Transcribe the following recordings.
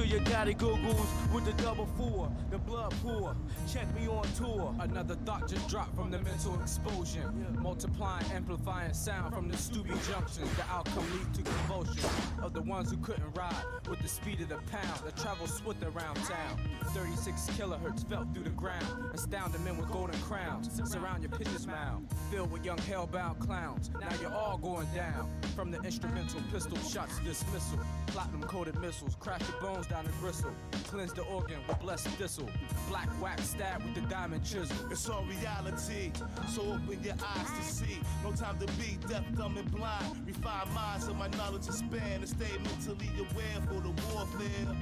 to your daddy googles with the double four, the blood pour. Check me on tour. Another thought just dropped from the mental explosion. Multiplying, amplifying sound from the stupid junctions. The outcome lead to convulsion of the ones who couldn't ride with the speed of the pound that travel swift around town. 36 kilohertz felt through the ground. Astounding men with golden crowns surround your pitcher's mound, filled with young hellbound clowns. Now you're all going down from the instrumental pistol shots dismissal. Platinum coated missiles crash your bones down the gristle. Cleanse the organ with blessed thistle. Black wax stab with the diamond chisel. It's all reality, so open your eyes to see. No time to be deaf, dumb, and blind. Refine minds of my knowledge and span, and stay mentally aware for the warfare.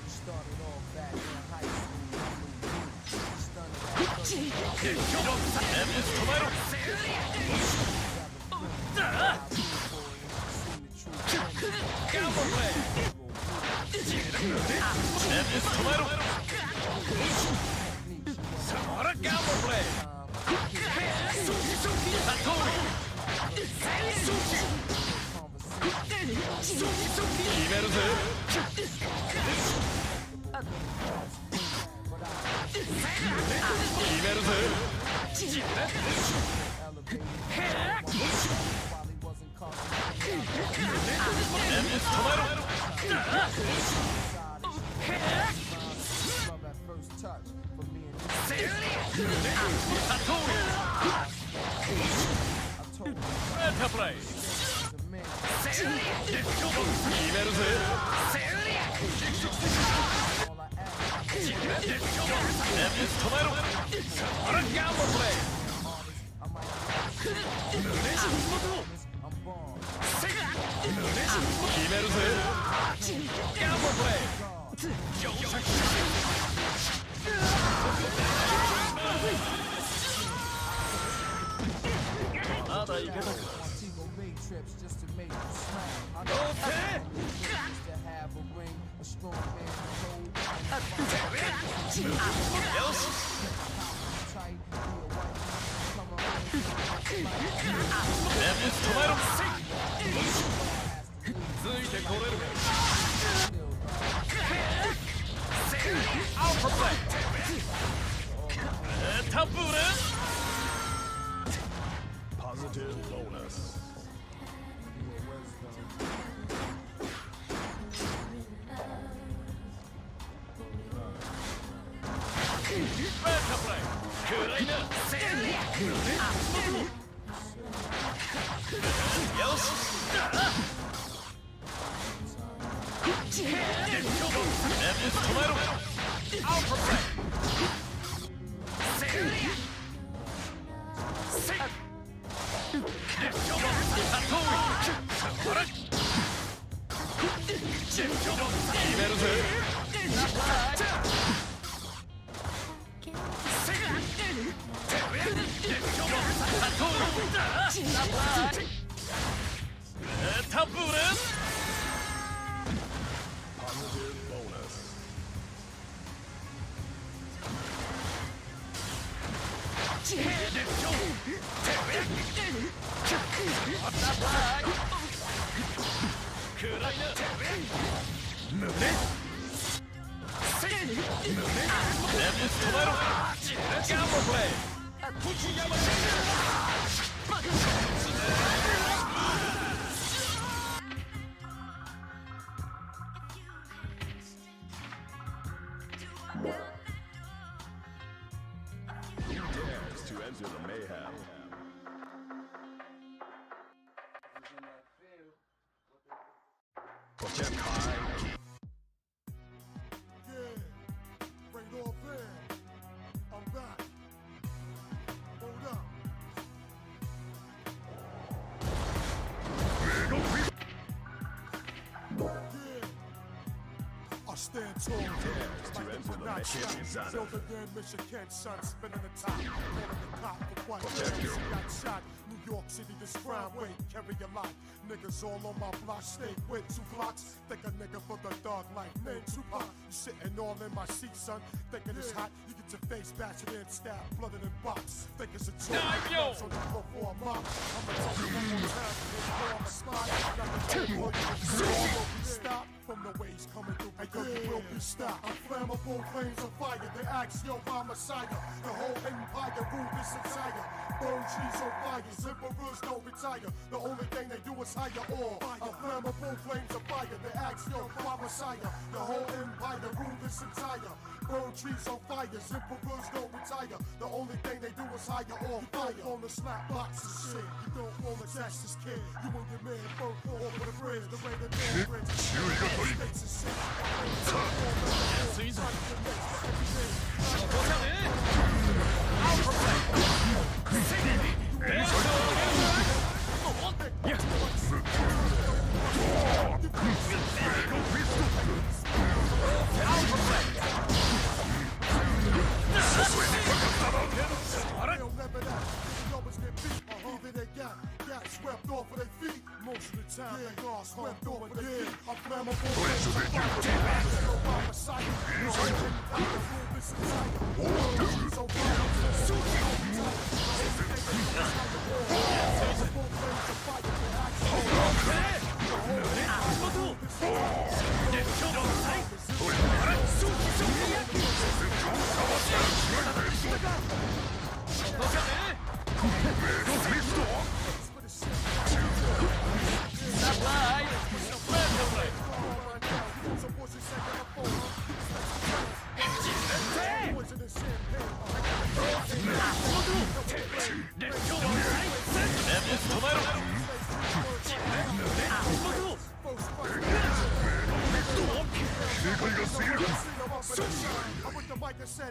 Started off back in high school. Trips just to make you smile. I know just to have a ring, a strong man to hold. Tight, be a white come Positive bonus. Positive bonus. Dares to enter the mayhem. Project high. Yeah, right off there. I'm back. Hold up. Yeah. I stand tall. Dares to Like enter the not mayhem. shot. Build a damn Michigan son, spinning the top. Calling the cop for what? Protect you. Got shot. New York City, this crime wave, carry a lot. Niggas all on my block, stay with 2 blocks. Think a nigga for the dog life, name Tupac. You sitting all in my seat, son. Thinking it's hot, you get your face bashed in, stabbed, blooded in box. Think it's a joke. So you go for a mop. I'ma tell you one more time, it's on the spot. Got the door, stop from the waves coming through. Hey, yo, you will be stopped. I'm flammable, flames of fire. They ask, yo, my messiah. The whole empire rule this entire. Burn trees on fire, emperors don't retire. The only thing they do is hire ore. I'm flammable, flames of fire. They ask, yo, my messiah. The whole empire rule this entire. Burn trees on fire, emperors don't retire. The only thing they do is hire ore. Fire on the slap box and shit. You don't wanna catch this kid. You and your man burn all for the bridge. The way the damn bridge. States and shit. Swept off of their feet. Most of the time, they all swept off of their feet. I'm flammable.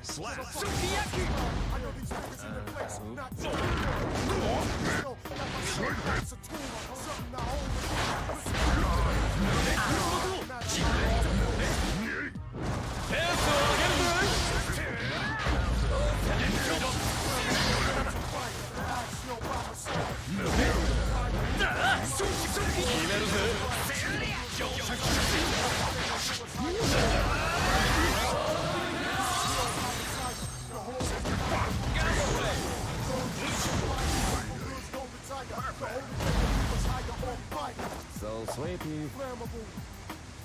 Slap. I know these niggas in the place, not to it's a tool, something to hold So sleepy. Flammable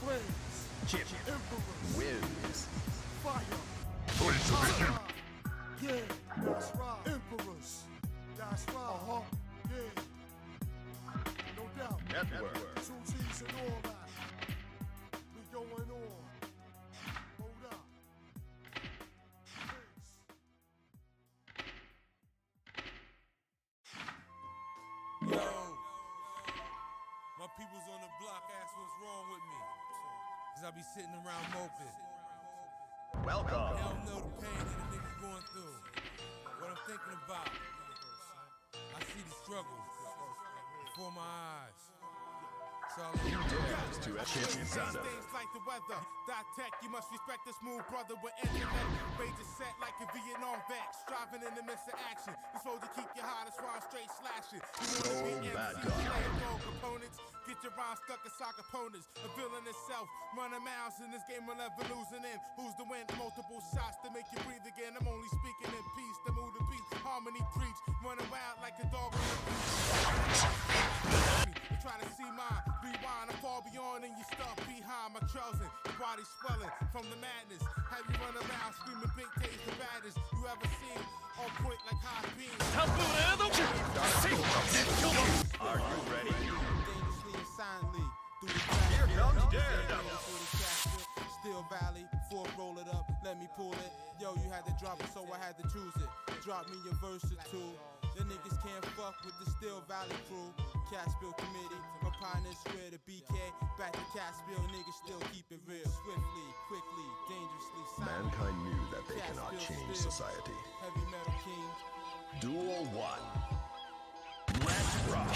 flames. Chip. Emperors. Whiz. Fire. Yeah, that's right. Emperors. That's right. Yeah. No doubt. Network. 2 G's and all that. We going on. Hold up. Yo, my peoples on the block ask what's wrong with me. Cause I be sitting around moping. Welcome. They don't know the pain that a nigga going through. What I'm thinking about. I see the struggle before my eyes. Who dares to escape Zana? Things like the weather. Dot tech, you must respect the smooth brother with intellect. Rage is set like a Vietnam vet. Striving in the midst of action. You're supposed to keep your heart as far as straight slashing. You wanna be bad MC, guy. playing role components. Get your rhyme stuck inside opponents. A villain itself. Running miles in this game, we'll never losing in. Who's the win? Multiple shots to make you breathe again. I'm only speaking in peace. The mood of peace. Harmony preach. Running wild like a dog on the beach. You try to see mine. Rewind. I fall beyond and you stuck behind my chosen. Your body swelling from the madness. Have you run around screaming big taste the baddest you ever seen? On point like high beams. Are you ready? Dangerously and silently. Through the Here comes Daredevil. Steel Valley, fourth roll it up, let me pull it. Yo, you had to drop it, so I had to choose it. Drop me your verse or two. The niggas can't fuck with the Steel Valley crew. Catskill Committee, my pioneer square to BK. Back to Catskill, niggas still keep it real. Swiftly, quickly, dangerously, silently. Mankind knew that they cannot change society. Heavy metal king. Duel 1. Let's rock.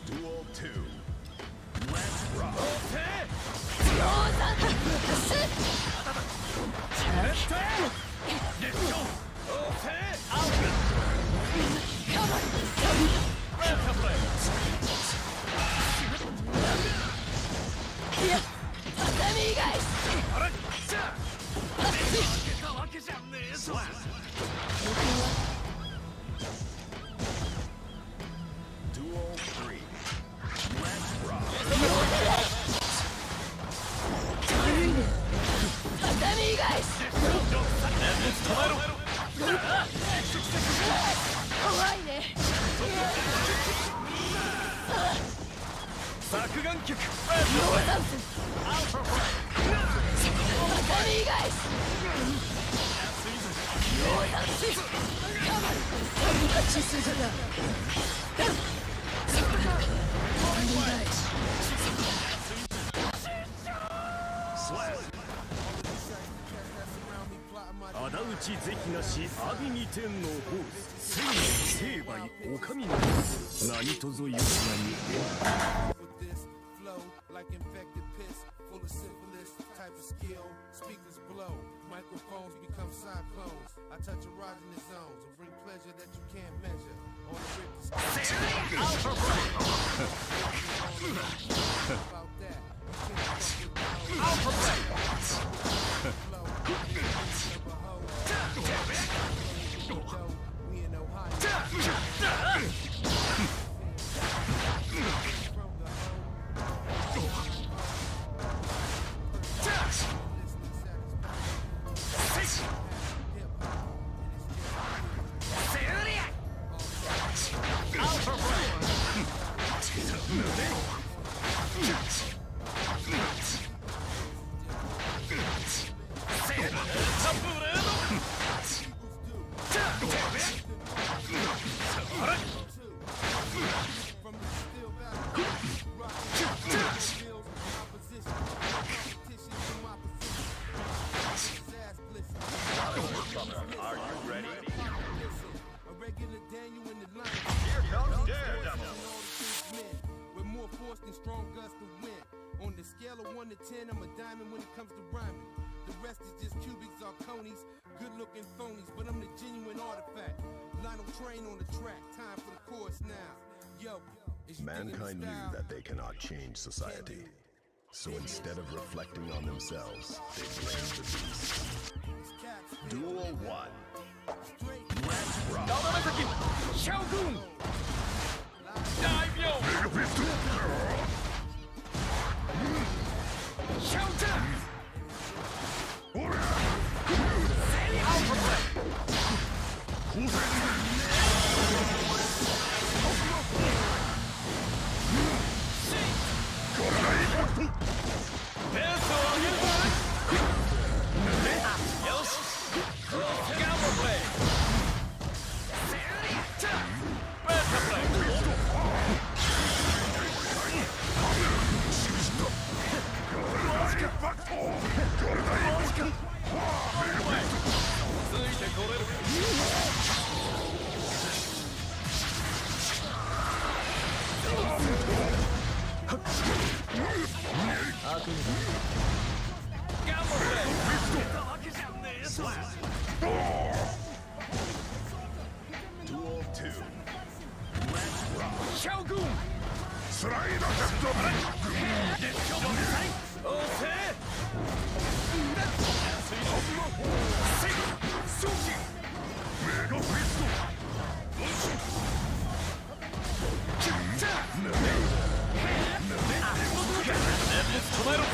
Duel 2. Let's rock. Duel 3. Let's rock. Slap. 仇討ち是非なし阿炎に天の宝千成敗お上の何とぞよしなに With this flow like infected piss, full of syphilis, type of skill, speakers blow, microphones become cyclones. I touch erogenous zones and bring pleasure that you can't measure. On the rip about that. We in Ohio. Are you ready? A regular Daniel in the line. Here comes Daredevil. We're more forced than strong guts to win. On the scale of 1 to 10, I'm a diamond when it comes to rhyming. The rest is just cubic zirconies, good looking phonies, but I'm the genuine artifact. Lionel Train on the track, time for the chorus now. Yo, is you digging the Mankind knew style? that they cannot change society. So instead of reflecting on themselves, they blamed the beast. It's Caps, Duel 1. straight Let's 斜め先シャオ君大名メガフィストシャオちゃんほらアウトプレイ交代これがインパクトペースを上げるぞよしガンバプレイベータプレイついてこれる悪夢ガンバプレイわけじゃねえぞシャオ君スライダーキャット熱狂のサインおせメガフィスト止めろ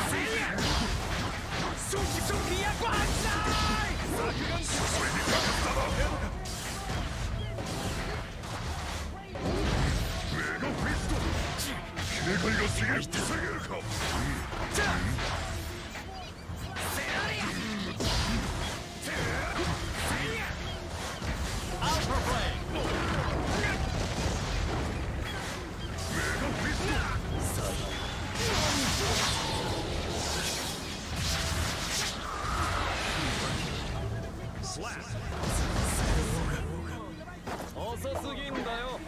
早期速記やバンザイ削減それにかかっただけメガフィスト警戒がすげえって下げるかアウトプレイメガフィスト遅すぎんだよ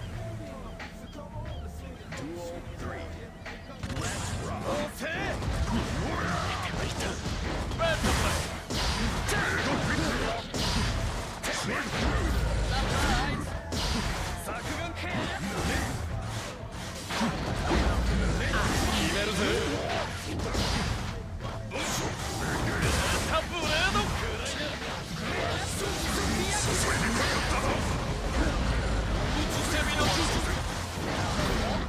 おせ削減決めるぜタブレード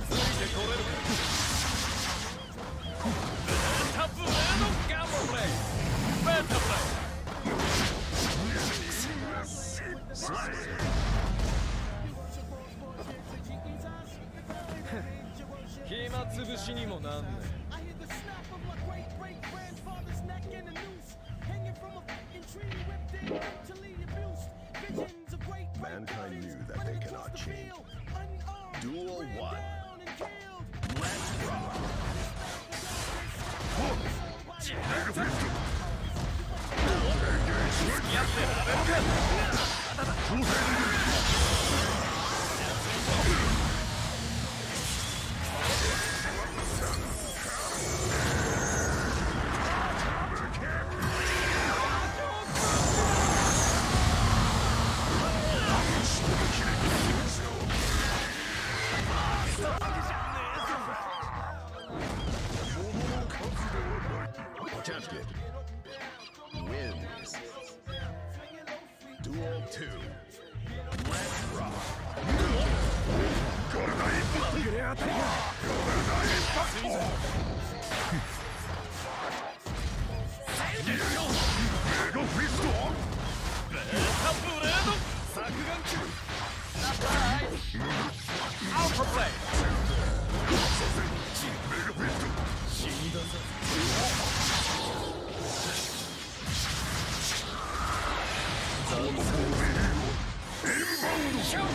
ついてこれるタブレードガンバプレイベータプレイ暇つぶしにもなんねMankind knew that they cannot change. Duel 1. Let's rock. Attempted. Wins. Duel 2. Let's rock. Mega Fist! Beta Blade! 削減中 Alpha Blade! メガフィスト死にださシャウト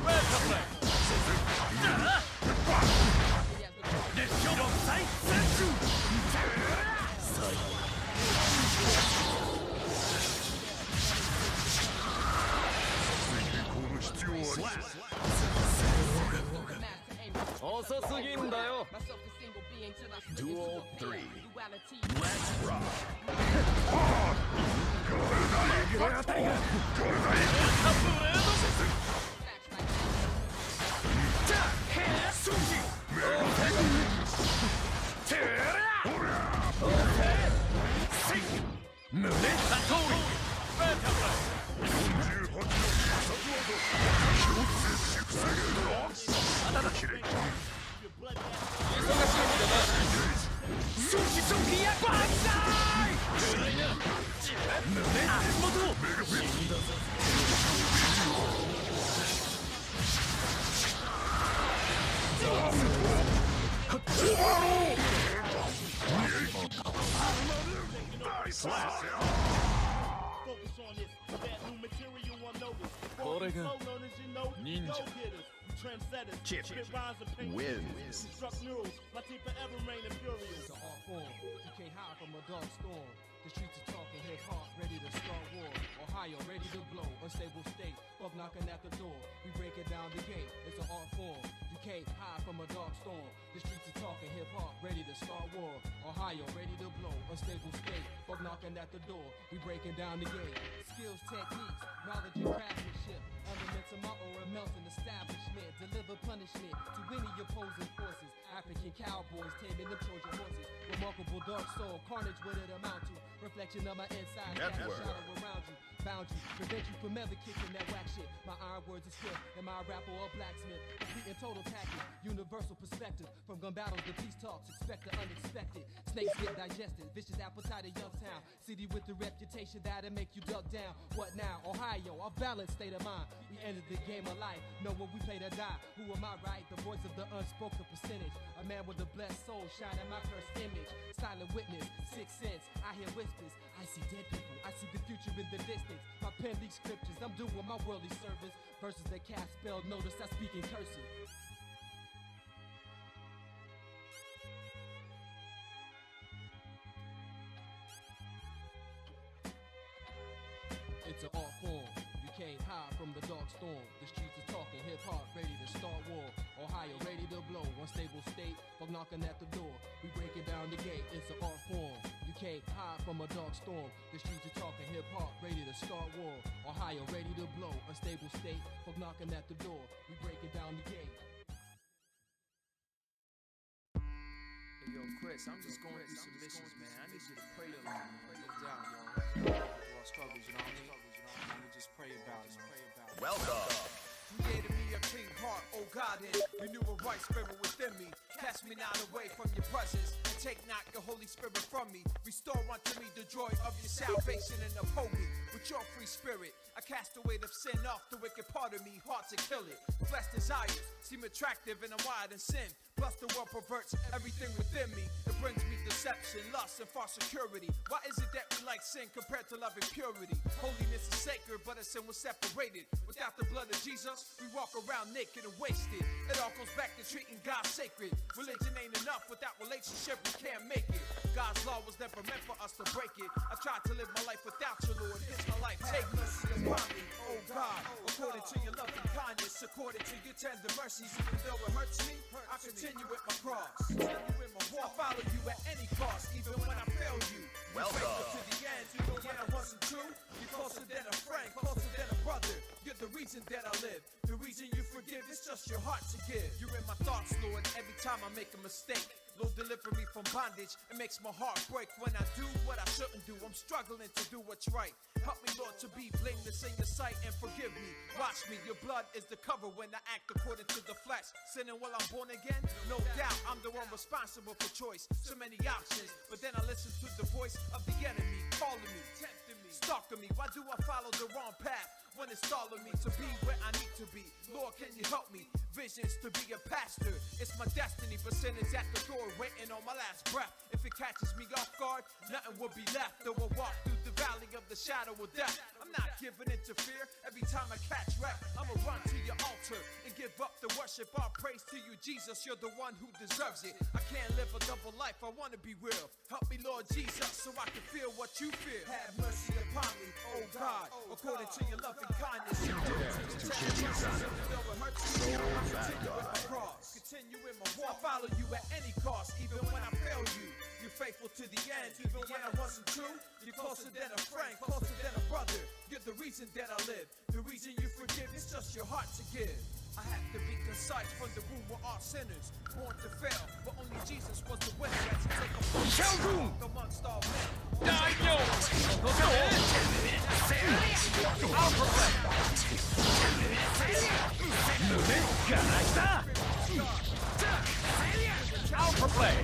ベータプレイ熱狂再戦中遅すぎんだよ Duel 3. Let's rock. 当たりがベータブレードじゃあヘアスキテラオーケー胸たとおりバタフライ48の必殺技強制し防げるなきれい忙しいんだな早期早期やバンザイ暗いな足元死んだぞこれが忍者Champion wins. It's an art form. You can't hide from a dark storm. The streets are talking hip hop, ready to start war. Ohio, ready to blow. Unstable state, fuck knocking at the door. We break it down the gate. It's an art form. You can't hide from a dark storm. The streets are talking hip hop, ready to start war. Ohio, ready to blow. Unstable state, fuck knocking at the door. We breaking down the gate. Skills, techniques, knowledge and craftsmanship. Elements of my aura melting establishment. Deliver punishment to any opposing forces. African cowboys taming the Trojan horses. Remarkable dark soul, carnage what it amount to. Reflection of my inside, shadow around you. Bound you, prevent you from ever kicking that whack shit. My iron words are swift, and my rapper a blacksmith. Complete and total package, universal perspective. From gun battles to peace talks, expect the unexpected. Snakes get digested, vicious appetite of Youngstown. City with the reputation that'll make you duck down. What now? Ohio, a balanced state of mind. We ended the game of life, know when we play to die. Who am I, right? The voice of the unspoken percentage. A man with a blessed soul, shining my cursed image. Silent witness, sixth sense, I hear whispers. I see dead people, I see the future in the distance. My pen leaks scriptures, I'm doing my worldly service. Verses that cast spell, notice I speak in cursive. It's an art form. You can't hide from the dark storm. The streets are talking hip hop, ready to start war. Ohio, ready to blow. Unstable state, fuck knocking at the door. We break it down the gate. It's an art form. You can't hide from a dark storm. The streets are talking hip hop, ready to start war. Ohio, ready to blow. Unstable state, fuck knocking at the door. We break it down the gate. Hey, yo, Chris, I'm just going through some missions, man. I need you to pray for me. Look down, yo. All struggles, you know what I mean? Let me just pray about it, man. Welcome. Created me a clean heart, oh God, and renew a right spirit within me. Cast me not away from your presence, and take not your Holy Spirit from me. Restore unto me the joy of your salvation, and uphold me with your free spirit. I cast the weight of sin off the wicked part of me, heart to kill it. Flesh desires seem attractive, and I'm wired in sin. Plus the world perverts everything within me. It brings me deception, lust, and false security. Why is it that we like sin compared to love and purity? Holiness is sacred, but a sin was separated. Without the blood of Jesus, we walk around naked and wasted. It all goes back to treating God sacred. Religion ain't enough, without relationship we can't make it. God's law was never meant for us to break it. I tried to live my life without you, Lord. It's my life, take mercy upon me, oh God. According to your loving kindness, according to your tender mercies, even though it hurts me, I continue with my cross. Continue with my walk. I follow you at any cost, even when I fail you. Welcome. To the end, even when I wasn't true. You're closer than a friend, closer than a brother. You're the reason that I live. The reason you forgive is just your heart to give. You're in my thoughts, Lord, every time I make a mistake. Lord, deliver me from bondage. It makes my heart break when I do what I shouldn't do. I'm struggling to do what's right. Help me, Lord, to be blameless in your sight and forgive me. Watch me, your blood is the cover when I act according to the flesh. Sinning while I'm born again? No doubt, I'm the one responsible for choice. So many options, but then I listen to the voice of the enemy calling me, tempting me, stalking me. Why do I follow the wrong path when it's stalling me to be where I need to be? Lord, can you help me? Visions to be a pastor, it's my destiny, but sin is at the door waiting on my last breath. If it catches me off guard, nothing will be left. Though I walk through the valley of the shadow of death, I'm not giving in to fear. Every time I catch rap, I'ma run to your altar and give up the worship. All praise to you, Jesus, you're the one who deserves it. I can't live a double life, I wanna be real. Help me, Lord Jesus, so I can feel what you feel. Have mercy upon me, oh God, according to your loving kindness. Continue in my walk. I follow you at any cost, even when I fail you. You're faithful to the end, even when I wasn't true. You're closer than a friend, closer than a brother. You're the reason that I live. The reason you forgive is just your heart to give. I have to be concise, from the womb we're all sinners, born to fail, but only Jesus was the winner. As he took a Shogun! amongst all men. Daimyo! Alpha play.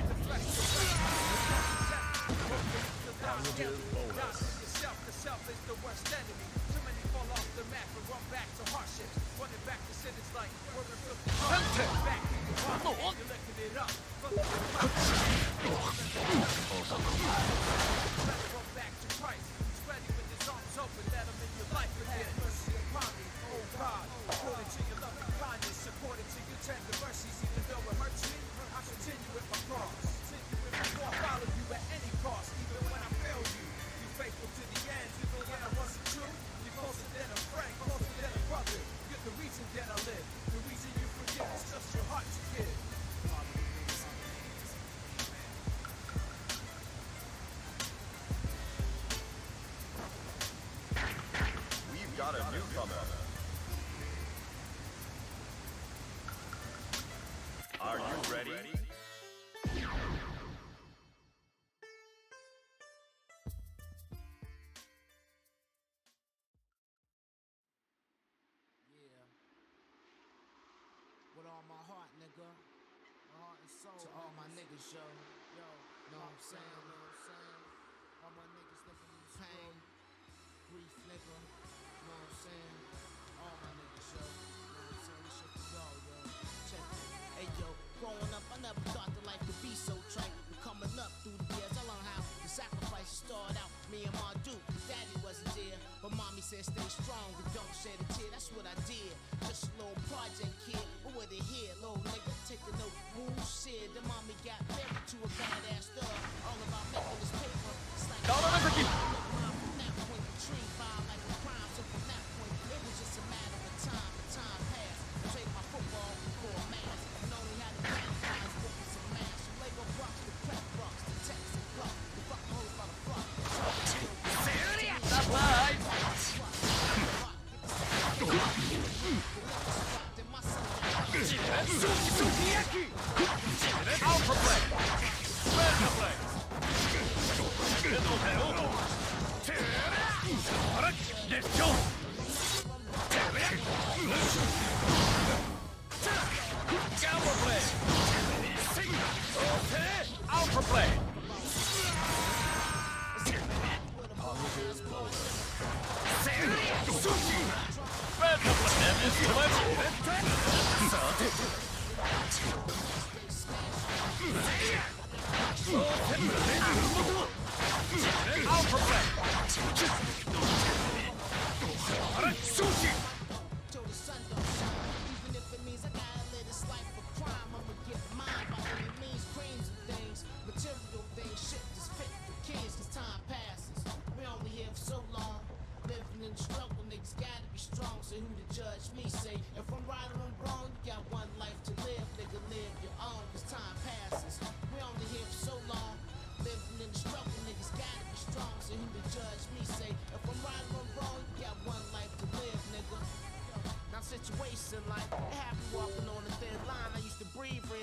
Yourself is the worst enemy. Too many fall off the map and run back to hardships. Running back to sin is like working filthy back to your heart. You're licking it up. Run back to Christ. He's ready with his arms open. Let him in your life again. Have mercy upon me, oh God. According to your loving kindness, according to your tender mercies, even though it hurts me, I continue with my cross. I'll follow you at any cost, even when I fail you. You're faithful to the end, even when I wasn't true. You're closer than a friend, closer than a brother. You're the reason that I live. The reason you forgive is just your heart to give. We've got a newcomer. Are you ready? With all my heart, nigga. My heart and soul. To all my niggas, yo. Know what I'm saying? All my niggas living in pain. Grief, nigga. Know what I'm saying? All my niggas, yo. Know what I'm saying? This shit to go, yo. Check it. Hey yo, growing up, I never thought that life could be so trite. But coming up through the years, I learned how the sacrifices started out. Me and my dude, daddy wasn't there, but mommy said stay strong and don't shed a tear. That's what I did. Just a little project kid, but with it here, little nigga taking no bullshit. The mommy got married to a badass thug, all about making this paper. It's like from that point, the tree filed like a crime. So from that point, it was just a matter of time. The time passed. I traded my football for a mask, and only had the bad guys whooping some mask. From Lego blocks to prep blocks to Texas and Club, the fucking hoes by the flock. Alpha play. Beta play. Let's go. Gamma play. Alpha play. Beta Alpha play. Till the sun don't shine. Even if it means I gotta live this life of crime, I'ma get mine by any means, creams and things, material things, shit just fit for kids, cause time passes. We only here for so long. Living in the struggle, niggas gotta be strong. So who to judge me? Say, if I'm right or I'm wrong, you got one life to live, nigga, live your own, cause time passes. We only here for so long. Living in the struggle, niggas gotta be strong. So who to judge me? Say, if I'm right or I'm wrong, you got one life to live, nigga. Now situation like, it had me walking on a thin line. I used to breathe in.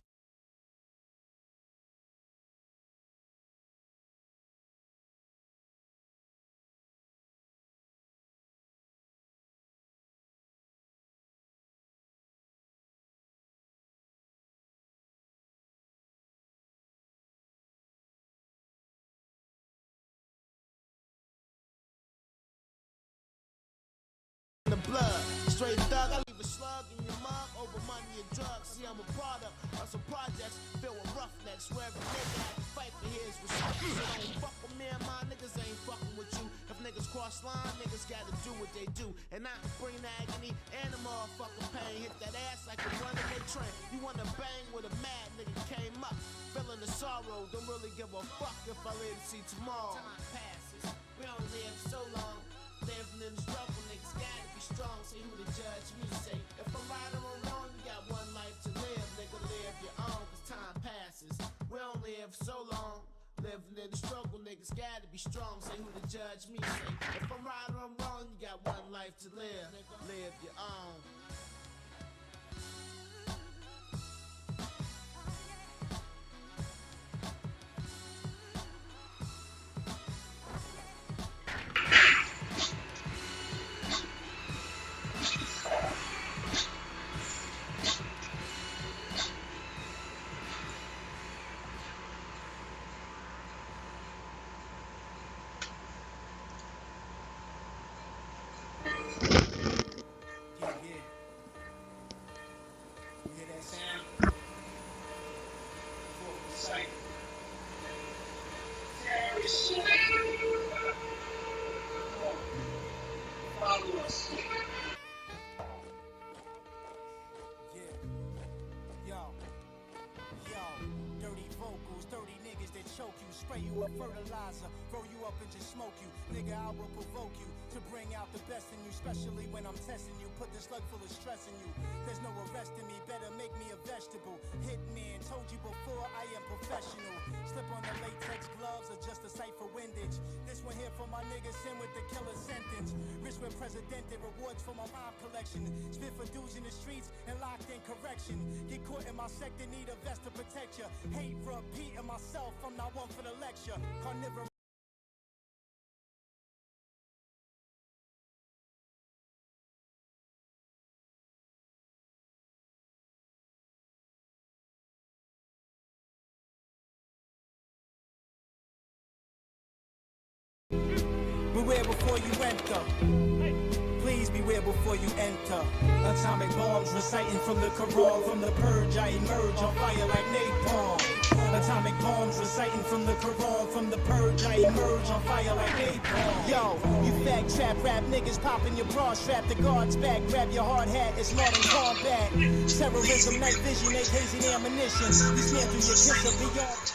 The blood, straight thug, I leave a slug in your mug over money and drugs. See, I'm a product of some projects filled with roughnecks where every nigga had to fight for his respect. So don't fuck with me and my niggas ain't fucking with you. If niggas cross line, niggas gotta do what they do. And I bring the agony and the motherfucking pain. Hit that ass like a running they train. You wanna bang with a mad nigga came up, feeling the sorrow. Don't really give a fuck if I live to see tomorrow. Time passes, we don't live so long. Living in the struggle, niggas gotta be strong. Say who to judge me, say if I'm right or I'm wrong, you got one life to live, nigga, live your own, cause time passes. We don't live so long. Living in the struggle, niggas gotta be strong. Say who to judge me, say if I'm right or I'm wrong, you got one life to live, nigga, live your own. Follow us. Dirty vocals, dirty niggas that choke you, spray you with fertilizer, roll you up and just smoke you. Nigga, I will provoke you to bring out the best in you, especially when I'm testing you. Put this slug full of stress in you. There's no arresting me, better make me a vegetable. Hitman, told you before, I am professional. Slip on the latex gloves, adjust the sight for windage. This one here for my niggas, sin with the killer sentence. Rich with Presidente, rewards for my rhyme collection. Spit for dudes in the streets and locked in correction. Get caught in my sector, need a vest to protect ya. Hate repeating myself, I'm not one for the lecture. Carnivore. Beware before you enter. Please beware before you enter. Atomic bombs reciting from the Quran. From the purge I emerge on fire like napalm. Atomic bombs reciting from the Quran. From the purge I emerge on fire like napalm. Yo, you fag trap rap niggas popping your bra strap. The guards back, grab your hard hat, it's not in combat. Terrorism, night vision, ain't hazing ammunition. You stand through your kids up beyond.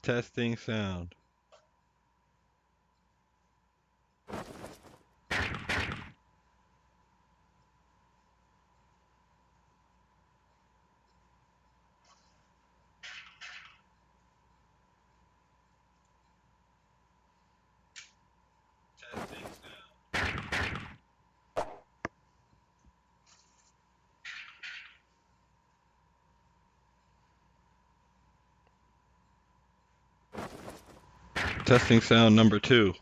Testing sound. Testing sound number 2.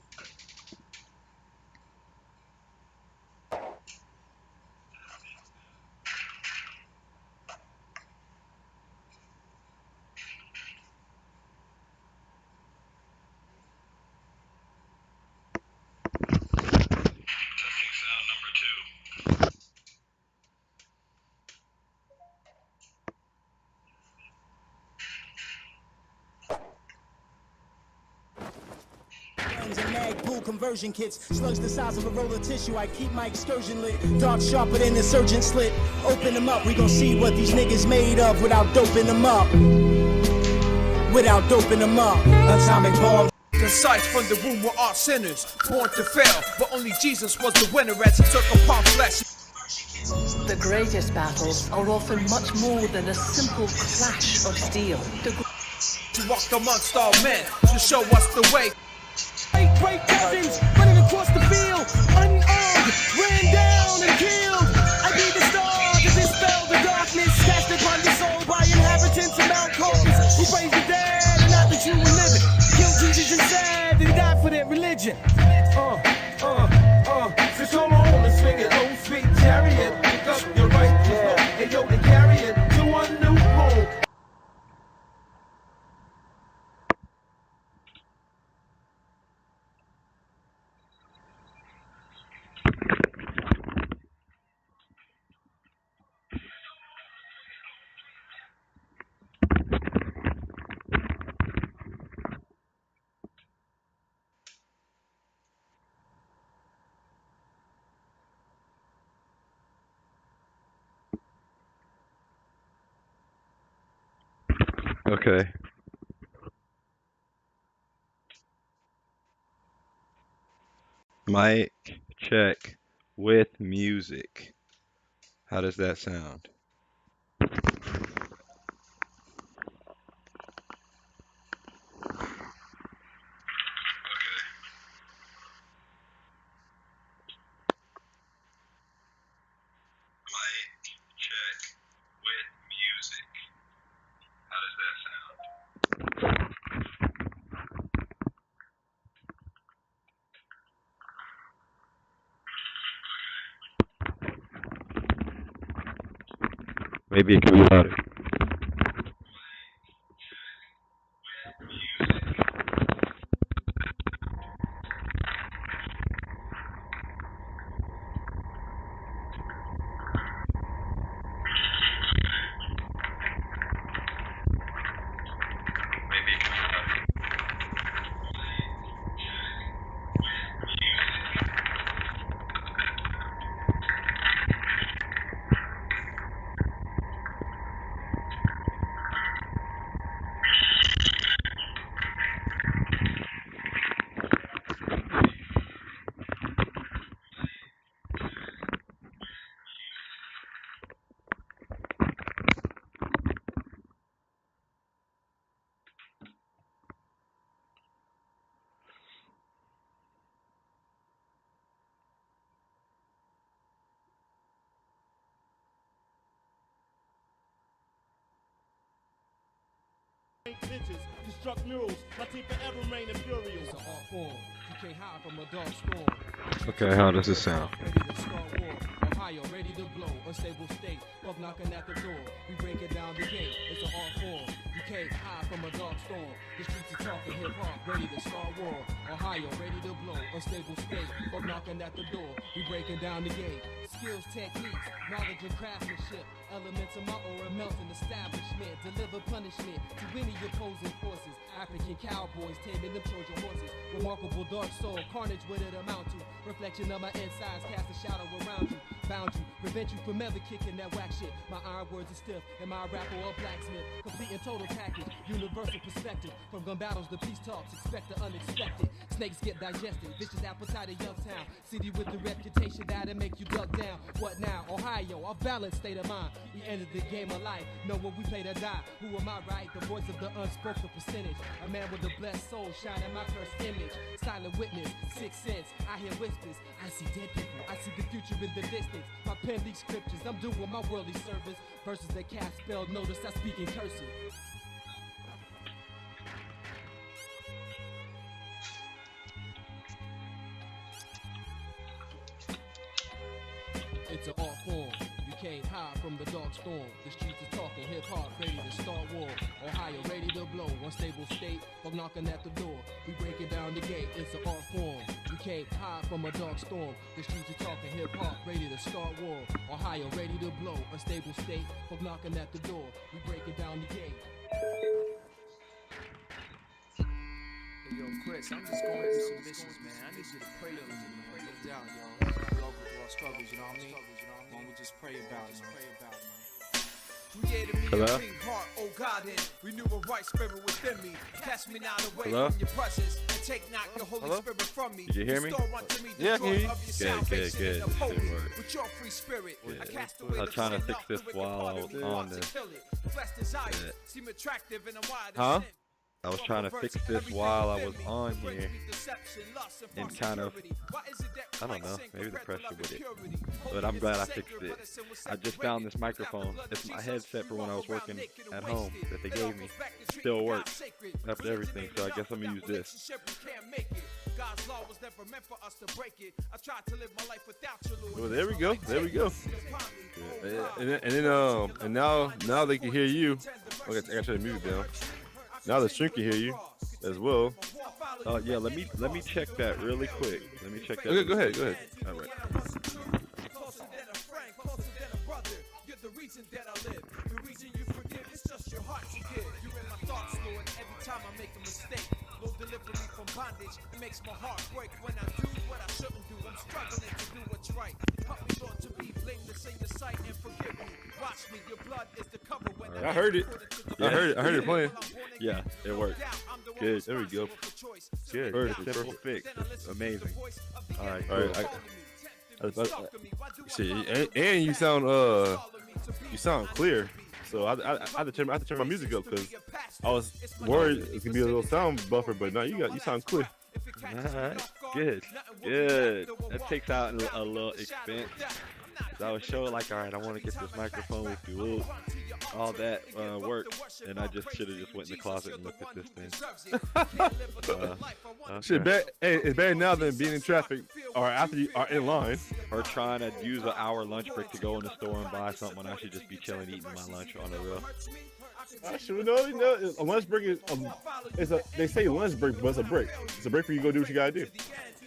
Conversion kits, slugs the size of a roll of tissue. I keep my excursion lit, dark sharper than the surgeon slit. Open them up, we gon' see what these niggas made of without doping them up. Without doping them up. Atomic bomb, the sights from the womb were all sinners, born to fail, but only Jesus was the winner as he took upon flesh. The greatest battles are often much more than a simple clash of steel. To walk amongst all men, to show us the way. Great cousins running across the field, unarmed, ran down and killed. I be the star to dispel the darkness cast upon the soul by inhabitants of Mount Caucasus who praise the dead and not the true and living. Killed Jesus and said that he died for their religion. So come on and swing it, old sweet chariot. Pick up your righteous load, and yo, to carry it to a new home. Okay. Mic check with music. How does that sound? Maybe it can be louder. Bitches, construct murals, my team forever reign imperial. It's an art form. You can't hide from a dark storm. Okay, how does it sound? Ready to start war. Ohio, ready to blow. Unstable state. Fuck knocking at the door. We break it down the gate. It's an art form. You can't hide from a dark storm. The streets are talking hip hop. Ready to start war. Ohio, ready to blow. Unstable state. Fuck knocking at the door. We breaking down the gate. Skills, techniques, knowledge and craftsmanship. Elements of my aura melt in establishment. Deliver punishment to any opposing forces. African cowboys taming them Trojan horses. Remarkable dark soul, carnage what it amount to. Reflection of my insides, cast a shadow around you. Bound you, prevent you from ever kicking that whack shit. My iron words are stiff, and my rapper a blacksmith. Complete and total package, universal perspective. From gun battles to peace talks, expect the unexpected. Snakes get digested, vicious appetite of Youngstown. City with the reputation that'll make you duck down. What now? Ohio, a balanced state of mind. We ended the game of life, know when we play to die. Who am I, right? The voice of the unspoken percentage. A man with a blessed soul, shining my first image. Silent witness, sixth sense, I hear whispers. I see dead people, I see the future in the distance. My pen leaks scriptures, I'm doing my worldly service. Verses that cast spell, notice I speak in cursive. It's an art form. You can't hide from the dark storm. The streets is talking hip hop, ready to start war. Ohio, ready to blow. Unstable state, fuck knocking at the door. We break it down the gate. It's an art form. You can't hide from a dark storm. The streets is talking hip hop, ready to start war. Ohio, ready to blow. Unstable state, fuck knocking at the door. We break it down the gate. Hey, yo, Chris, I'm just going through some missions, man. I need you to pray over me, man. No doubt, y'all. We all go through our struggles, you know what I mean? Why don't we just pray about it, man? Created me Hello? a clean heart, oh God, and renew a right spirit within me. Cast me not away Hello? from your presence, and take not your Holy Hello? Spirit from me. Did you hear me? Restore unto me the Yeah, I can joy hear you. of your Good, salvation good. and This uphold should me work. with your free spirit. I Good. cast I away was the trying to sin fix of this the wicked while I part was of me, on want to this. kill it. Flesh desires Good. seem attractive and I'm wired Huh? to sin. I was trying to fix this while I was on here and kind of, I don't know, maybe the pressure with it. But I'm glad I fixed it. I just found this microphone. It's my headset for when I was working at home that they gave me. Still works after everything, so I guess I'm gonna use this. God's law was never meant for us to break it. I tried to live my life without you, Lord. Well, there we go. There we go. And now they can hear you. Okay, I gotta turn the music down. Now the stream can hear you as well. Yeah, let me check that really quick. Let me check that. Okay, go ahead. All right. Closer than a friend, closer than a brother. You're the reason that I live. The reason you forgive is just your heart to give. You're in my thoughts, Lord, every time I make a mistake. Lord, deliver me from bondage. It makes my heart break when I do what I shouldn't do. I'm struggling to do what's right. Help me, Lord, to be blameless in your sight and forgive me. Watch me, your blood is the cover when I heard it. I heard it playing. Yeah, it worked. Good. There we go. Good. Perfect. Simple fix. It's amazing. All right. Cool. Shit, and you sound clear. So I had to turn my music up because I was worried it could be a little sound buffer, but no, you sound clear. Alright, good. That takes out a little expense. So I was showing like, alright, I want to get this microphone with you, all that work, and I just should have just went in the closet and looked at this thing. Shit, it's better now than being in traffic or after you are in line. Or trying to use an hour lunch break to go in the store and buy something when I should just be chilling eating my lunch on the real. Actually, no, a lunch break is they say lunch break, but it's a break. It's a break for you to go do what you gotta do.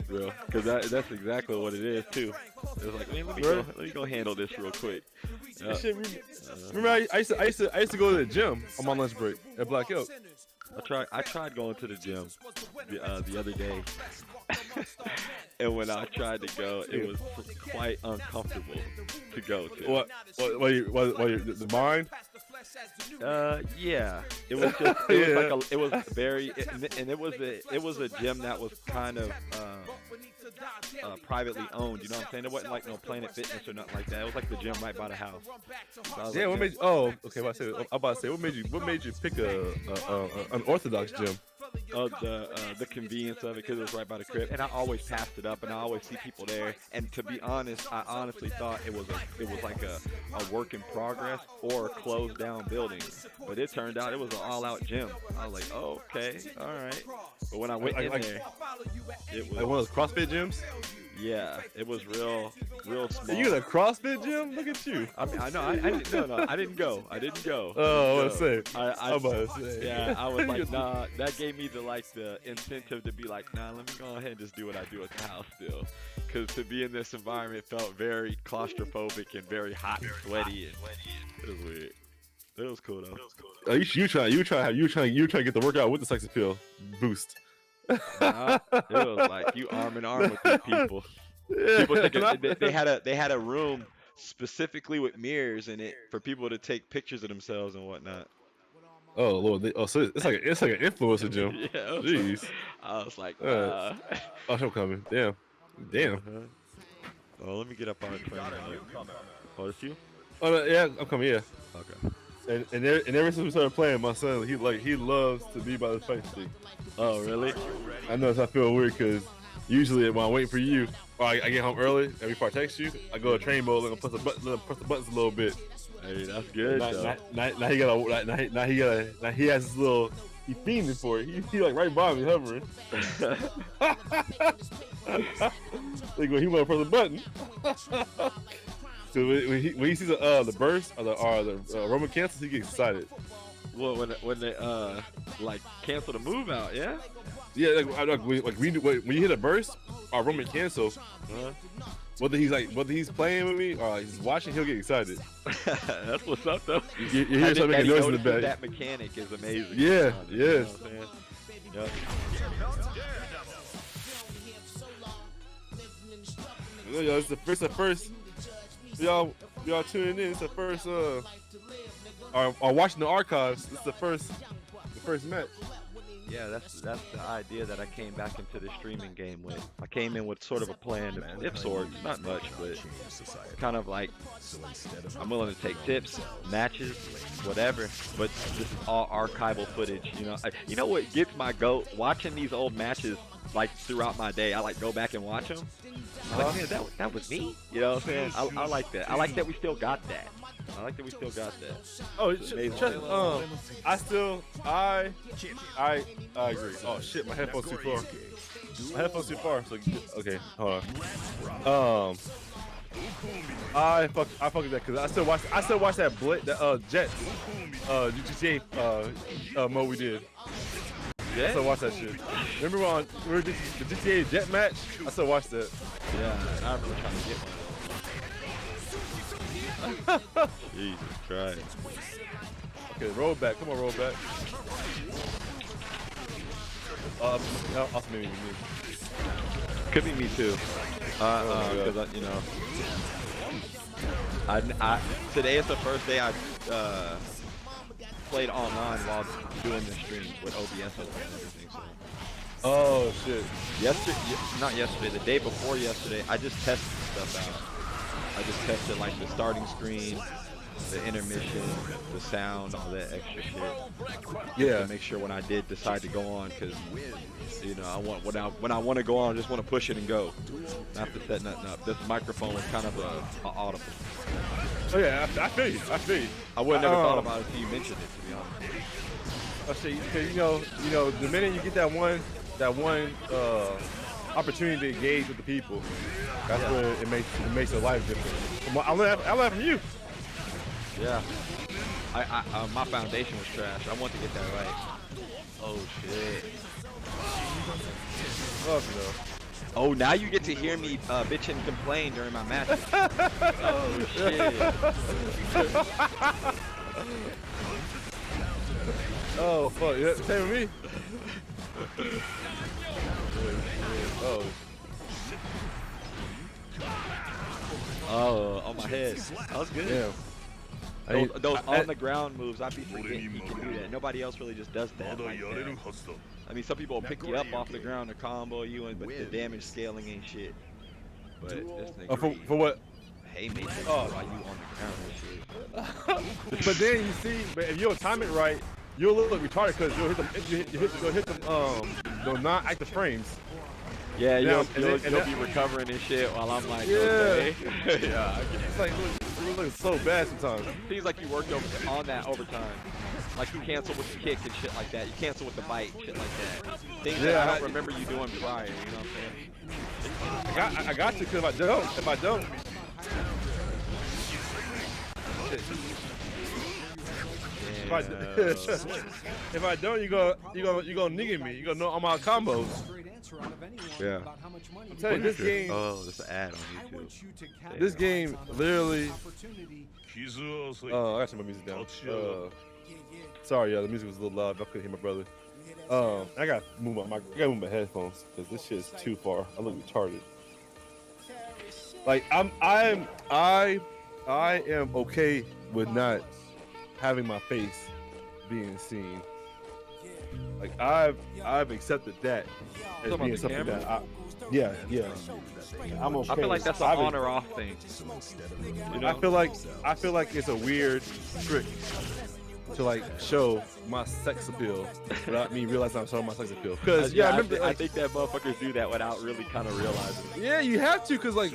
Real, because that's exactly what it is too. It was like, man, let me go handle this real quick. Remember, I used to go to the gym on my lunch break at Black Oak. I tried going to the gym the other day, and when I tried to go, it was quite uncomfortable to go to. What the mind? Yeah, it was just it was a gym that was kind of privately owned. You know what I'm saying? It wasn't like no Planet Fitness or nothing like that. It was like the gym right by the house. So yeah, what made you? Oh, okay. I'm about to say, what made you pick an Orthodox gym? The convenience of it, because it was right by the crib, and I always passed it up, and I always see people there. And to be honest, I honestly thought it was like a work in progress or a closed down building, but it turned out it was an all out gym. I was like, oh, okay, all right. But when I went in there, it was like one of those CrossFit gyms. Yeah, it was real small. You in a CrossFit gym? Look at you. I mean, I know. I didn't go. Oh, I was saying. I'm about to say. Yeah, I was like, nah. That gave me the incentive to be like, nah. Let me go ahead and just do what I do at the house still, because to be in this environment felt very claustrophobic and very hot and sweaty, and it was weird. It was cool though. You trying to get the workout with the sex appeal boost. Nah, it was like you arm in arm with these people. People thinking they had a room specifically with mirrors in it for people to take pictures of themselves and whatnot. Oh Lord! So it's like an influencer gym. Yeah, jeez. I was like, oh, I'm coming. Damn. Oh, let me get up on the train. Oh, it's you? Oh yeah, I'm coming. Yeah. Okay. And ever since we started playing, my son he loves to be by the fight stick. Oh really? I know I feel weird because usually when I'm waiting for you, or I get home early and before I text you, I go to train mode and press the buttons a little bit. Hey, that's good. Now he has this little. He fiending for it. He like right by me hovering. Like when he want to press the button. So when he sees the burst or the Roman cancels, he gets excited. Well, when they like cancel the move out, yeah. Yeah, when you hit a burst or Roman cancel, whether he's playing with me or he's watching, he'll get excited. That's what's up though. You hear something making noise in the back. That mechanic is amazing. Yeah, yes. You know Yo, it's the first. Y'all tuning in. It's the first are watching the archives, it's the first match. Yeah, that's the idea that I came back into the streaming game with. I came in with sort of a plan, of sorts, not much, but kind of like I'm willing to take tips, matches, whatever. But this is all archival footage, you know. You know what gets my goat? Watching these old matches like throughout my day. I like go back and watch them. I'm like, man, that was me. You know what I'm saying? I like that. I like that we still got that. I like that we still got that. Oh, I agree. Oh shit, my headphones too far. My headphones too far. So okay, hold on. I fuck with that because I still watch that Jets GTA mode we did. Yeah. I still watch that shit. Remember on the GTA Jet match? I still watch that. Yeah, I remember trying to get one. Jesus Christ. Okay, roll back. Come on, roll back. Also maybe me. Could be me too. Because you know, today is the first day I played online while doing the stream with OBS open and everything. So. Oh shit. Not yesterday. The day before yesterday, I just tested stuff out. I just tested like the starting screen, the intermission, the sound, all that extra shit. Yeah. To make sure when I did decide to go on, because you know I want when I want to go on, I just want to push it and go. Not to set nothing up. This microphone was kind of a audible. Oh yeah, I feel you. I would have never thought about it until you mentioned it, to be honest. I see. Because you know, the minute you get that one opportunity to engage with the people, that's where it makes your life different. I learned from you. Yeah. My foundation was trash. I want to get that right. Oh shit. Oh, now you get to hear me bitch and complain during my matches. Oh shit. Oh fuck, yeah, same with me. Oh, on my head. That was good. Yeah. Those on the ground moves, I be forgetting you can do that. Nobody else really just does that like that. I mean, some people will pick you up off the ground or combo you, but the damage scaling ain't shit. But this nigga for what? Haymaker while you on the ground and shit. But then you see, but if you don't time it right, you'll look retarded because you'll hit them those non-active frames. Yeah, you'll be recovering and shit while I'm like, okay. Yeah. It's like it looks so bad sometimes. Seems like you worked on that over time. Like you cancel with the kick and shit like that. You cancel with the bite and shit like that. Things that I don't remember you doing prior, you know what I'm saying? I got you because if I don't. If I don't, you gonna nigga me. You gonna know all my combos. Yeah. I'm telling you, this game. Oh, this is an ad on YouTube. This game literally. Oh, I got some music down. Sorry, the music was a little loud. I couldn't hear my brother. I gotta move my my headphones because this shit is too far. I look retarded. Like I am okay with not having my face being seen. Like I've accepted that as being something that yeah. I'm okay. I feel like that's an on or off thing. You know? I feel like it's a weird trick to like show my sex appeal without me realizing I'm showing my sex appeal. Because I remember, I think that motherfuckers do that without really kind of realizing it. Yeah, you have to, because like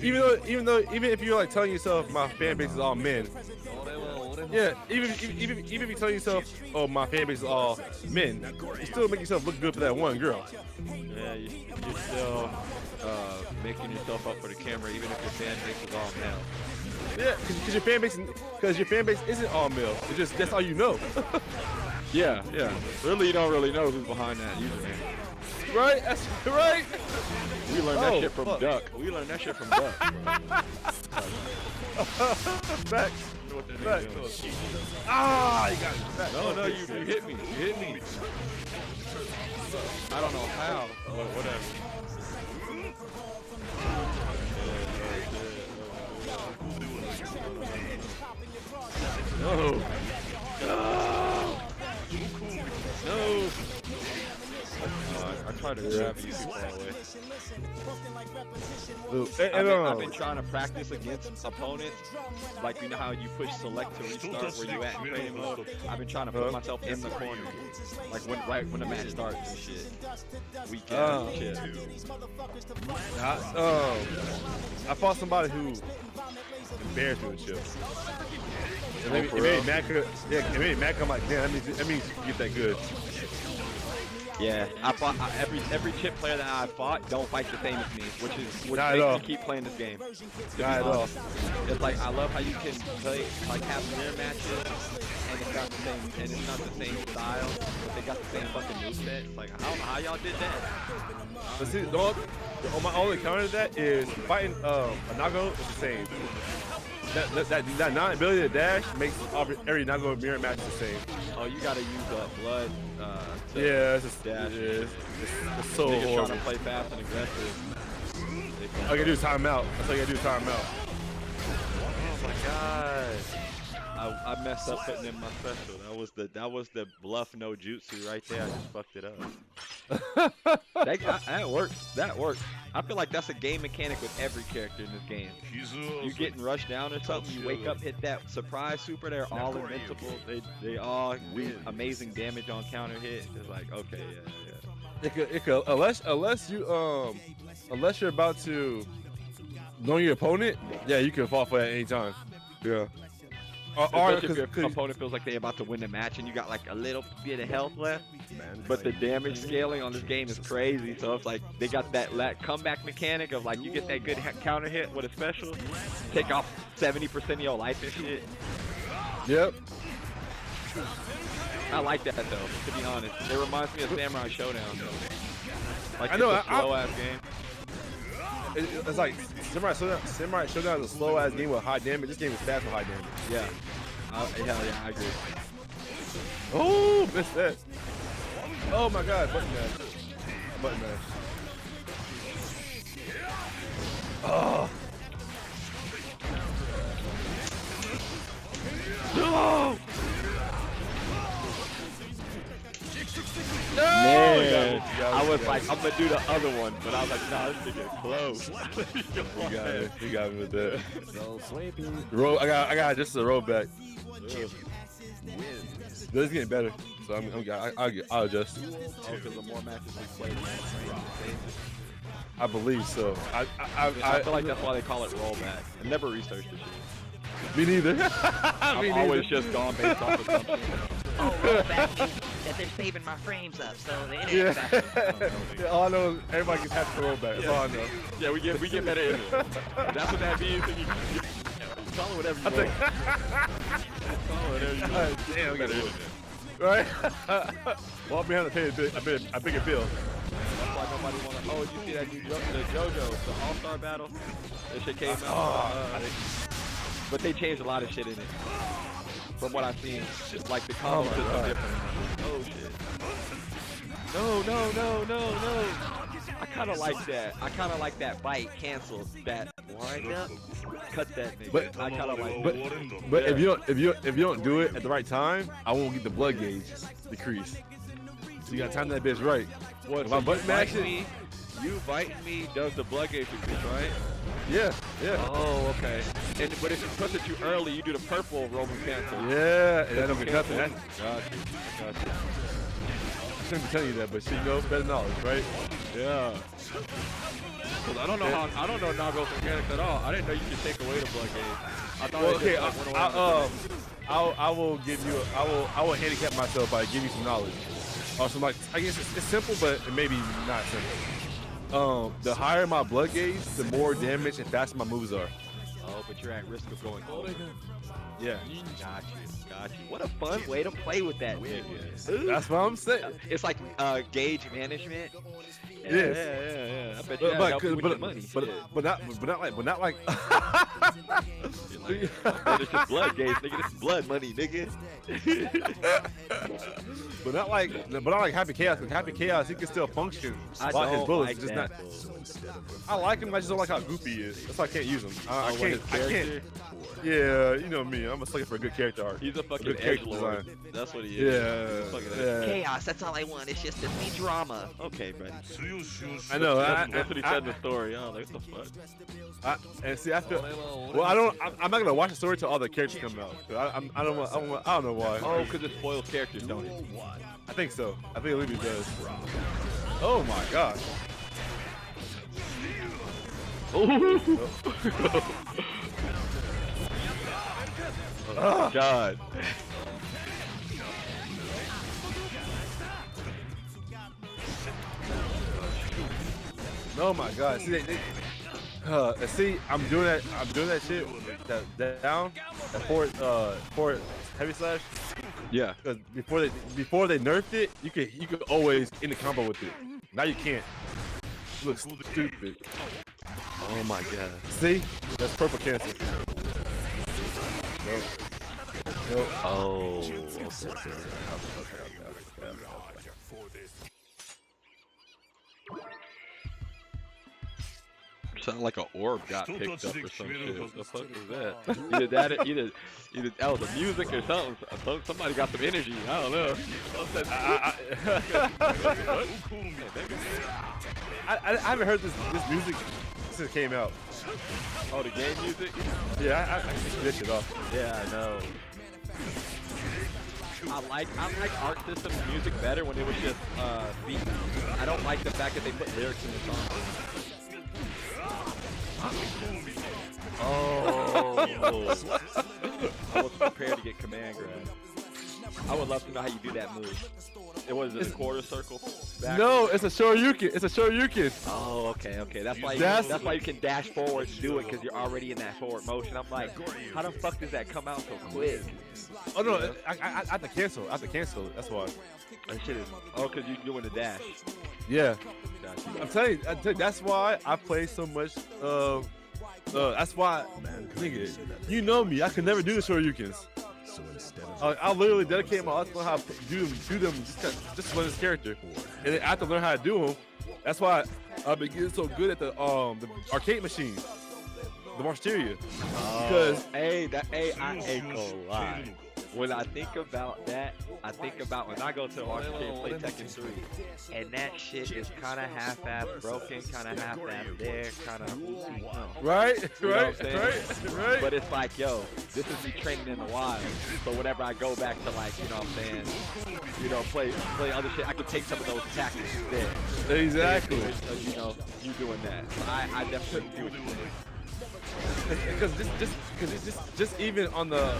even if you're like telling yourself my fan base is all men. Yeah, even if you tell yourself, oh, my fan base is all men, you still make yourself look good for that one girl. Yeah, you're still making yourself up for the camera, even if your fan base is all male. Yeah, because your fan base isn't all male. It's just that's all you know. Yeah. Really, you don't really know who's behind that username. Right? That's right. We learned that shit from Duck. We learned that shit from Duck. Back. Back. Ah, you got it. Back. No, you hit me. You hit me. I don't know how. Whatever. Oh to grab you too far away. I've been trying to practice against opponents, like you know how you push select to restart where you at in training mode. I've been trying to put myself in the corner, like right when the match starts and shit. Weekend shit. I fought somebody who embarrassed me with shit. It made me mad. Yeah, it made me mad. I'm like, damn, that means you get that good. Yeah, I fought every chip player that I fought don't fight the same as me, which Not makes at all. me keep playing this game. Not at all. It's like I love how you can play like have mirror matches, and it's not the same, and it's not the same style, but they got the same fucking moveset. It's like I don't know how y'all did that. But see, my only counter to that is fighting a Nago is the same. That non-ability to dash makes every Nago mirror match the same. Oh, you gotta use blood. Yeah, it's just dash. it's so Niggas horrible. trying to play fast and aggressive. All you gotta do is time out. That's all you gotta do is time out. Oh my god. I messed up putting in my special. That was the bluff no jutsu right there. I just fucked it up. that works. That works. I feel like that's a game mechanic with every character in this game. You getting rushed down or something, you wake up, hit that surprise super, they're all invincible. They all do amazing damage on counter hit. It's like, okay, yeah. It could unless you're about to know your opponent, yeah, you can fall for that anytime. Yeah. Especially if your opponent feels like they're about to win the match and you got like a little bit of health left, but the damage scaling on this game is crazy. So it's like they got that comeback mechanic of like you get that good counter hit with a special, take off 70% of your life and shit. Yep. I like that though, to be honest. It reminds me of Samurai Showdown though. Like I know, it's a slow ass game. It's like Samurai Showdown is a slow ass game with high damage. This game is fast with high damage. Yeah. Hell yeah, I agree. Oh, missed that. Oh my god, button mash. Button mash. Oh. No! No! Man, I was like, I'm gonna do the other one, but I was like, nah, this nigga close. You got me with that. I got just a roll back. This is getting better, so I'll adjust. Oh, because the more matches we play, I believe so. I feel like that's why they call it rollback. I never researched this shit. Me neither. I've always just gone based off assumption. Oh, rollback means that they're saving my frames up, so the internet. Yeah, all I know is everybody gets half the rollback. That's all I know. Yeah, we get better internet. That's what that means. Call it whatever you want. Call it whatever you want. Damn, we got it. Right? Well, I'm behind to pay a bigger bill. That's why nobody wanna. Oh, you see that new the JoJo, the All-Star Battle? That shit came out. But they changed a lot of shit in it. From what I've seen, like the combo system different. Oh shit. No. I kind of like that. I kind of like that bite cancel that wind up. Cut that nigga. But I kind of like. But if you don't do it at the right time, I won't get the blood gauge decrease. So you gotta time that bitch right. What? If I button mash it, you biting me does the blood gauge decrease, right? Yeah. Oh, okay. But if you push it too early, you do the purple Roman cancel. Yeah, and I don't get nothing. Got you. I shouldn't be telling you that, but you know better knowledge, right? Yeah. Cause I don't know Nago's mechanics at all. I didn't know you could take away the blood gauge. I thought I will give you. I will handicap myself by giving you some knowledge. Or some like, I guess it's simple, but it may be not simple. The higher my blood gauge, the more damage and faster my moves are. Oh, but you're at risk of going over. Yeah. Got you. What a fun way to play with that nigga. That's what I'm saying. It's like gauge management. It is. Yeah. I bet you that help you with your money. But not like. It's just blood gauge, nigga. This is blood money, nigga. but not like Happy Chaos. Cause Happy Chaos, he can still function. I his bullets like just that. I like him. I just don't like how goofy he is. That's why I can't use him. I can't. Character? Yeah, you know me. I'm a sucker for a good character art. He's a fucking good character edgelord. design. That's what he is. Yeah. Chaos, that's all I want. It's just to see drama. Okay, buddy. I know. That's what he said in the story. Oh, like, what the fuck? And see, I feel. Well, I'm not gonna watch the story till all the characters come out. I don't know why. Oh, because it spoils characters, don't it? I think so. I think Libby does. Oh my gosh. Oh my god. Oh my god. See, I'm doing that shit. That down. That forward heavy slash. Yeah. Because before they nerfed it, you could always end the combo with it. Now you can't. It looks stupid. Oh my god. See? That's purple cancer. Nope. Nope. Oh. Sound like an orb got picked up or some shit. What the fuck was that? Either that, either that was the music or something. Somebody got some energy. I don't know. I haven't heard this music since it came out. Oh, the game music? Yeah, I can this shit off. Yeah, I know. I like Arc System's music better when it was just beats. I don't like the fact that they put lyrics in the song. Oh. I was prepared to get command grab. I would love to know how you do that move. It was a quarter circle. No, it's a Shoryuken. It's a Shoryuken. Oh, okay. That's why you can dash forward and do it because you're already in that forward motion. I'm like, how the fuck does that come out so quick? Oh no, I have to cancel. I have to cancel it. That's why. That shit is. Oh, because you're doing the dash. Yeah. I'm telling you, that's why I play so much. That's why, nigga, you know me. I could never do the Shoryukens. I literally dedicate my life to learn how to do them just to learn this character, and then after learn how to do them, that's why I've been getting so good at the arcade machine, the Marsteria. Because I ain't gonna lie. When I think about that, I think about when I go to the arcade and play Tekken 3, and that shit is kind of half-ass broken, kind of half-ass there, kind of right. But it's like, yo, this is me training in the wild. So whenever I go back to like, you know what I'm saying, play other shit, I can take some of those tactics there. Exactly. So, you know, you doing that. So I definitely do what you're doing. Because just even on the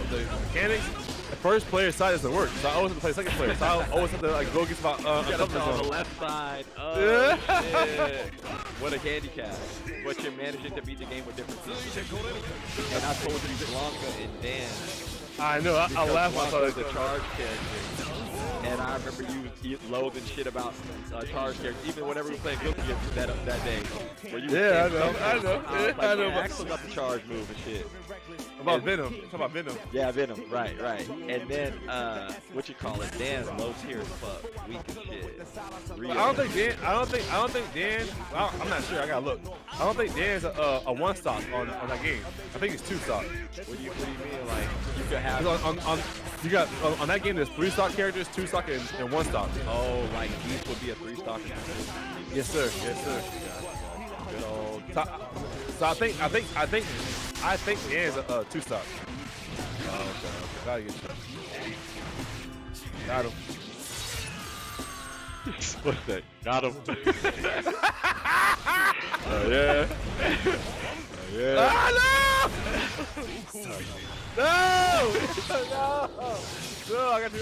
mechanics, the first player side doesn't work. So I always have to play second player. So I always have to like go against my on the left side. Oh, shit. What a handicap. But you're managing to beat the game with different teams. And I told you Blanca and Dan. I know. I laugh when I saw the charge character. And I remember you loathing shit about charge characters, even whenever we were playing Guilty Gear that day. Where you I know. I know. Axel got the charge move and shit. About Venom. Talking about Venom. Yeah, Venom. Right. And then what you call it? Dan's low tier as fuck, weak as shit. I don't think Dan. Well, I'm not sure. I gotta look. I don't think Dan's a one stock on that game. I think it's two stock. What do you mean? Like you could have you got on that game. There's 3 stock characters, 2 stock, and 1 stock. Oh, like Beast would be a 3 stock. Yes, sir. Good old. So I think Dan's a 2 stock. Oh, okay. Gotta get you. Got him. What's that? Got him. Yeah. Yeah. Ah, no! No, I gotta do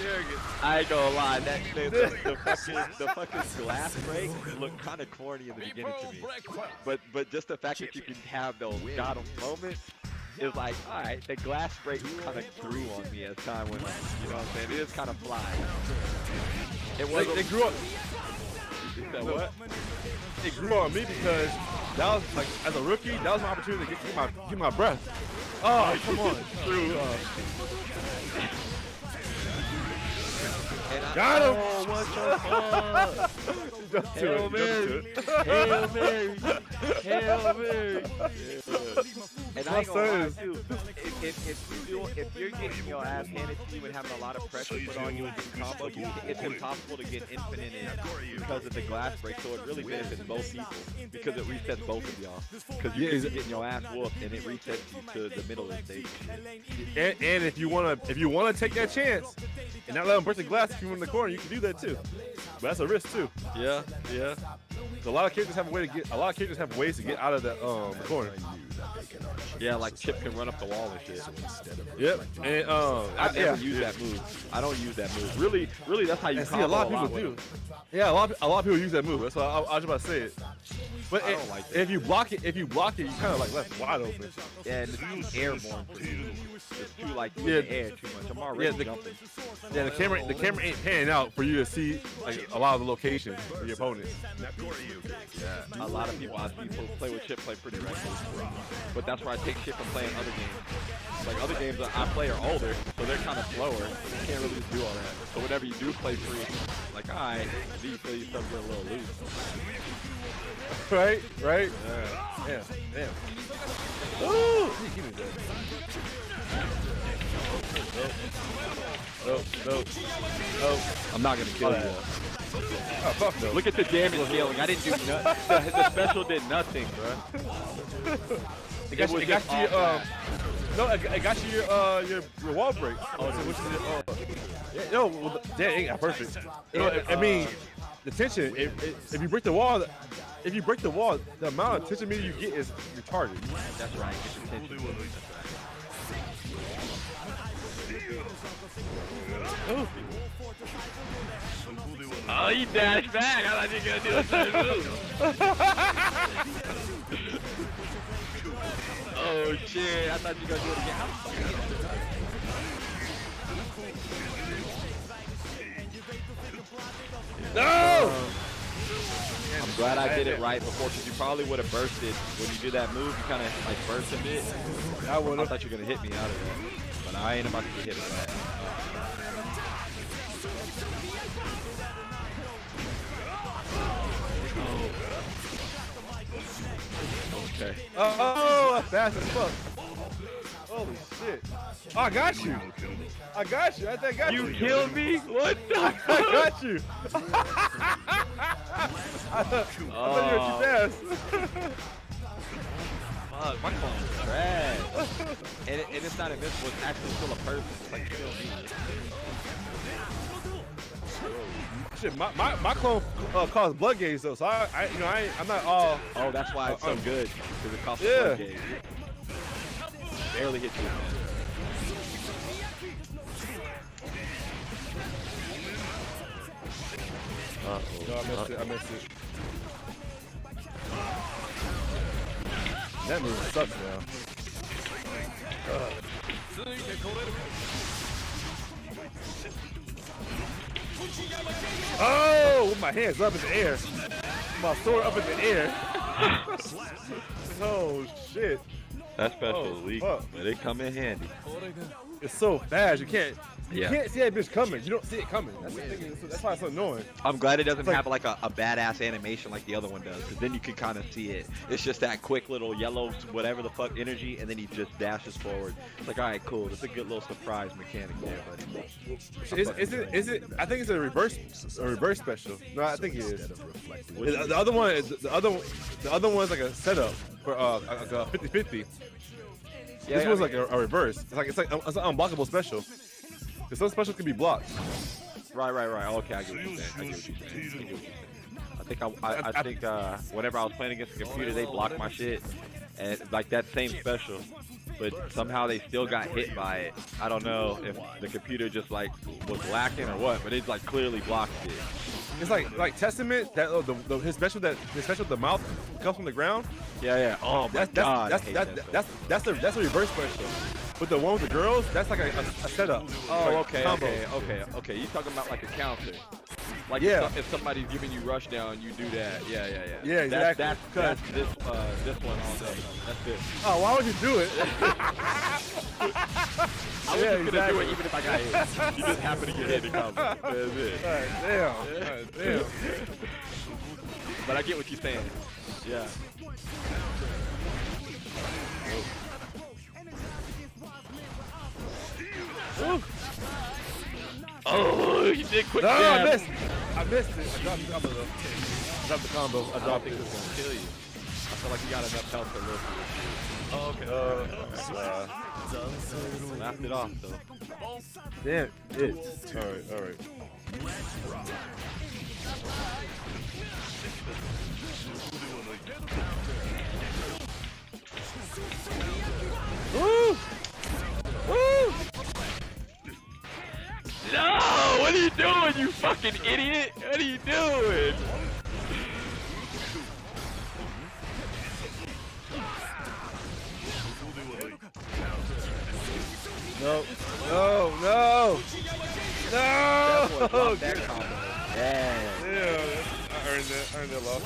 arrogant. I ain't gonna lie, the fucking glass break looked kind of corny in the beginning to me. But just the fact that you can have those got 'em moments is like, alright, the glass break kind of grew on me as time went on. You know what I'm saying? It is kind of fly. It grew up. What? It grew on me because that was like, as a rookie, that was my opportunity to get my breath. Oh, come on. True. Got him! Oh, what the fuck? Hail Mary. Hail Mary. Hail Mary. And I ain't gonna lie, too. If you're getting your ass handed to you and having a lot of pressure put on you and getting combos, it's impossible to get infinite in because of the glass break. So it really benefits both people because it resets both of y'all. Because you're getting your ass whooped and it resets you to the middle of the stage. And if you wanna take that chance and not let them break the glass if you're in the corner, you can do that too. But that's a risk too. Yeah, yeah. So a lot of characters have ways to get out of the corner. Yeah, like Chip can run up the wall and shit. Yep. And I never use that move. I don't use that move. Really, that's how you combo a lot of people do. Yeah, a lot of people use that move. That's why I was about to say it. But I don't like it. if you block it, you kind of like left wide open. Yeah, and it's too airborne for you. It's too like in the air too much. I'm already jumping. Yeah, the camera ain't panning out for you to see like a lot of the location of your opponents. Yeah, a lot of people I see people play with Chip play pretty regularly. But that's why I take shit from playing other games. Like other games that I play are older, so they're kind of slower. You can't really just do all that. So whenever you do play free, like alright, these stuff get a little loose. Right? Yeah. Damn. Ooh! Give me that. No. I'm not gonna kill you. Oh, fuck no. Look at the damage scaling. I didn't do nothing. The special did nothing, bro. It got you your wall break. That ain't got perfect. I mean, the tension. If you break the wall, the amount of tension meter you get is retarded. That's right. Get the tension. Oh, you dashed back. I thought you were gonna do the same move. Oh shit! I thought you were gonna do it again. How the fuck did you get that? No! I'm glad I did it right before, because you probably would have bursted when you do that move. You kind of like burst a bit. I thought you were gonna hit me out of that, but I ain't about to get hit with that. Okay. Oh, that's fast as fuck. Holy shit. Oh, I got you. I got you. I think I got you. You killed me? What the fuck? I got you. I thought you were too fast. Fuck, my clone is trash. And it's not invincible. It's actually still a person. It's like kill me. Shit, my clone caused blood gauge though, so I'm not all. Oh, that's why it's so good, because it costs blood gauge. Barely hit you. No, I missed it. That move sucks now. Oh, with my hands up in the air. My sword up in the air. Oh, shit. That special is weak, but it come in handy. It's so fast, you can't see that bitch coming. You don't see it coming. That's the thing. That's why it's so annoying. I'm glad it doesn't have like a badass animation like the other one does, because then you can kind of see it. It's just that quick little yellow whatever the fuck energy, and then he just dashes forward. It's like, all right, cool. It's a good little surprise mechanic there, buddy. Is it? I think it's a reverse special. No, I think it is. The other one's like a setup for like a 50-50. This one's like a reverse. It's like an unblockable special. Because some specials can be blocked. Right. Okay, I get what you're saying. I think whenever I was playing against the computer, they blocked my shit, and like that same special, but somehow they still got hit by it. I don't know if the computer just like was lacking or what, but it like clearly blocked it. It's like Testament, that his special, the mouth comes from the ground. Yeah. Oh my god. That's a reverse special. But the one with the girls, that's like a setup. Oh, like okay. You talking about like a counter? Like if somebody's giving you rush down, you do that. Yeah. Yeah, exactly. That's this one all day. That's it. Oh, why would you do it? I was just gonna do it even if I got hit. You just happen to get hit in combo. That's it. Damn. But I get what you're saying. Yeah. Oh, he did quick jab. I missed it. I dropped the combo though. Dropped the combo. I dropped it. It's gonna kill you. I feel like you got enough health to live through this. Laughed it off though. Damn it. All right. Woo! Woo! No! What are you doing, you fucking idiot? What are you doing? No! That combo. Yeah. I earned that loss.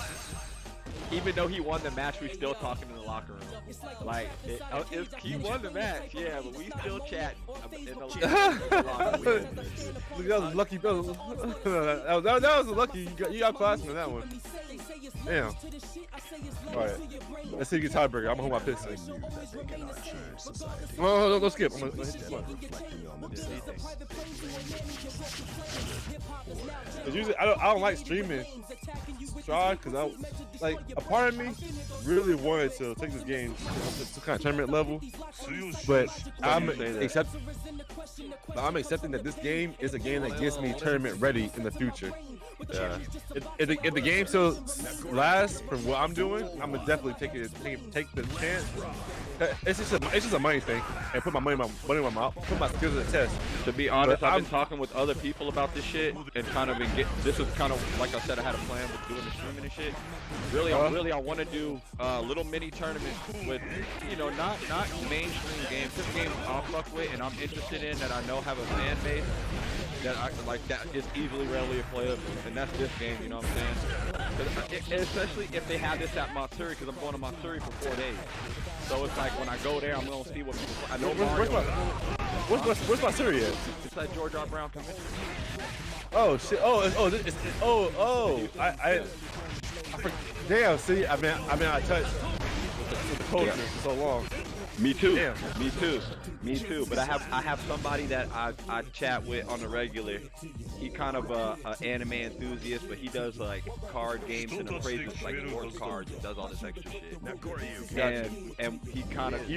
Even though he won the match, we still talking in the locker room. Like, he won the match, yeah, but we still chatting in the locker room. Look, that was lucky. That was a lucky. You got classing in that one. Damn. All right. Let's see if you get tiebreaker. I'm gonna hold my pick. No, don't skip. I'm gonna hit this one. Usually, I don't like streaming STrive because a part of me really wanted to take this game to kind of tournament level, but I'm accepting that this game is a game that gets me tournament ready in the future. Yeah. If the game still lasts from what I'm doing, I'm gonna definitely take the chance. It's just a money thing, and put my money in my mouth, put my skills to the test. To be honest, I've been talking with other people about this shit, and kind of this is kind of like I said, I had a plan with doing the streaming and shit. Really, I want to do little mini tournaments with, not mainstream games. This game I'll fuck with, and I'm interested in that I know have a fan base that that is easily readily playable, and that's this game. You know what I'm saying? Especially if they have this at Matsuri, because I'm going to Matsuri for 4 days. So it's like when I go there, I'm gonna see what people. I know where's Matsuri at? It's at George R. Brown Convention. Oh shit! Damn! See, I touched with the culture for so long. Me too. Damn. Me too. But I have somebody that I chat with on the regular. He kind of a anime enthusiast, but he does like card games and appraisals, like sports cards, and does all this extra shit. And he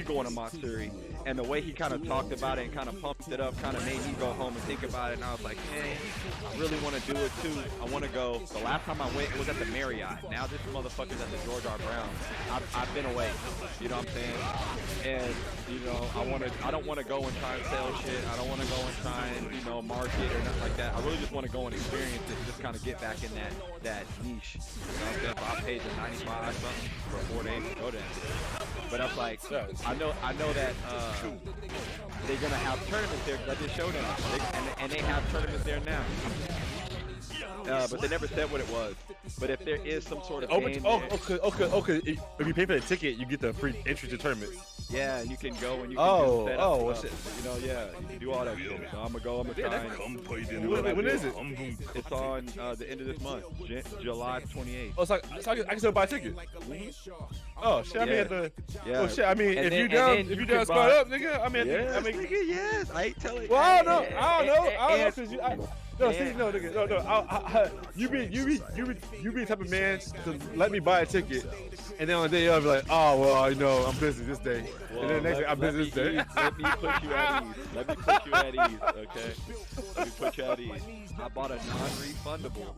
going to Matsuri, and the way he kind of talked about it and kind of pumped it up, kind of made me go home and think about it. And I was like, hey, I really want to do it too. I want to go. The last time I went was at the Marriott. Now this motherfucker's at the George R. Brown. I've been away. You know what I'm saying? And I don't want to go and try and sell shit. I don't want to go and try and market or nothing like that. I really just want to go and experience it, just kind of get back in that niche. You know what I'm saying? I paid the $95 something for 4 days to go there. But I was like, I know that they're gonna have tournaments there because I just showed them, and they have tournaments there now. But they never said what it was. But if there is some sort of game okay. If you pay for the ticket, you get the free entry to tournaments. Yeah, and you can go and you can set up shit. You can do all that shit. So I'm gonna try. When is it? It's on the end of this month, July 28th. Oh, so I can still buy a ticket. Oh shit! I mean, oh shit! I mean, if you down, squad up, nigga. I mean, nigga, yes. I ain't telling. Well, I don't know, cause you. No, nigga, no. You be the type of man to let me buy a ticket, and then on the day I'll be like, oh well, I'm busy this day, and then the next day I'm busy this day. Let me put you at ease. Okay. Let me put you at ease. I bought a non-refundable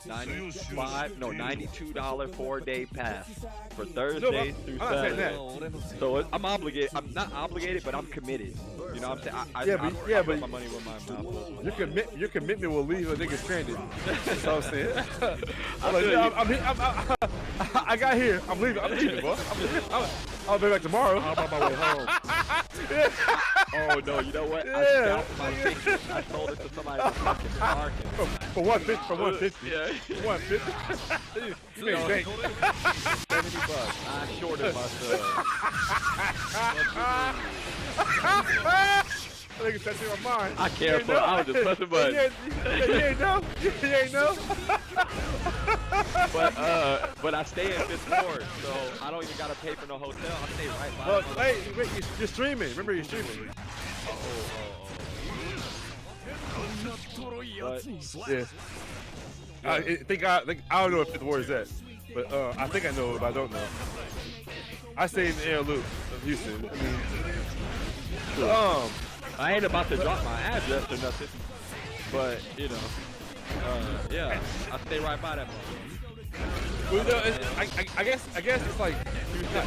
$92 4-day pass for Thursdays through Saturday. So I'm obligated. I'm not obligated, but I'm committed. You know what I'm saying? I put my money where my mouth is. Your commitment will leave a nigga stranded. That's what I'm saying. I got here. I'm leaving, bro. I'll be back tomorrow. I'm on my way home. Oh no, you know what? I scalped my ticket. I sold it to somebody in fucking parking. For 150. Yeah. 150. You made bank. $70. I shorted myself. Nigga touching my mind. I can't, but I was just pressing buttons. You ain't know? You ain't know? But I stay in Fifth Ward, so I don't even gotta pay for no hotel. I stay right by. Well, wait, you're streaming. Remember, you're streaming. But, yeah. I don't know if Fifth Ward is that, but I think I know, but I don't know. I stay in the air loop of Houston. I mean, I ain't about to drop my address or nothing, but you know, yeah, I stay right by that. Well, no, I guess it's like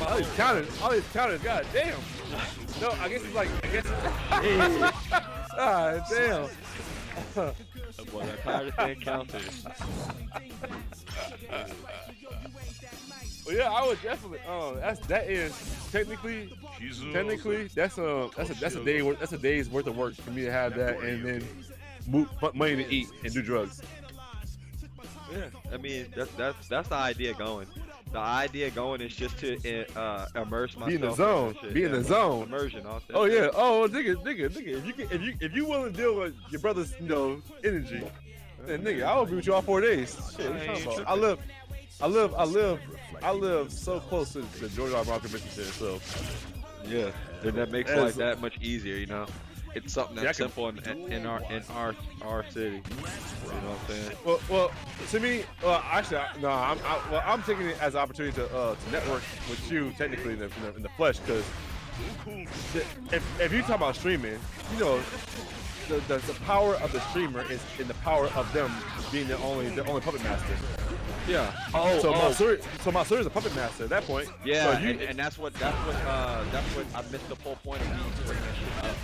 all these counters. God damn. No, I guess it's like ah, damn. Boy, I'm tired of saying counters. Well, yeah, I would definitely. That is technically that's a day's worth of work for me to have that and then move money to eat and do drugs. Yeah, I mean that's the idea going. The idea going is just to immerse myself. Be in the zone. Be in the zone. Immersion. Oh yeah. Oh, nigga. If you willing to deal with your brother's energy, then nigga, I'll be with you all 4 days. Shit, what you talking about? I live so close to the George R. Martin Convention Center, so yeah, then that makes life that much easier, you know. It's something that's simple in our city. You know what I'm saying? Well, to me, actually, no, I'm taking it as an opportunity to network with you technically in the flesh, because if you talk about streaming, you know, the power of the streamer is in the power of them being the only puppet master. Yeah. So Matsuri is a puppet master at that point. Yeah, so and that's what I missed the whole point of me bringing that shit up.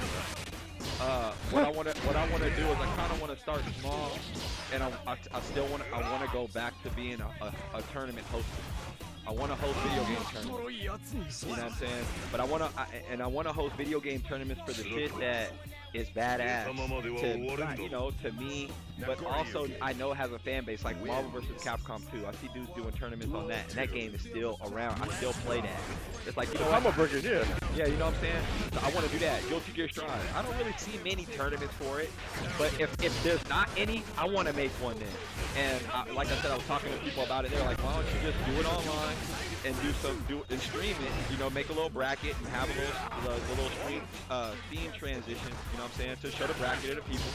What I want to do is I kind of want to start small, and I want to go back to being a tournament host. I want to host video game tournaments. You know what I'm saying? But I want to host video game tournaments for the shit that is badass to me, but also I know has a fan base, like Marvel vs. Capcom 2. I see dudes doing tournaments on that, and that game is still around. I still play that. It's like, you know what? Yeah, you know what I'm saying? So I want to do that. Guilty Gear Strive. I don't really see many tournaments for it, but if there's not any, I want to make one then. And like I said, I was talking to people about it. They're like, why don't you just do it online and and stream it? You know, make a little bracket and have a little stream theme transition. You know what I'm saying? To show the bracket to the people,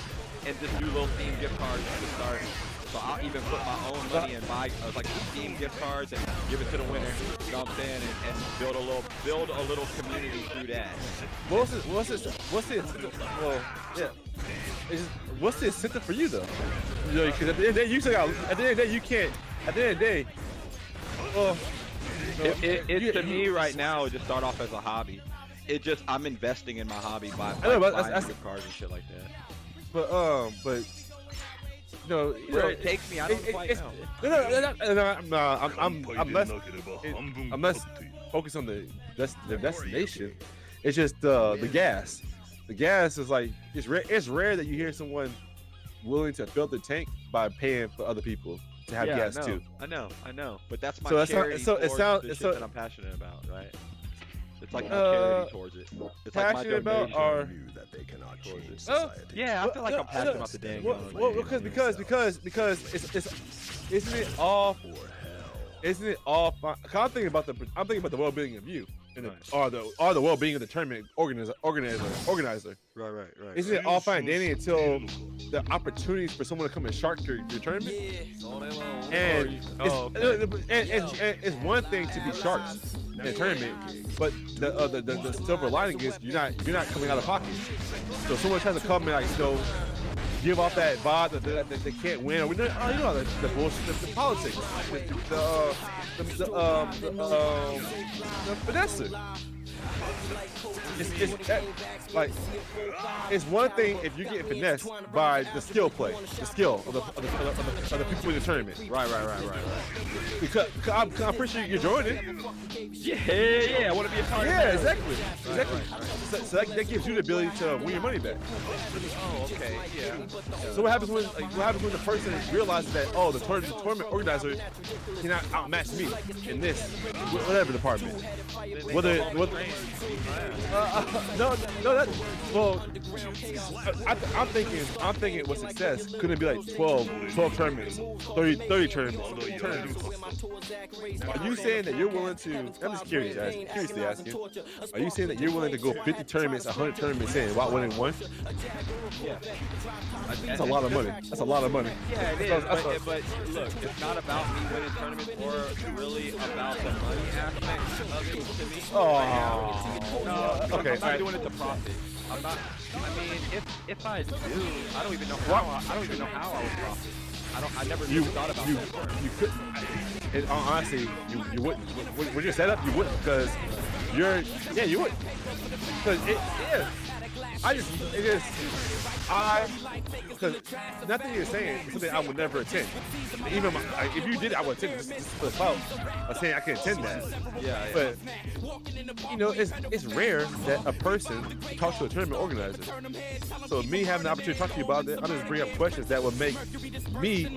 and just do little theme gift cards to start. So I'll even put my own money and buy like theme gift cards and give it to the winner. You know what I'm saying? And build a little community through that. What's the incentive for you though? You know, because at the end of the day, you still got. At the end of the day, you can't. At the end of the day, well, to me right now, it just start off as a hobby. I'm investing in my hobby by buying gift cards and shit like that. But no, where it takes me, I don't quite know. I'm less focused on the destination. It's just the gas. The gas is like it's rare that you hear someone willing to fill the tank by paying for other people to have gas too. I know. But that's my charity towards the shit that I'm passionate about, right? It's like my charity towards it. It's passionate like my about that they cannot change yeah, I feel like I'm passionate about the dang gun. Well, because it's isn't it all fine? I'm thinking about the well-being of you and or the well-being of the tournament organizer. Right. Isn't it all fine and dandy until the opportunities for someone to come and shark your tournament? And it's one thing to be sharks in a tournament, but the silver lining is you're not coming out of pocket. So someone tries to come and like give off that vibe that they can't win, or the bullshit, the politics, the finesse. It's one thing if you get finessed by the skill play, the skill of the people in the tournament. Right. Because I'm pretty sure you're joining. Yeah, I want to be a part of that. Yeah, exactly. So that gives you the ability to win your money back. Oh, okay, yeah. So what happens when the person realizes that the tournament organizer cannot outmatch me in this whatever department? whether well, I'm thinking with success, couldn't it be like 12 tournaments, 30 tournaments. Are you saying that you're willing to? I'm just curiously asking. Are you saying that you're willing to go 50 tournaments, 100 tournaments in without winning one? Yeah. That's a lot of money. That's a lot of money. Yeah, it is. But look, it's not about me winning tournaments or really about the money aspect of it to me. Oh. No, Okay. I'm not doing it to profit. I'm not. I mean, if I do, I don't even know how. I don't even know how I would profit. I never really thought about that. You could. And honestly, you wouldn't. With your setup, you wouldn't because you wouldn't. Because because nothing you're saying is something I would never attend. Even if you did, I would attend just for the clout of saying I can attend that. Yeah. But you know, it's rare that a person talks to a tournament organizer. So me having the opportunity to talk to you about it, I'm just bring up questions that would make me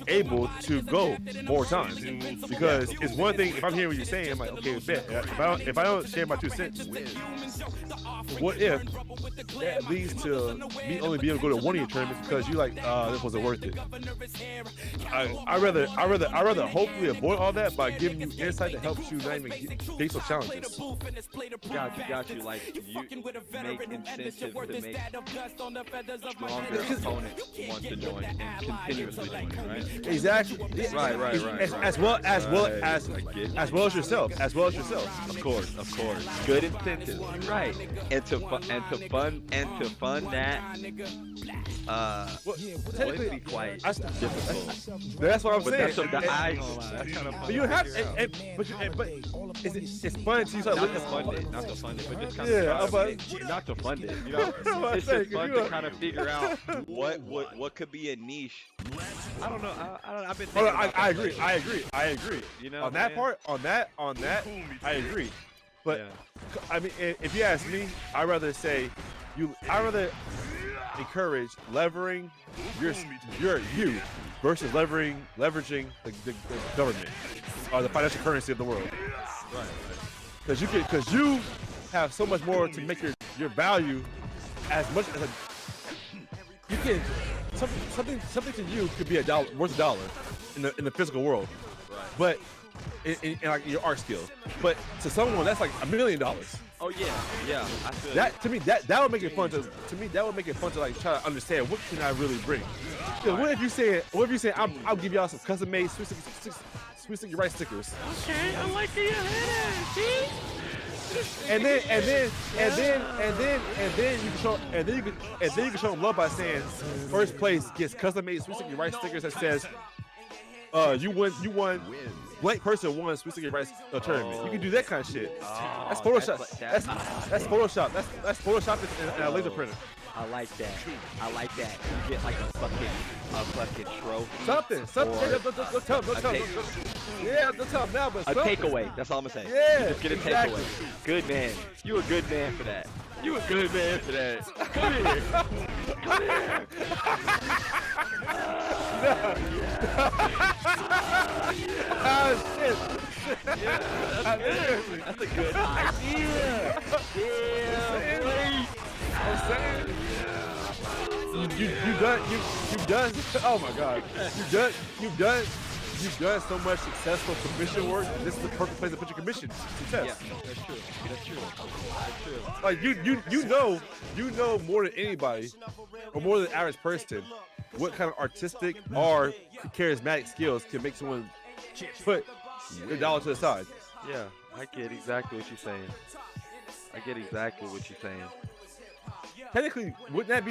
able to go more times. Because it's one thing if I'm hearing what you're saying, I'm like, okay, bet. If I don't share my 2 cents, what if that leads to me only being able to go to one of your tournaments because you like, this wasn't worth it. I rather hopefully avoid all that by giving you insight that helps you not even face those challenges. Got you. Like you make incentive to make stronger opponents want to join and continuously join, right? Exactly. Right. As well as yourself. Of course. Good incentives. Right. And to fund that. Would be quite difficult. That's what I'm saying. That's kind of but you have, but it's fun to use. Not to fund it, but just kind of not to fund it. You know, it's just fun to kind of figure out what could be a niche. I don't know. I've been thinking about I agree. You know, on that part, on that, I agree. But I mean, if you ask me, I rather encourage leveraging your you versus leveraging the government or the financial currency of the world. Right. Because you have so much more to make your value as much as you can. Something to you could be worth $1 in the physical world, right. But in like your art skill. But to someone that's like $1 million. Oh yeah. I feel that to me that would make it fun to like try to understand what can I really bring. Right. What if you say I'll give y'all some custom made Sweet Sticky Rice stickers. Okay, I like the see? And then you can show them love by saying first place gets custom made Sweet Sticky Rice stickers that says you won blank person won Sweet Sticky Rice tournament. You can do that kind of shit. That's Photoshop. That's Photoshop. That's Photoshop in a laser printer. I like that. You get like a fucking trophy. Something. Don't tell them. Yeah, don't tell them now, but a something. takeaway. That's all I'm saying. Yeah, just get a exactly. takeaway. Good man. You a good man for that. Come here. Oh shit. Yeah, that's a good idea. Yeah, I'm saying. You've done. Oh my God. You've done so much successful commission work. And this is the perfect place to put your commission success. Yeah, that's true. Like you know more than anybody, or more than the average person, what kind of artistic or charismatic skills can make someone put $1 to the side. Yeah, I get exactly what you're saying. Technically, wouldn't that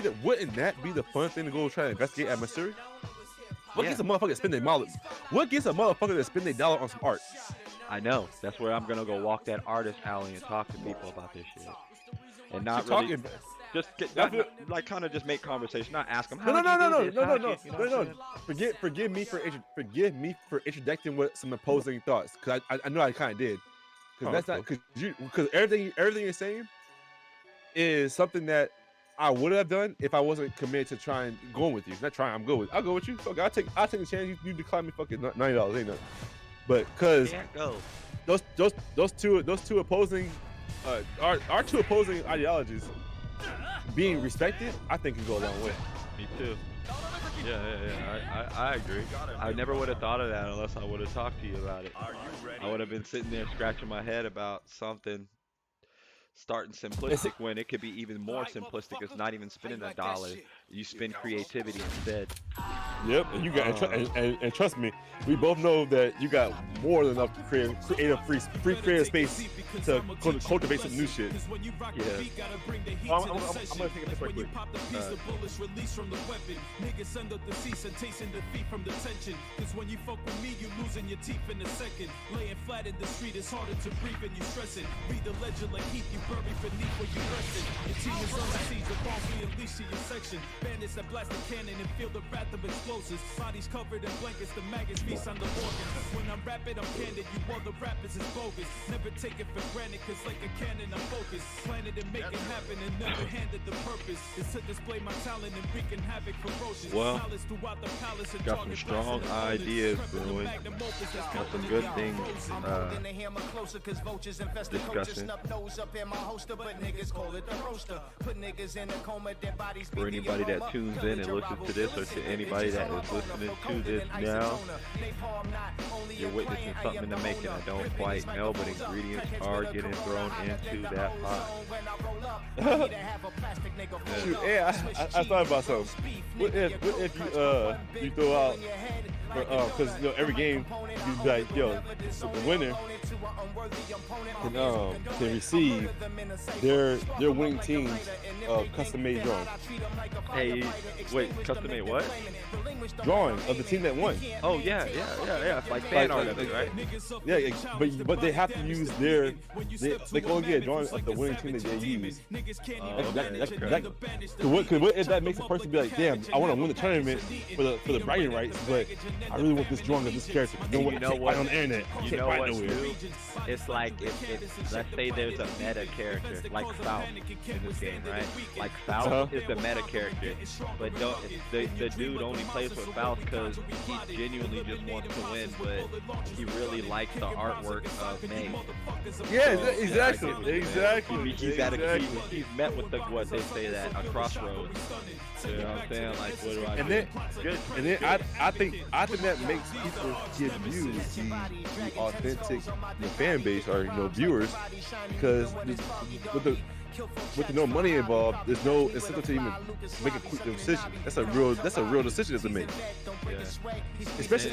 be the fun thing to go try to investigate at Missouri? What gets a motherfucker to spend their dollar? What gets a motherfucker to spend their $1 on some art? I know. That's where I'm gonna go walk that artist alley and talk to people about this shit, and not Keep really talking. just like kind of just make conversation, not ask them. No. Forgive me for introducing with some opposing thoughts, because I know I kind of did, because everything you're saying is something that I would have done if I wasn't committed to trying going with you. Not trying, I'll go with you. Fuck, I'll take a chance. You decline me fucking $90, ain't nothing. But cause can't go. those two opposing our two opposing ideologies being respected, I think can go a long way. Me too. Yeah. I agree. I never would have thought of that unless I would have talked to you about it. I would have been sitting there scratching my head about something starting simplistic when it could be even more simplistic. It's not even spending $1. You spend creativity instead. Yep, and you got and trust me, we both know that you got more than enough to create free creative space to cultivate some new shit. Yeah. I'm gonna take a piss right quick. Niggas under the seats and tasting defeat from the tension. Cause when you fuck with me, you losing your teeth in a second. Laying flat in the street, it's harder to breathe and you stressing. Read the legend like heat, you buried beneath where you resting. Your team is on the siege, the bombs we unleash to your section. Bandits that blast the cannon and feel the wrath of explosives. Bodies covered in blankets, the maggots feast on the organs. When I'm rapping, I'm candid, you other rappers is bogus. Never take it for granted, cause like a cannon, I'm focused. Planted and make it happen and never handed the purpose. Is to display my talent and wreaking havoc ferocious. Well, got some strong ideas brewing. Got some good things discussing. For anybody that tunes in and listens to this, or to anybody that is listening to this now, you're witnessing something in the making. I don't quite know, but ingredients are getting thrown into that pot. Shoot, yeah, I thought about something. What if you throw out, because every game you be like, yo, the winner can receive their winning team's custom-made drawing. Hey, wait, custom-made what? Drawing of the team that won. Oh yeah. It's like fan art of it, right? Yeah, but they have to use they can only get a drawing of the winning team that they use. What if that makes a person be like, damn, I want to win the tournament for the bragging rights, but I really want this drawing of this character. You know what? On the internet, you know what? It's like if let's say there's a meta character like South in this game, right? Like South is the meta character, but the dude only plays with South because he genuinely just wants to win, but he really likes the artwork of May. Yeah, exactly. He's met with what they say that a crossroads. You know what I'm saying? Like, what do I do? And then I think that makes people give you the authentic fan base or viewers, because with no money involved, there's no incentive to even make a quick decision. That's a real decision to make. Yeah. Especially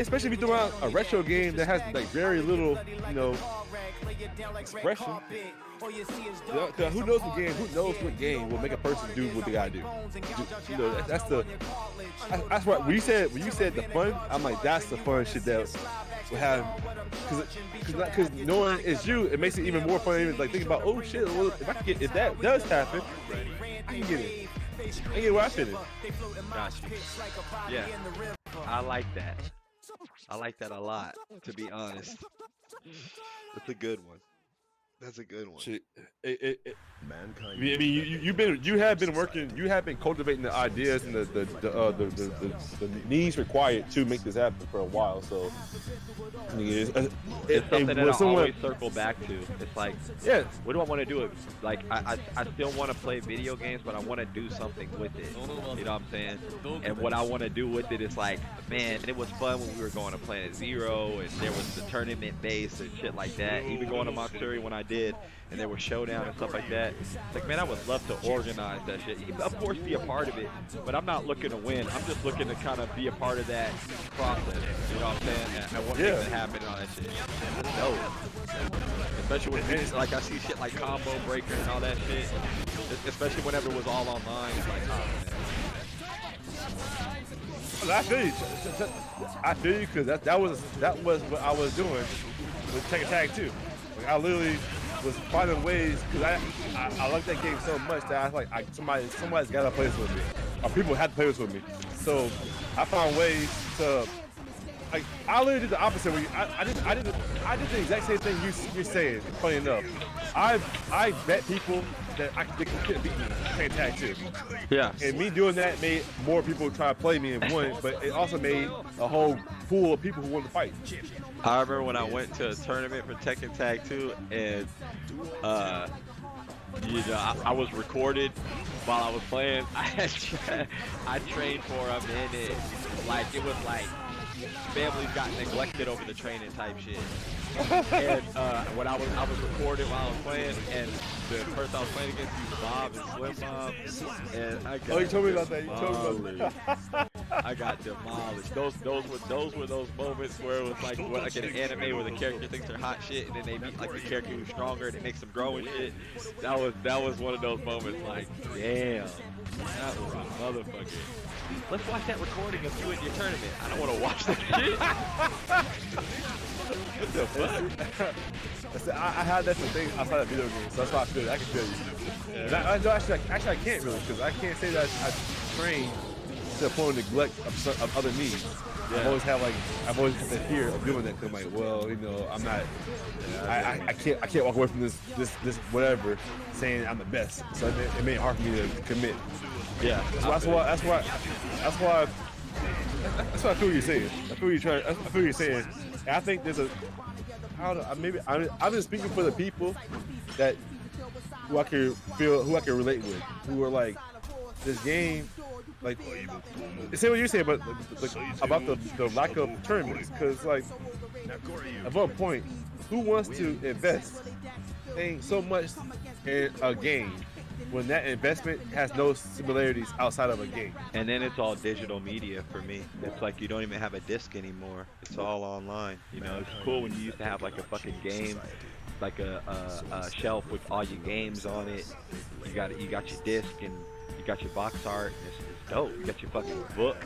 if you throw out a retro game that has like very little, expression. Who knows what game will make a person do what they gotta do? That's why when you said the fun, I'm like, that's the fun shit that will have, because knowing it's you, it makes it even more fun. Even like thinking about, oh shit, well, if that does happen, I can get it. I can get where I fit in. Gotcha. Yeah, I like that. I like that a lot, to be honest. That's a good one. That's a good one. Shit. Mankind. I mean, you have been cultivating the ideas and the needs required to make this happen for a while. So it's something that I always circle back to. It's like, yeah, what do I want to do? Like, I still want to play video games, but I want to do something with it. You know what I'm saying? And what I want to do with it is like, man, it was fun when we were going to Planet Zero, and there was the tournament base and shit like that. Even going to Moxbury when I did, and there was showdown and stuff like that. It's like, man, I would love to organize that shit. Of course, be a part of it, but I'm not looking to win. I'm just looking to kind of be a part of that process. You know what I'm saying? I want things to happen and all that shit. It's dope. Especially when things like I see shit like Combo Breaker and all that shit. Especially whenever it was all online. It's like, oh, man. I feel you, because that was what I was doing with Tekken Tag 2. Like, I literally was finding ways, because I like that game so much that I was like, somebody's got to play this with me, or people had to play this with me. So I found ways to, like, I literally did the opposite. Where I did the exact same thing you're saying. Funny enough, I bet people that they couldn't beat me in Tag 2. Yeah. And me doing that made more people try to play me and win, but it also made a whole pool of people who wanted to fight. I remember when I went to a tournament for Tekken Tag 2, and you know, I was recorded while I was playing. I trained for him, and it was like families got neglected over the training type shit. And when I was recorded while I was playing, and the person I was playing against used Bob and Slim Bob, and I got you told me about that. You told me about that. I got demolished. Those were those moments where it was like an anime where the character thinks they're hot shit, and then they meet like the character who's stronger and it makes them grow and shit. That was one of those moments. Like, damn, that was a motherfucker. Let's watch that recording of you in your tournament. I don't want to watch that shit. What the fuck? I had that thing outside of video games, so that's why I feel it. I can feel you. Yeah. Actually, I can't really, because I can't say that I train to the point of neglect of other needs. Yeah. I've always had the fear of doing that, because I'm like, well, you know, I'm not. I can't walk away from this whatever, saying I'm the best. So it made it hard for me to commit. Yeah. So that's why I feel what you're saying. I feel what you're saying. And I think there's I don't know, maybe I'm just speaking for the people who I can relate with, who are like, this game, like, say what you're saying, but about the lack of tournaments, because like, at one point, who wants to invest so much in a game when that investment has no similarities outside of a game? And then it's all digital media for me. It's like you don't even have a disc anymore. It's all online. You know, it's cool when you used to have like a fucking game, like a shelf with all your games on it. You got your disc and you got your box art. It's dope. You got your fucking book.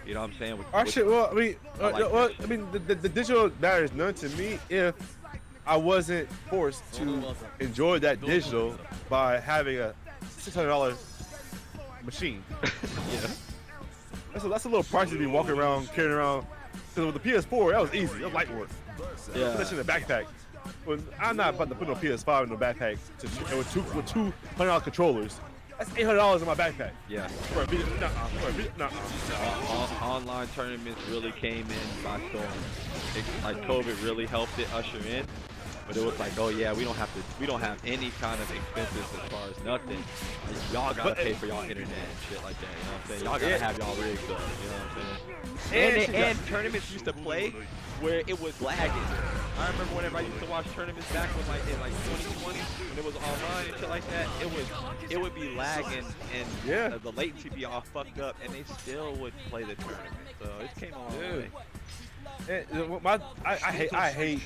You know what I'm saying? The digital matters none to me if I wasn't forced to enjoy that digital by having a $600 machine. Yeah, that's a little pricey to be walking around, carrying around. Because with the PS4, that was easy. That was light work. Yeah. Put that shit in a backpack. But I'm not about to put no PS5 in no backpack with two $100 controllers. That's $800 in my backpack. Yeah. Online tournaments really came in by storm. Like COVID really helped it usher in. But it was like, oh yeah, we don't have any kind of expenses as far as nothing. Y'all gotta pay for y'all internet and shit like that, you know what I'm saying? Y'all gotta have y'all rigs up, you know what I'm saying? And tournaments used to play where it was lagging. I remember whenever I used to watch tournaments back in like 2020, when it was online and shit like that, it would be lagging and the latency be all fucked up, and they still would play the tournament. So it came a long way. I hate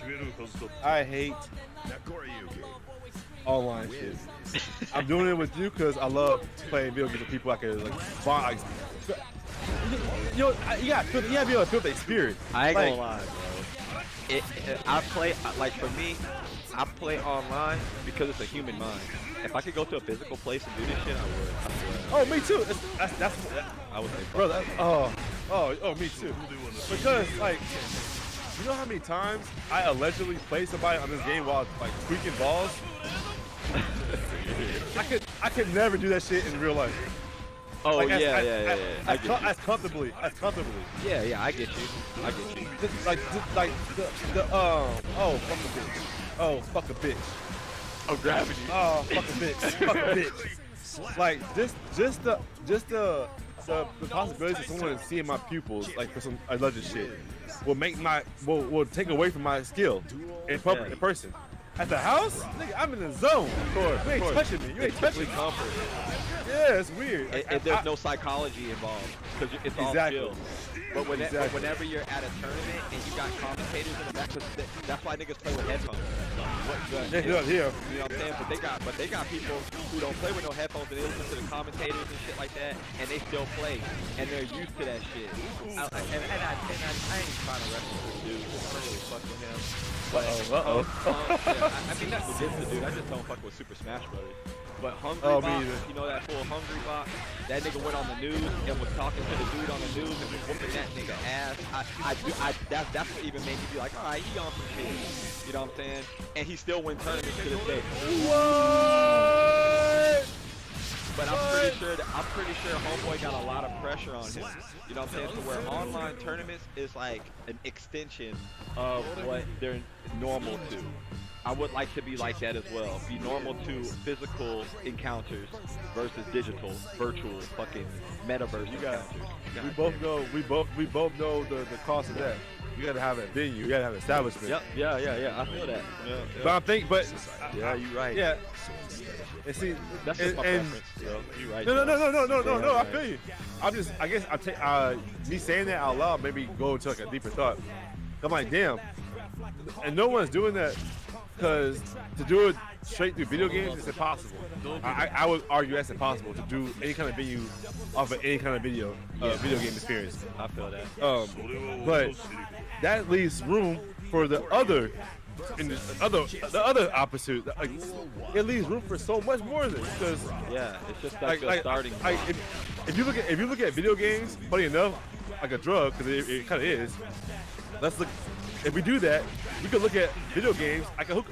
online shit. I'm doing it with you because I love playing video games with people I can like bond. You gotta be able to feel the spirit. I ain't gonna lie, bro. I play, like for me, I play online because it's a human mind. If I could go to a physical place and do this shit, I would. Oh, me too. That's I would say, bro. Oh, me too. Because like, you know how many times I allegedly played somebody on this game while like tweaking balls? I could never do that shit in real life. Oh like, yeah. As comfortably. Yeah, I get you. Fuck a bitch. Oh, gravity. Oh, fuck a bitch. Like just the possibilities of someone seeing my pupils like for some alleged shit will take away from my skill in public, in person. At the house, nigga, I'm in the zone. You ain't touching me. You ain't touching me. Comfort. Yeah, it's weird. And there's no psychology involved because it's all skill. But whenever you're at a tournament and you got commentators in the back, that's why niggas play with headphones. Yeah. You know what I'm saying? But they got people who don't play with no headphones and they listen to the commentators and shit like that, and they still play, and they're used to that shit. I ain't trying to wrestle this dude. I don't really fuck with him. But, I mean, that's against the dude. I just don't fuck with Super Smash Brothers. But Hungry Box, you know that full Hungry Box? That nigga went on the news and was talking to the dude on the news and was whooping that nigga ass. That's what even made me be like, all right, he on some shit. You know what I'm saying? And he still wins tournaments to this day. What? But I'm pretty sure Homeboy got a lot of pressure on him. You know what I'm saying? To where online tournaments is like an extension of what they're normal to. I would like to be like that as well. Be normal to physical encounters versus digital, virtual, fucking metaverse encounters. We both know the cost of that. You gotta have a venue. You gotta have an establishment. Yep. Yeah. I feel that. Yeah. But I'm thinking, yeah, you're right. Yeah. And see, that's just my preference. You're right. No. I feel you. I guess me saying that out loud made me go into like a deeper thought. I'm like, damn. And no one's doing that because to do it straight through video games is impossible. I would argue that's impossible to do any kind of venue off of any kind of video game experience. I feel that. But that leaves room for the other opposite. Like, it leaves room for so much more than this. Because it's just like starting. If you look at video games, funny enough, like a drug, because it kind of is. Let's look. If we do that, we could look at video games like hookah.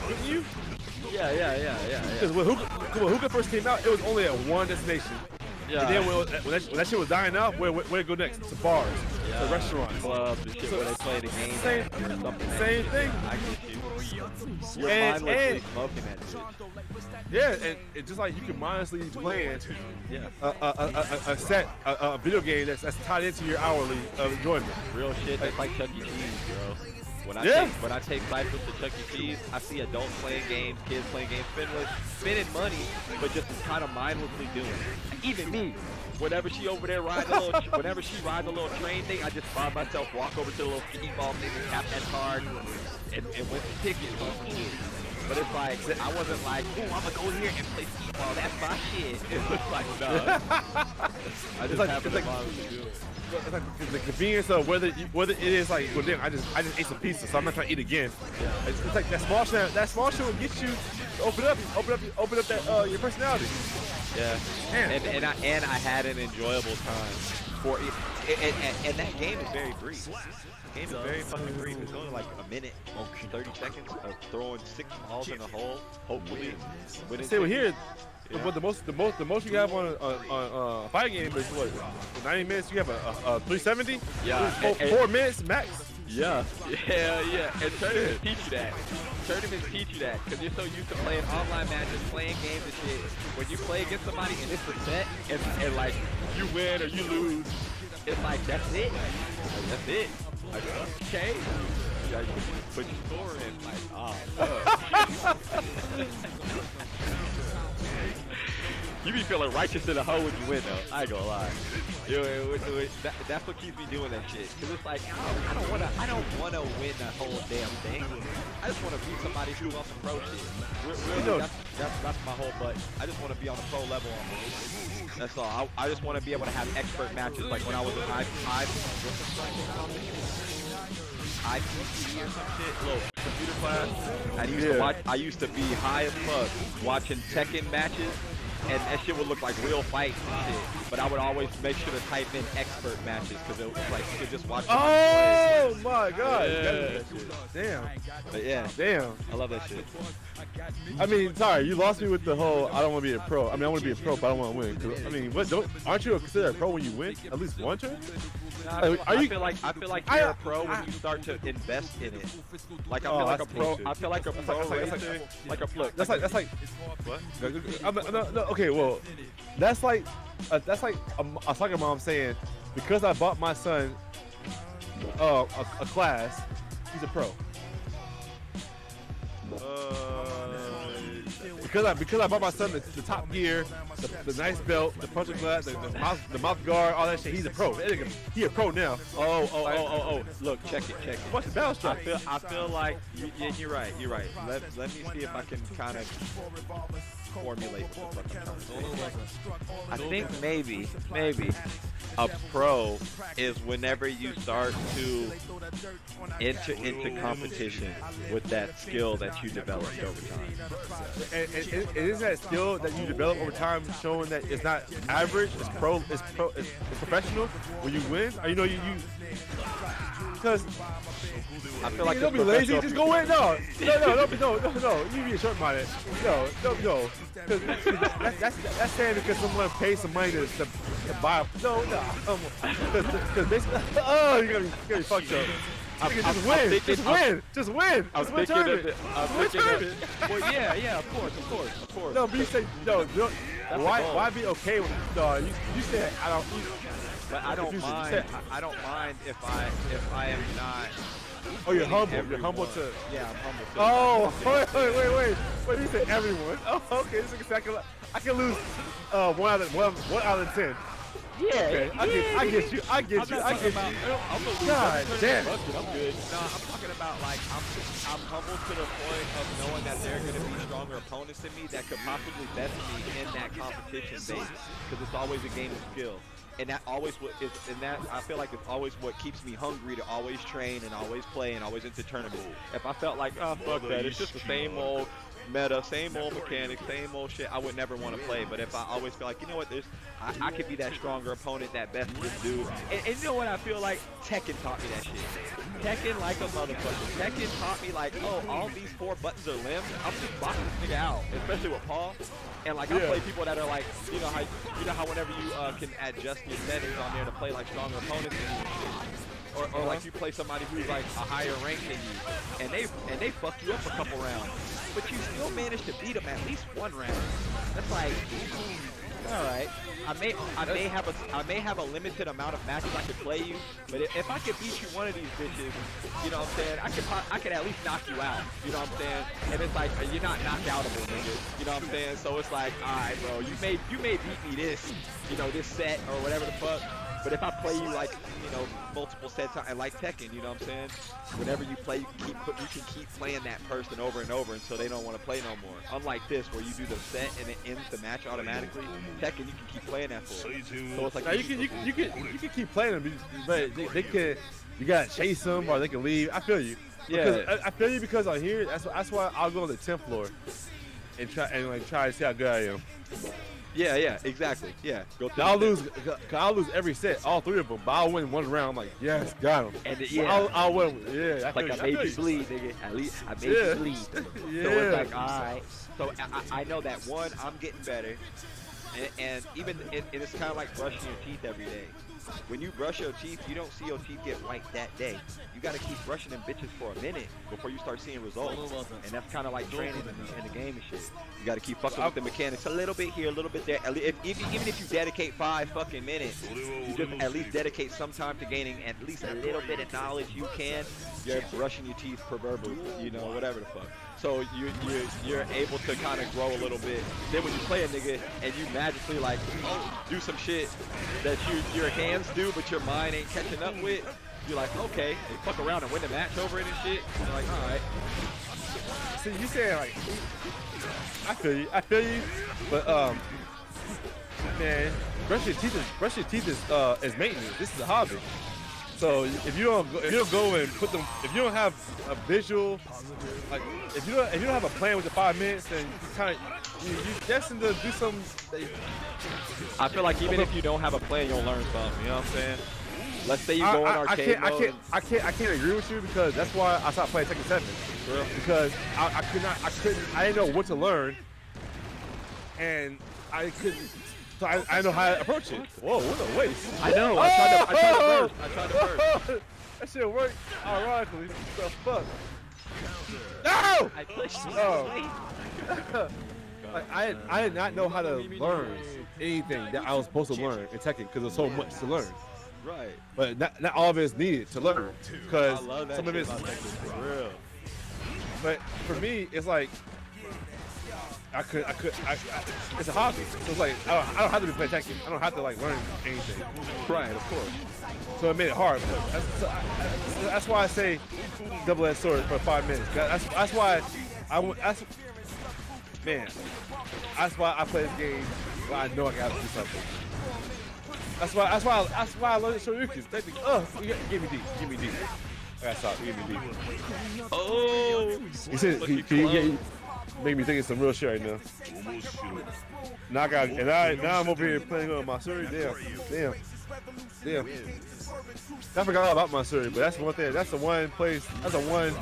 Wouldn't you? Yeah. Because when hookah first came out, it was only at one destination. Yeah. And then when that shit was dying out, where'd it go next? To bars, to restaurants, clubs, and shit where they play the game. Same thing. I get you. You're mindlessly smoking that shit. Yeah, and it's just like you can mindlessly plan a video game that's tied into your hourly enjoyment. Real shit, that's like Chuck E. Cheese, bro. When I take Cypress to Chuck E. Cheese, I see adults playing games, kids playing games, spending money, but just kind of mindlessly doing it. Even me, whenever she over there rides whenever she rides a little train thing, I just find myself walk over to the little skee ball thing and tap that card and win the ticket. But it's like, I wasn't like, oh, I'm gonna go here and play skee ball. That's my shit. It was like, no. I just happened to mindlessly do it. It's like the convenience of whether it is like, well, damn, I just ate some pizza, so I'm not trying to eat again. Yeah. It's like that small shit will get you to open up that your personality. Yeah. And I had an enjoyable time for it. And that game is very brief. The game is very fucking brief. It's only like a minute, 30 seconds of throwing 6 balls in a hole. Hopefully, say we're here. Yeah. But the most you have on a fight game is what? 90 minutes. You have a 370. Yeah. 4 minutes max. Yeah. And tournaments teach you that. Because you're so used to playing online matches, playing games and shit. When you play against somebody and it's a set, and like you win or you lose, it's like that's it. That's it. Like, okay. Yeah, you put your score in. Like, you be feeling righteous in the hoe when you win, though. I ain't gonna lie. That's what keeps me doing that shit. Cause it's like I don't wanna win the whole damn thing. I just wanna beat somebody who's on some pro shit. Really, that's my whole butt. I just wanna be on the pro level on this. That's all. I just wanna be able to have expert matches like when I was in IPC or some shit, little computer class. I used to be high as fuck watching Tekken matches. And that shit would look like real fights and shit. But I would always make sure to type in expert matches because it was like you could just watch. Oh my god! Yeah. Damn. But yeah. Damn. I love that shit. I mean, sorry, you lost me with the whole. I don't want to be a pro. I mean, I want to be a pro, but I don't want to win. I mean, aren't you considered a pro when you win at least one turn? I feel like you're a pro when you start to invest in it. Like I feel like a pro. I feel like a pro racer. Like a flip. That's like what? No, okay, well, that's like a soccer mom saying because I bought my son a class, he's a pro. Because I bought my son the top gear, the nice belt, the punching glass, the mouth guard, all that shit. He's a pro. He a pro now. Oh. Look, check it. Watch the battle strike. I feel like you're right. Let me see if I can kind of formulate what the fuck I'm trying to say. I think maybe a pro is whenever you start to enter into competition with that skill that you developed over time. And isn't that skill that you develop over time showing that it's not average, it's professional when you win? Or you because I feel like don't be lazy. Just go in. No. You be short-minded. No. That's saying because someone pays some money to buy. No. Because basically, oh, you're gonna be fucked up. Just win. I'm thinking of it. Well, yeah, of course. No, but you say no. Why be okay with you said I don't. But I don't mind. I don't mind if I am not. Oh, you're humble. You're humble to. Yeah, I'm humble to. Oh, wait. You said everyone. Oh, okay. This is I can lose 1 out of 10. Yeah, okay. I get you. God damn. I'm good. No, I'm talking about like I'm humble to the point of knowing that there are going to be stronger opponents than me that could possibly best me in that competition base, because it's always a game of skill. And that always I feel like it's always what keeps me hungry to always train and always play and always enter tournaments. If I felt like, oh fuck that, it's just the same old meta, same old mechanics, same old shit, I would never want to play. But if I always feel like, you know what, I could be that stronger opponent that best this dude. And you know what I feel like? Tekken taught me that shit. Tekken like a motherfucker. Tekken taught me like, oh, all these 4 buttons are limbs. I'm just blocking this nigga out, especially with Paul. And like I play people that are like, you know how whenever you can adjust your settings on there to play like stronger opponents or like you play somebody who's like a higher rank than you, and they fuck you up a couple rounds, but you still manage to beat them at least 1 round. That's like, all right. I may have a limited amount of matches I could play you, but if I could beat you one of these bitches, you know what I'm saying, I could at least knock you out, you know what I'm saying? And it's like, you're not knockoutable, nigga, you know what I'm saying? So it's like, all right, bro, you may beat me this, you know, this set or whatever the fuck. But if I play you like, you know, multiple sets and like Tekken, you know what I'm saying? Whenever you play, you can keep playing that person over and over until they don't want to play no more. Unlike this, where you do the set and it ends the match automatically. Tekken, you can keep playing that for. So it's like now you can keep playing them, but they can. You gotta chase them or they can leave. I feel you. Because I feel you because on here, that's why I'll go on the 10th floor and try to see how good I am. Yeah, exactly. Yeah. I'll lose every set, all 3 of them, but I'll win 1 round. I'm like, yes, got him. And I'll win. Yeah, I made you bleed, nigga. At least I made you bleed. Yeah. So it's like, all right. So I know that one, I'm getting better, and even it's kind of like brushing your teeth every day. When you brush your teeth, you don't see your teeth get white that day. You got to keep brushing them bitches for a minute before you start seeing results. And that's kind of like training in the game and shit. You got to keep fucking with the mechanics a little bit here, a little bit there. Even if you dedicate 5 fucking minutes, you just at least dedicate some time to gaining at least a little bit of knowledge you can. You're brushing your teeth proverbially, you know, whatever the fuck. So you're able to kind of grow a little bit. Then when you play a nigga and you magically like do some shit that your hands do but your mind ain't catching up with, you're like, okay, and fuck around and win the match over it and shit. You're like, all right. See, you saying like, I feel you, but man, brush your teeth is maintenance. This is a hobby. So if you don't go and put them, if you don't have a visual, like if you don't have a plan with the 5 minutes, then you're destined to do something. I feel like even if you don't have a plan, you'll learn something. You know what I'm saying? Let's say you go in arcade mode. I can't agree with you because that's why I stopped playing Tekken 7. Because I didn't know what to learn, and I couldn't. So I know how to approach it. Whoa, what a waste. I know. I tried to burst. That shit worked ironically. What the fuck? No! I pushed you. Like, I did not know how to learn anything that I was supposed to learn in Tekken because there's so much to learn. Right. But not all of it is needed to learn because some of it's real. But for me, it's like it's a hobby. So it's like I don't have to be playing Tekken. I don't have to like learn anything. Right, of course. So it made it hard. But that's why I say double-edged sword for 5 minutes. That's why that's why I play this game. Well, I know I gotta do something. That's why I love the Shoryuken. Give me deep. I gotta stop. Give me deep. Oh, he said he make me think of some real shit right now. Now I'm over here playing on my story. Damn. Yeah. I forgot all about Matsuri, but that's one thing. That's the one place. That's the one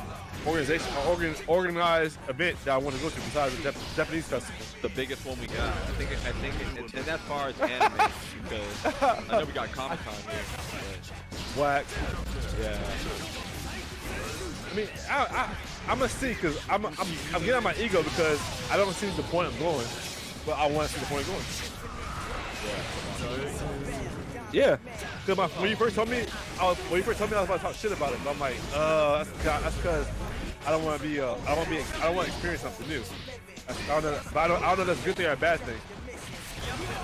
organization, organized event that I want to go to besides the Japanese festival. The biggest one we got. I think, and as far as anime, because I know we got Comic-Con here. Whack. Yeah. I mean, I'm gonna see because I'm getting out my ego because I don't see the point of going, but I want to see the point of going. Yeah, because when you first told me, I was about to talk shit about it, but I'm like, that's because I don't want to be, I don't want to experience something new. I don't know if that's a good thing or a bad thing.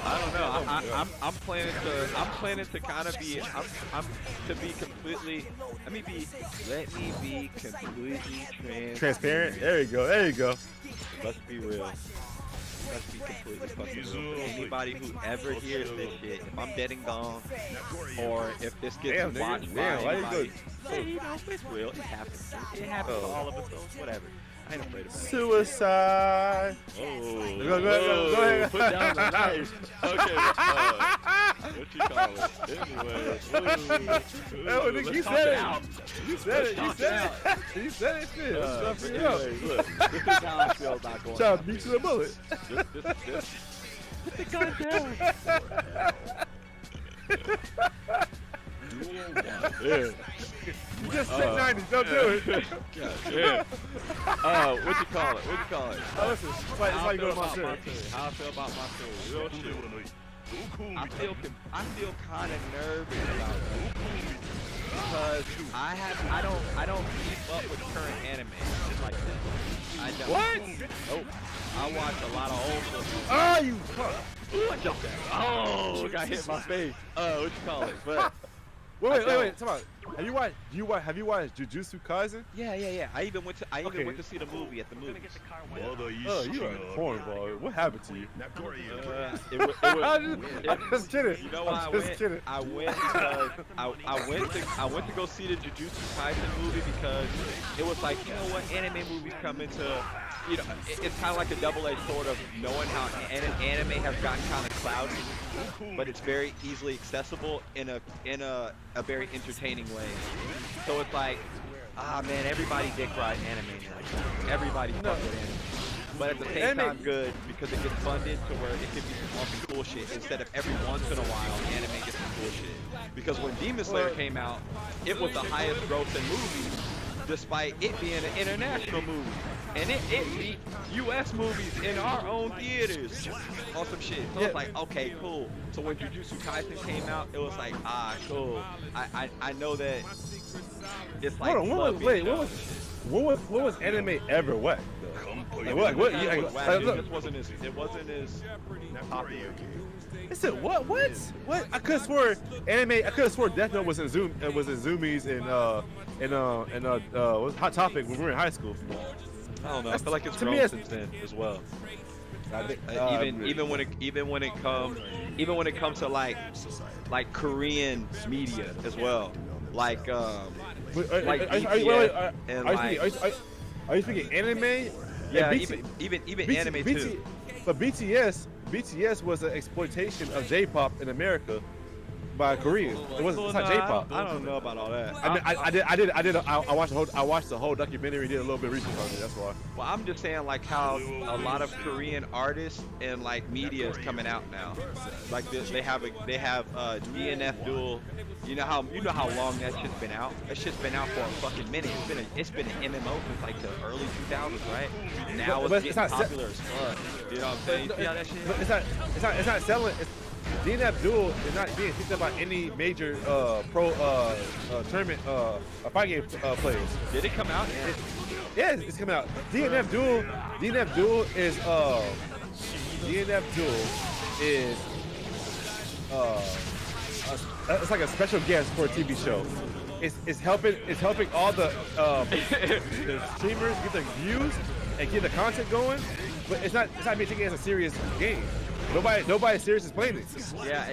I don't know. I'm planning to kind of be. I'm to be completely. Let me be completely transparent. There you go. There you go. Let's be real. Let's be completely fucking real. Anybody who ever hears this shit, if I'm dead and gone, or if this gets watched by anybody, you know, it's real. It happens. It happens to all of us. So whatever. I ain't afraid of that. Suicide. Oh. Go ahead. Put down the knife. Okay. What you call it? Anyway. You said it. You said it. You said it. You said it. Shit. Anyway, look. This is how I feel about going. Trying to beat you to the bullet. This. Put the gun down. Yeah. You just said 90s, don't do it. Yeah. What you call it? Listen, it's like you go to Matsuri. How I feel about Matsuri. Real shit. I feel kind of nervous about it because I don't keep up with current anime like this. I don't. What? Oh, I watch a lot of old stuff. Oh, you fuck. Ooh, I jumped out. Oh, got hit in my face. What you call it? But wait. Come on. Have you watched Jujutsu Kaisen? Yeah. I even went to see the movie at the movies. Oh, you are a cornball. What happened to you? I'm just kidding. You know why I went because I went to go see the Jujutsu Kaisen movie because it was like, you know what, anime movies come into, you know, it's kind of like a double-edged sword of knowing how anime has gotten kind of cloudy, but it's very easily accessible in a very entertaining way. So it's like, man, everybody dick ride anime now. Everybody fuck with anime. But at the same time, good because it gets funded to where it can be some fucking cool shit instead of every once in a while anime gets some cool shit. Because when Demon Slayer came out, it was the highest grossing movie, despite it being an international movie. And it beat US movies in our own theaters on some shit. So it's like, okay, cool. So when Jujutsu Kaisen came out, it was like, cool. I know that it's like. Hold on, what was anime ever what? Like, what? It wasn't as popular. I said what? What? I could have swore anime. I could have swore Death Note was in Zoomies and what's Hot Topic when we were in high school. I don't know. I feel like it's grown since then as well. Even when it comes to like Korean media as well, like are you speaking anime? Yeah, even anime too. But BTS was an exploitation of J-pop in America by Koreans. It's not J-pop. I don't know about all that. I watched the whole documentary. Did a little bit of research on it. That's why. Well, I'm just saying like how a lot of Korean artists and like media is coming out now. Like this, they have DNF Duel. You know how long that shit's been out? That shit's been out for a fucking minute. It's been an MMO since like the early 2000s, right? Now it's getting popular as fuck. You know what I'm saying? You see how that shit? But it's not selling. DNF Duel is not being picked up by any major pro tournament fight game players. Did it come out? Yeah, it's coming out. DNF Duel is it's like a special guest for a TV show. It's helping all the streamers get their views and get the content going, but it's not being taken as a serious game. Nobody serious is playing it. Yeah,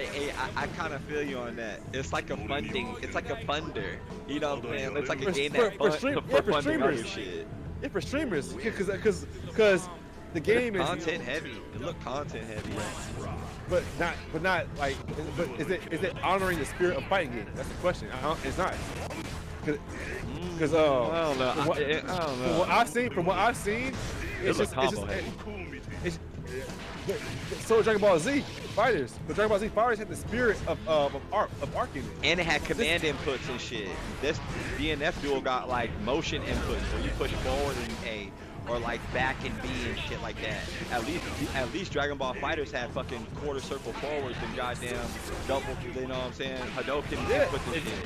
I kind of feel you on that. It's like a funding. It's like a funder. You know what I'm saying? It's like a game that for funding other shit. Yeah, for streamers, because the game is content heavy. It look content heavy. but not like. But is it honoring the spirit of fighting game? That's the question. It's not. Because I don't know. I don't know. From what I've seen, It's so Dragon Ball Z fighters, but Dragon Ball Z fighters had the spirit of arc in it, and it had command inputs and shit. This DNF duel got like motion inputs, where you push forward and A, or like back and B and shit like that. At least Dragon Ball fighters had fucking quarter circle forwards and goddamn double. You know what I'm saying? Hadouken inputs and shit.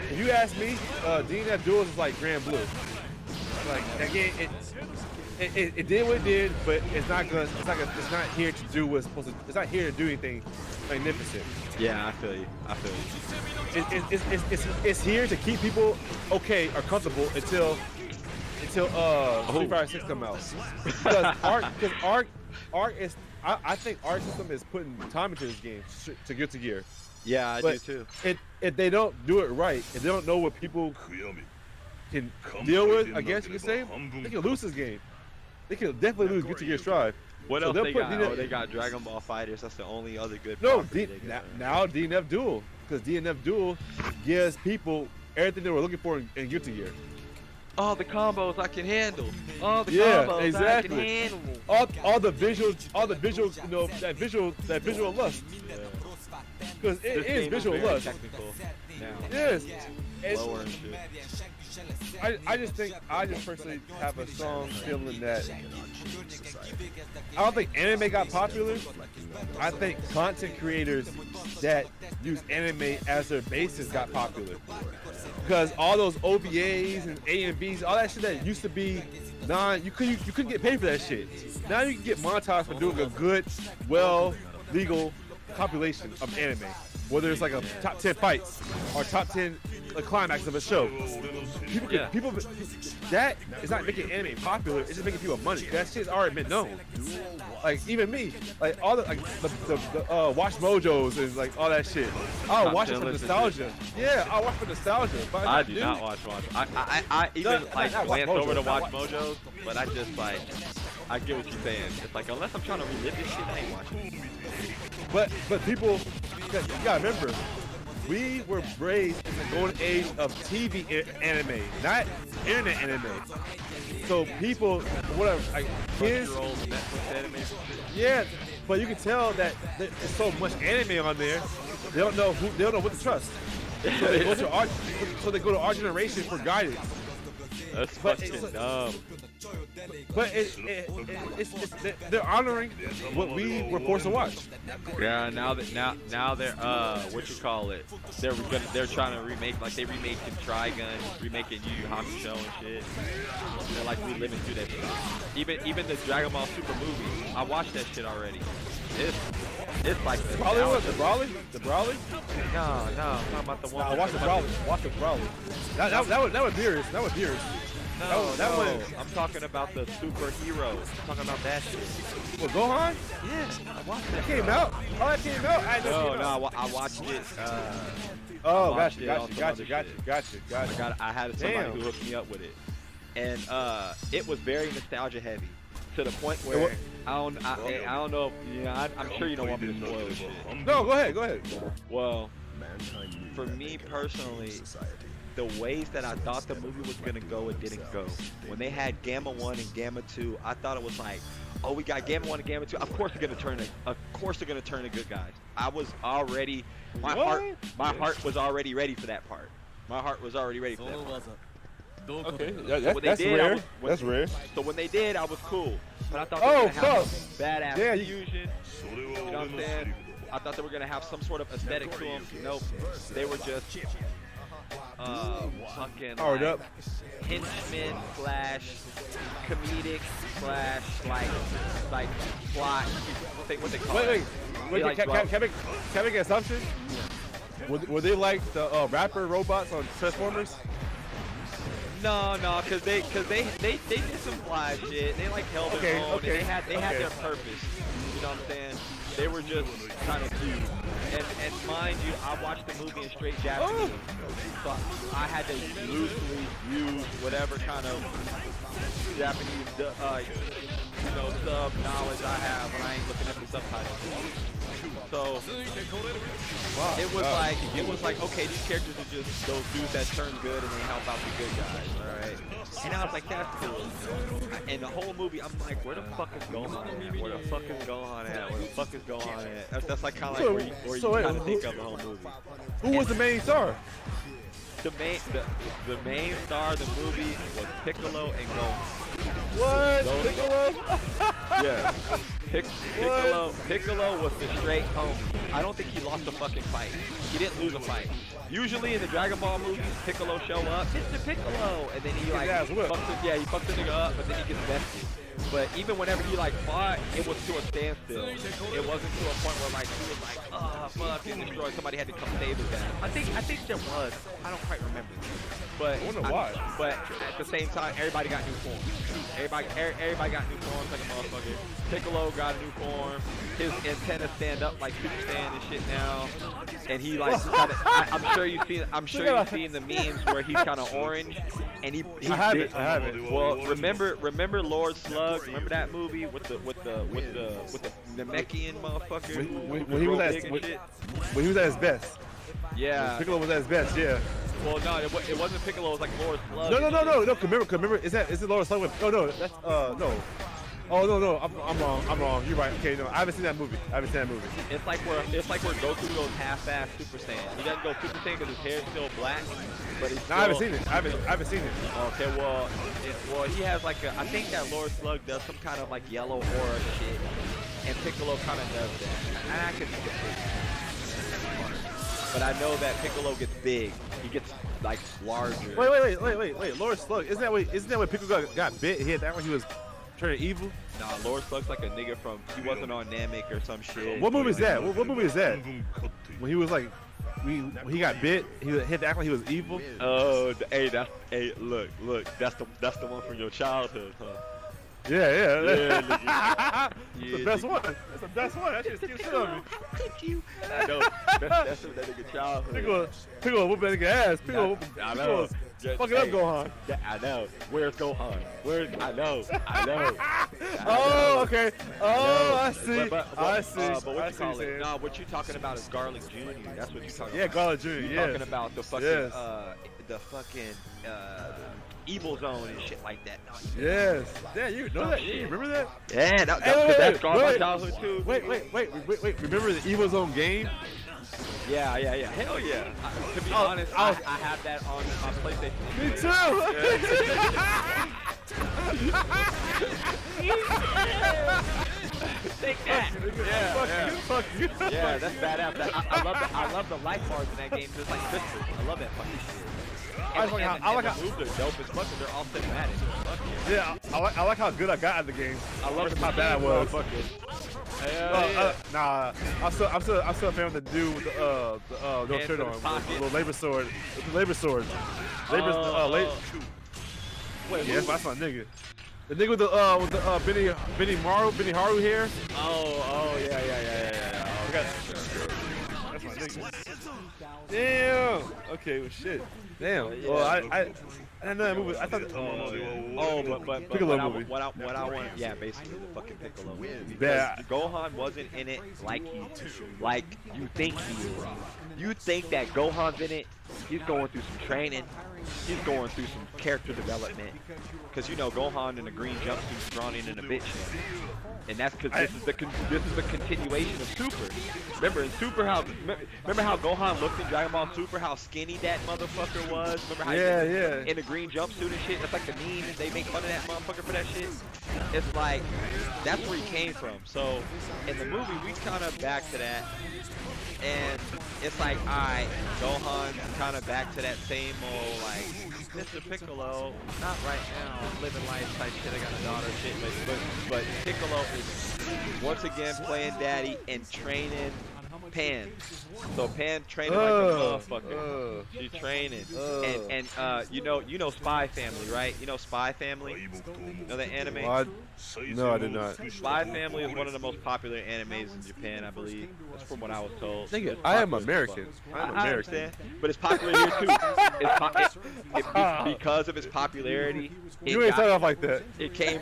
If you ask me, DNF duels is like Grand Blue. Like again, it did what it did, but it's not here to do what's supposed to. It's not here to do anything magnificent. Yeah, I feel you. It's here to keep people okay or comfortable until Street Fighter 6 come out. Because Arc is. I think Arc system is putting time into this game to get to gear. Yeah, I do too. If they don't do it right, if they don't know what people can deal with, I guess you could say, they can lose this game. They can definitely lose Get to Gear Strive. What else they got? They got Dragon Ball Fighters. That's the only other good. No, now DNF Duel, because DNF Duel gives people everything they were looking for in Get to Gear. All the combos I can handle. All the combos exactly. I can handle. All the visuals, you know, that visual lust. Because it is visual lust. Yes. Lower and shit. I just personally have a strong feeling that I don't think anime got popular. I think content creators that use anime as their basis got popular. Because all those OVAs and AMVs, all that shit that used to be you couldn't get paid for that shit. Now you can get monetized for doing a good, legal compilation of anime. Whether it's like a top 10 fights or top 10 climax of a show. People that is not making anime popular, it's just making people money. That shit's already been known. Like even me, like all the Watch Mojos and like all that shit. I'll watch it for nostalgia. Yeah, I'll watch for nostalgia. But I do not watch Watch. I even glance over to Watch Mojos, but I just like I get what you're saying. It's like unless I'm trying to relive this shit, I ain't watching. But people, you gotta remember, we were raised in the golden age of TV anime, not internet anime. So people, whatever, like kids, yeah. But you can tell that there's so much anime on there. They don't know what to trust. So they go to our generation for guidance. That's fucking dumb. But they're honoring what we were forced to watch. Yeah, now they're what you call it? They're trying to remake, like they remaking Trigun, remaking Yu Yu Hakusho and shit. They're like reliving through that shit. Even the Dragon Ball Super movie, I watched that shit already. It's like the Brawly? No, I'm talking about the one. I watched the Brawly. That was Beerus. That was Beerus. No, I'm talking about the superheroes. I'm talking about that shit. Well, Gohan? Yeah, I watched that. Came out. Oh, that came out. I watched it. Gotcha. I had somebody who hooked me up with it, and it was very nostalgia heavy, to the point where I don't know. I'm sure you don't want me to spoil this shit. No, go ahead. Well, for me personally, the ways that I thought the movie was gonna go, it didn't go. When they had Gamma 1 and Gamma 2, I thought it was like, oh, we got Gamma 1 and Gamma 2. Of course they're gonna turn the good guys. I was already, my heart was already ready for that part. My heart was already ready for that part. Okay, that's rare. That's rare. So when they did, I was cool. But I thought they were gonna have badass fusion. You know what I'm saying? I thought they were gonna have some sort of aesthetic to them. Nope. They were just fucking like henchmen / comedic / like plot. What they call it? Wait, can I make an assumption? Were they like the rapper robots on Transformers? No, because they did some fly shit. They like held their own. And they had their purpose. You know what I'm saying? They were just kind of cute. And mind you, I watched the movie in straight Japanese. So I had to loosely use whatever kind of Japanese, sub knowledge I have when I ain't looking at the subtitles. So it was like okay, these characters are just those dudes that turn good and they help out the good guys, all right? And I was like, that's cool. And the whole movie, I'm like, where the fuck is Gohan at? Where the fuck is Gohan at? Where the fuck is Gohan at? That's like kind of like where you kind of think of the whole movie. Who was the main star? The main star of the movie was Piccolo and Gohan. What? Piccolo? Yeah. Piccolo was the straight homie. I don't think he lost a fucking fight. He didn't lose a fight. Usually in the Dragon Ball movies, Piccolo show up, Mr. Piccolo, and then he like he fucks the nigga up, but then he gets bested. But even whenever he like fought, it was to a standstill. It wasn't to a point where like he was like, oh fuck, and destroyed. Somebody had to come save his ass. I think there was. I don't quite remember. But I wonder why. But at the same time, everybody got new forms. Everybody got new forms like a motherfucker. Piccolo got a new form. His antennas stand up like Super Saiyan and shit now. And he like kinda, I'm sure you've seen the memes where he's kind of orange. And he I haven't. Well, remember Lord Slug? Remember that movie with the Namekian motherfucker? When he was at his best. Yeah. Piccolo was at his best. Yeah. Well, no, it wasn't Piccolo. It was like Lord Slug. No. Remember? Is it Lord Slug? Oh no, that's no. Oh no, I'm wrong. You're right. Okay, no, I haven't seen that movie. It's like where Goku goes half-ass Super Saiyan. He doesn't go Super Saiyan because his hair is still black, but he's still... I haven't seen it. I haven't seen it. Okay, well, he has like I think that Lord Slug does some kind of like yellow aura shit, and Piccolo kind of does that. I could be confused. But I know that Piccolo gets big. He gets like larger. Wait. Lord Slug. Isn't that when Piccolo got bit? He had that when he was turning evil? Nah, Lord Slug's like a nigga from, he wasn't on Namek or some shit. What movie is that? What movie is that? When he was like, he got bit, he had to act like he was evil? Oh, look, that's the one from your childhood, huh? Yeah. It's the best one. It's the best one. That shit keeps shit on me. How could you? I know. That's that nigga childhood. Piccolo whoop that nigga ass. Piccolo fucking up Gohan. I know. Where's Gohan? I know. Oh, okay. Oh, I see. I see. But what you call it? Nah, what you talking about is Garlic Jr. That's what you talking about. Yeah, Garlic Jr. You're talking about the fucking Evil Zone and shit like that. No, yes. Yeah, you know that? You remember that? Yeah, that's my childhood too. Wait. Remember the Evil Zone game? Yeah. Hell yeah. To be honest, I have that on PlayStation. Me too. Take that. Fuck you. Yeah, that's badass. I love the life bars in that game just like crystals. I love that fucking shit. I like how moves are dope as fuck and they're all cinematic. Yeah, I like how good I got at the game. I love how bad I was. Nah, I'm still a fan of the dude with the no shirt on, the little labor sword. The labor sword. Wait, yeah, that's my nigga. The nigga with the Benny Haru hair. Oh yeah. That's my nigga. Damn. Okay, well shit. Damn. Well, I didn't know that movie. I thought. But Piccolo movie. What I want, yeah, basically the fucking Piccolo movie. Yeah. Gohan wasn't in it like you think he is. You think that Gohan's in it? He's going through some training. He's going through some character development. Because you know Gohan in a green jumpsuit drawn in a bitch. And that's because this is the continuation of Super. Remember in Super remember how Gohan looked in Dragon Ball Super, how skinny that motherfucker was? Remember how he in a green jumpsuit and shit? That's like the meme, and they make fun of that motherfucker for that shit. It's like that's where he came from. So in the movie we kind of back to that. And it's like, alright, Gohan's kind of back to that same old, like, Mr. Piccolo, not right now, I'm living life type shit, I got a daughter shit, but Piccolo is once again playing daddy and training Pan. So Pan training like a motherfucker. She's training. And you know Spy Family, right? You know Spy Family? You know the anime? What? No, I did not. Spy Family is one of the most popular animes in Japan, I believe. That's from what I was told. Nigga, I am American. I understand. But it's popular here too. Because of its popularity. You ain't start off like that. It came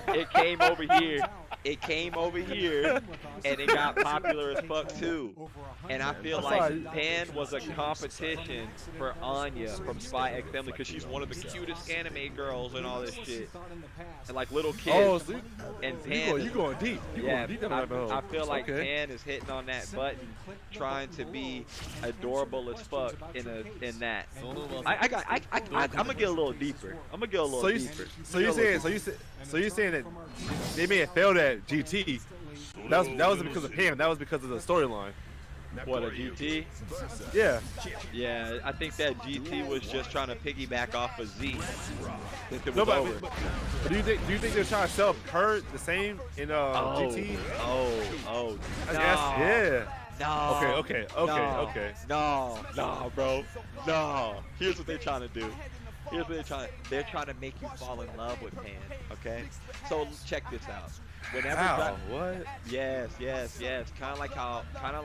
over here. it came over here and it got popular as fuck too. And I feel like Pan was a competition for Anya from Spy X Family because she's one of the cutest anime girls and all this shit. And like little kids. Oh, and Pan, you going deep. I feel like Pan is hitting on that button, trying to be adorable as fuck in that. I'm gonna get a little deeper. I'm gonna get a little deeper. So you're saying that they may have failed at GT. That wasn't because of Pam. That was because of the storyline. What, a GT? Yeah. Yeah, I think that GT was just trying to piggyback off of Z. Since it was But do you think they're trying to sell her the same in GT? Oh. Yeah. No. Okay. No, bro. No. Here's what they're trying to do. They're trying to make you fall in love with Pan, okay? So check this out. What? Yes. Kind of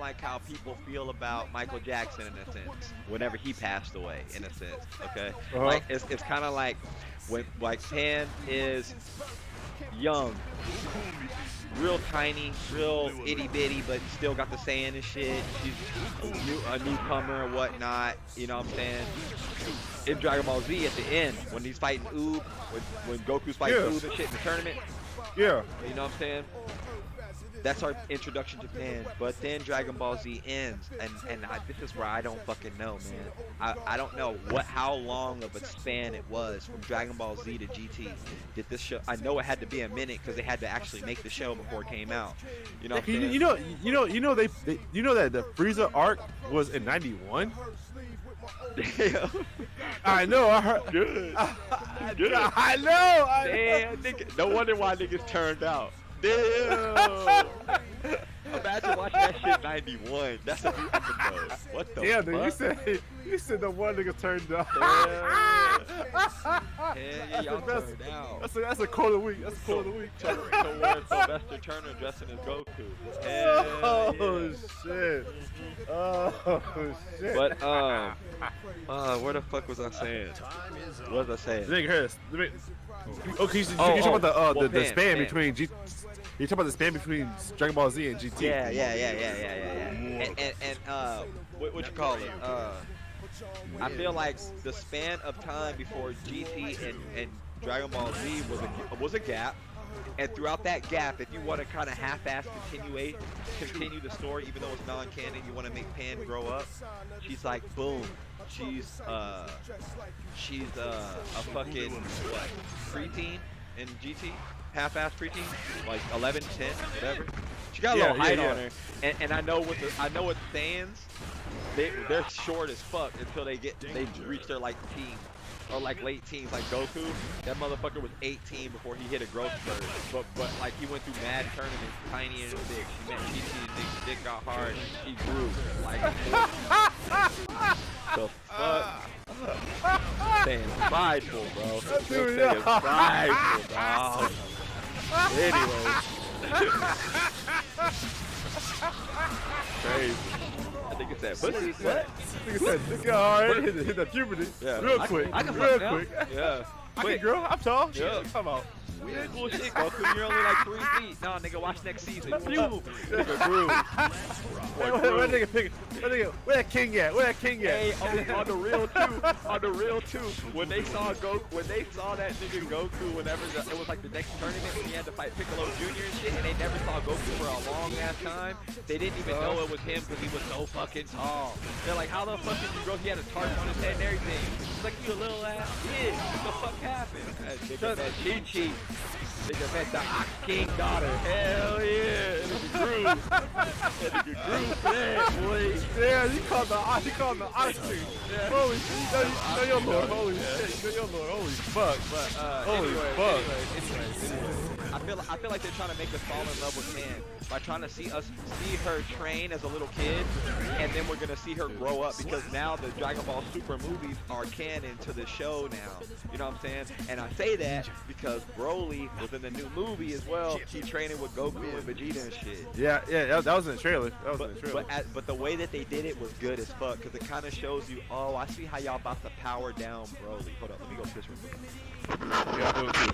like how people feel about Michael Jackson in a sense. Whenever he passed away, in a sense, okay? Like it's kind of like when Pan is young, real tiny, real itty bitty, but still got the saying and shit. She's a newcomer and whatnot. You know what I'm saying? In Dragon Ball Z, at the end, when he's fighting Oob, when Goku's fighting Oob and shit in the tournament. Yeah. You know what I'm saying? That's our introduction to Pan. But then Dragon Ball Z ends, and this is where I don't fucking know, man. I don't know how long of a span it was from Dragon Ball Z to GT. Did this show? I know it had to be a minute because they had to actually make the show before it came out. You know what I'm saying? You know that the Frieza arc was in '91. Damn. I know. I heard. Good. I know. Damn, nigga. No wonder why niggas turned out. Damn. Imagine watching that shit 91. That's a new episode. What the fuck? Dude, you said the one nigga turned out. Yeah, y'all turned out. That's a quote of the week. That's a quote of the week. So where's Sylvester Turner dressing as Goku? Shit. But where the fuck was I saying? What was I saying? Okay, you talking about the span between G. You talking about the span between Dragon Ball Z and GT? Yeah. And what you call it? I feel like the span of time before GT and Dragon Ball Z was a gap. And throughout that gap, if you want to kind of half-ass continue the story, even though it's non-canon, you want to make Pan grow up. She's like, boom. She's a fucking preteen in GT, half-ass preteen, like 11, 10, whatever. She got a little height on her, and I know with fans, they're short as fuck until they reach their like teens. Or like late teens, like Goku. That motherfucker was 18 before he hit a growth spurt. But like he went through mad tournaments, tiny and big. She met GT, his dick got hard, she grew. Like the fuck? Staying prideful, bro. Staying prideful, dog. Anyways. I think it's that pussy. What? I think it's that dick hard. Hit that puberty. Yeah. Real quick. Real quick. Yeah. Quick, girl. I'm tall. Yeah. Come on. Weird bullshit, Goku. You're only like 3 feet. Nah, nigga, watch next season. Nigga grew. Where that king at? Hey, on the real too. When they saw that nigga Goku, whenever it was like the next tournament when he had to fight Piccolo Jr. and shit, and they never saw Goku for a long ass time. They didn't even know it was him because he was so fucking tall. They're like, how the fuck did you grow? He had a target on his head and everything. He's like, you a little ass kid. What the fuck happened? That Chi-Chi. Nigga met the Ox King daughter. Hell yeah. Nigga grew. Yeah, boy. Yeah, you called the Ox King. Yeah. Holy shit. You know your lord. Holy shit. You know your lord. Holy fuck. But holy fuck. Anyways. I feel like they're trying to make us fall in love with Pan by trying to see her train as a little kid, and then we're gonna see her grow up because now the Dragon Ball Super movies are canon to the show now. You know what I'm saying? And I say that because Broly was in the new movie as well. He's training with Goku and Vegeta and shit. Yeah, that was in the trailer. But the way that they did it was good as fuck because it kind of shows you, oh, I see how y'all about to power down Broly. Hold up, let me go piss real quick. Yeah, I'll do it too.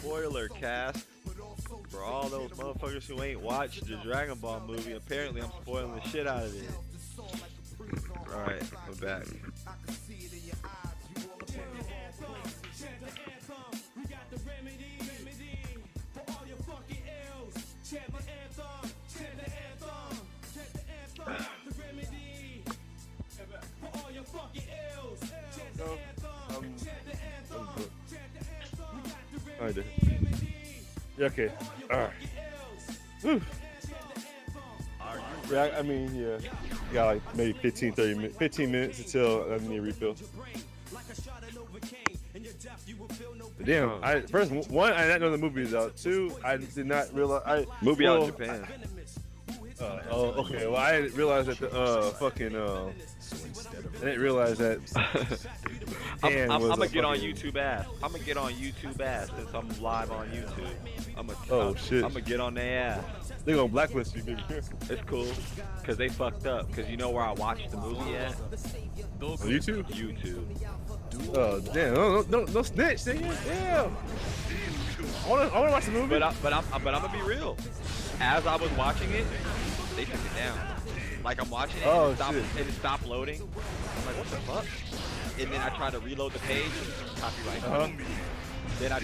spoiler cast. For all those motherfuckers who ain't watched the Dragon Ball movie, apparently I'm spoiling the shit out of it. Alright, we're back. Yeah, okay. Alright. Whew. Yeah, I mean, yeah. You got like maybe 15 minutes until I need a refill. Damn, I one, I didn't know the movie was out. Two, I did not realize. Movie out in Japan. Oh, okay. Well, I didn't realize that the I didn't realize that. I'm gonna get on YouTube ass. I'm gonna get on YouTube ass since I'm live on YouTube. Shit. I'm gonna get on their ass. They gonna blacklist you, baby. It's cool, cause they fucked up. Cause you know where I watched the movie at? On YouTube? YouTube. Oh damn! No snitch, nigga. Damn. I wanna watch the movie. But I'm gonna be real. As I was watching it, they took it down. Like I'm watching it and it stopped loading. I'm like, what the fuck? And then I tried to reload the page, copyright. Then I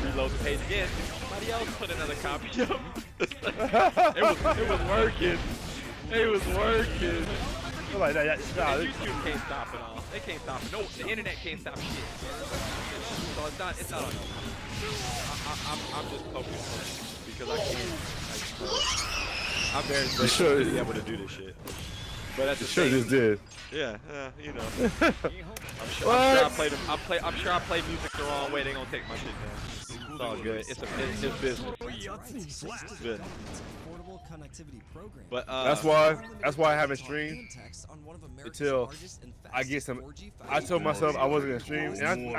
reload the page again. Somebody else put another copy up. it was working. It was working. Like that, YouTube can't stop it all. They can't stop it. No, the internet can't stop shit. So it's not on. I'm just focused because I can't. I'm very grateful to be able to do this shit. But at the same just did. Yeah, you know. I'm sure I play music the wrong way. They gonna take my shit down. It's all good. It's business. It's business. But that's why I haven't streamed until I get some. I told myself I wasn't gonna stream, and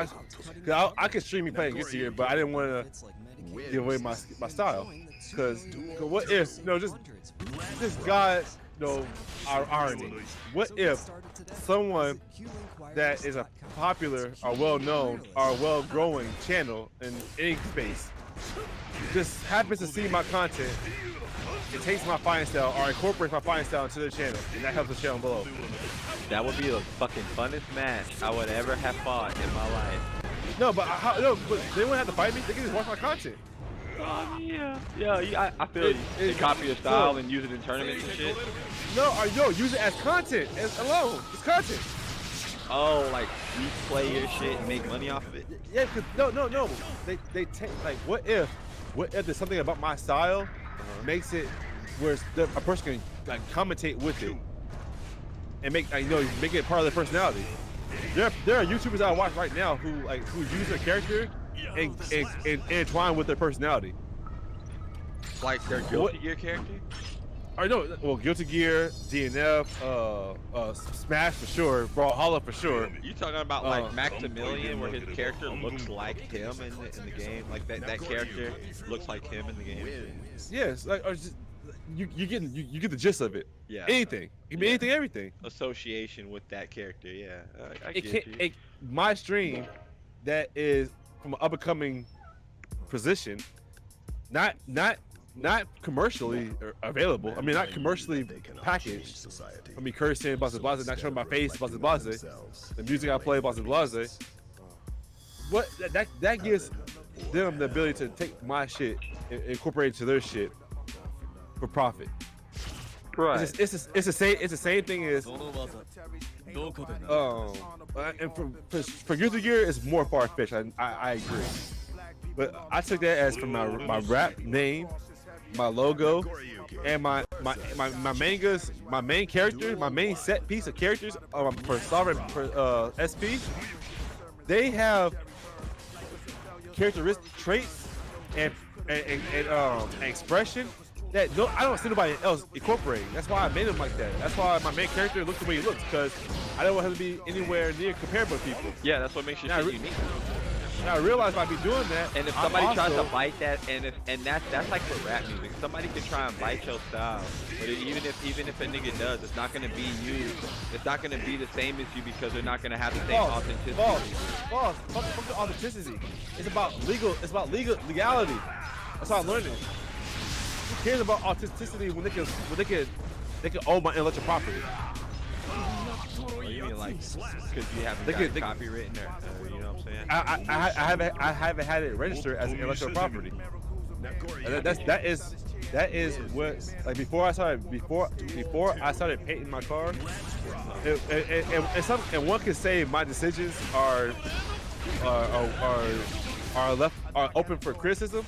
I could stream me playing Guitar Hero, but I didn't want to give away my style. Cause what if just God, our irony. What if someone that is a popular or well-known or well-growing channel in any space just happens to see my content, it takes my fighting style or incorporates my fighting style into their channel, and that helps the channel below. That would be the fucking funnest match I would ever have fought in my life. No, but but they wouldn't have to fight me. They can just watch my content. Yeah, I feel you. They copy your style and use it in tournaments and shit. No, use it as content, alone. It's content. Oh, like replay your shit and make money off of it? Yeah, cause no. They take like what if there's something about my style makes it where a person can like commentate with it and make it part of their personality. There are YouTubers I watch right now who use their character and entwine with their personality. Like their Guilty Gear character? I know. Well, Guilty Gear, DNF, Smash for sure, Brawlhalla for sure. You talking about like Maximilian, where his character looks like him in the game? Like that character looks like him in the game. Yes, like or just, you get the gist of it. Yeah. Anything. It mean anything, everything. Association with that character. Yeah. I get you. My stream that is from an up and coming position, not commercially available. I mean, not commercially packaged. I mean, cursing, blase blase, not showing my face, blase blase. The music I play, blase blase. What that gives them the ability to take my shit and incorporate it to their shit for profit. Right. It's the same thing as and for Guilty Gear, it's more far-fetched. I agree, but I took that as from my rap name, my logo, and my mangas, my main character, my main set piece of characters for Sovereign for SP. They have characteristic traits and expression that I don't see nobody else incorporating. That's why I made him like that. That's why my main character looks the way he looks, because I don't want him to be anywhere near comparable with people. Yeah, that's what makes you unique. And I realize by me doing that, and if somebody tries to bite that, and that's like for rap music, somebody can try and bite your style, but even if a nigga does, it's not gonna be you. It's not gonna be the same as you because they're not gonna have the same authenticity. false. Fuck the authenticity. It's about legality. That's how I'm learning. Who cares about authenticity when they can own my intellectual property? Oh, you mean like because you haven't got it copywritten or you know what I'm saying? I haven't had it registered as intellectual property. And that is what, like, before I started painting my car, and one can say my decisions are open for criticism.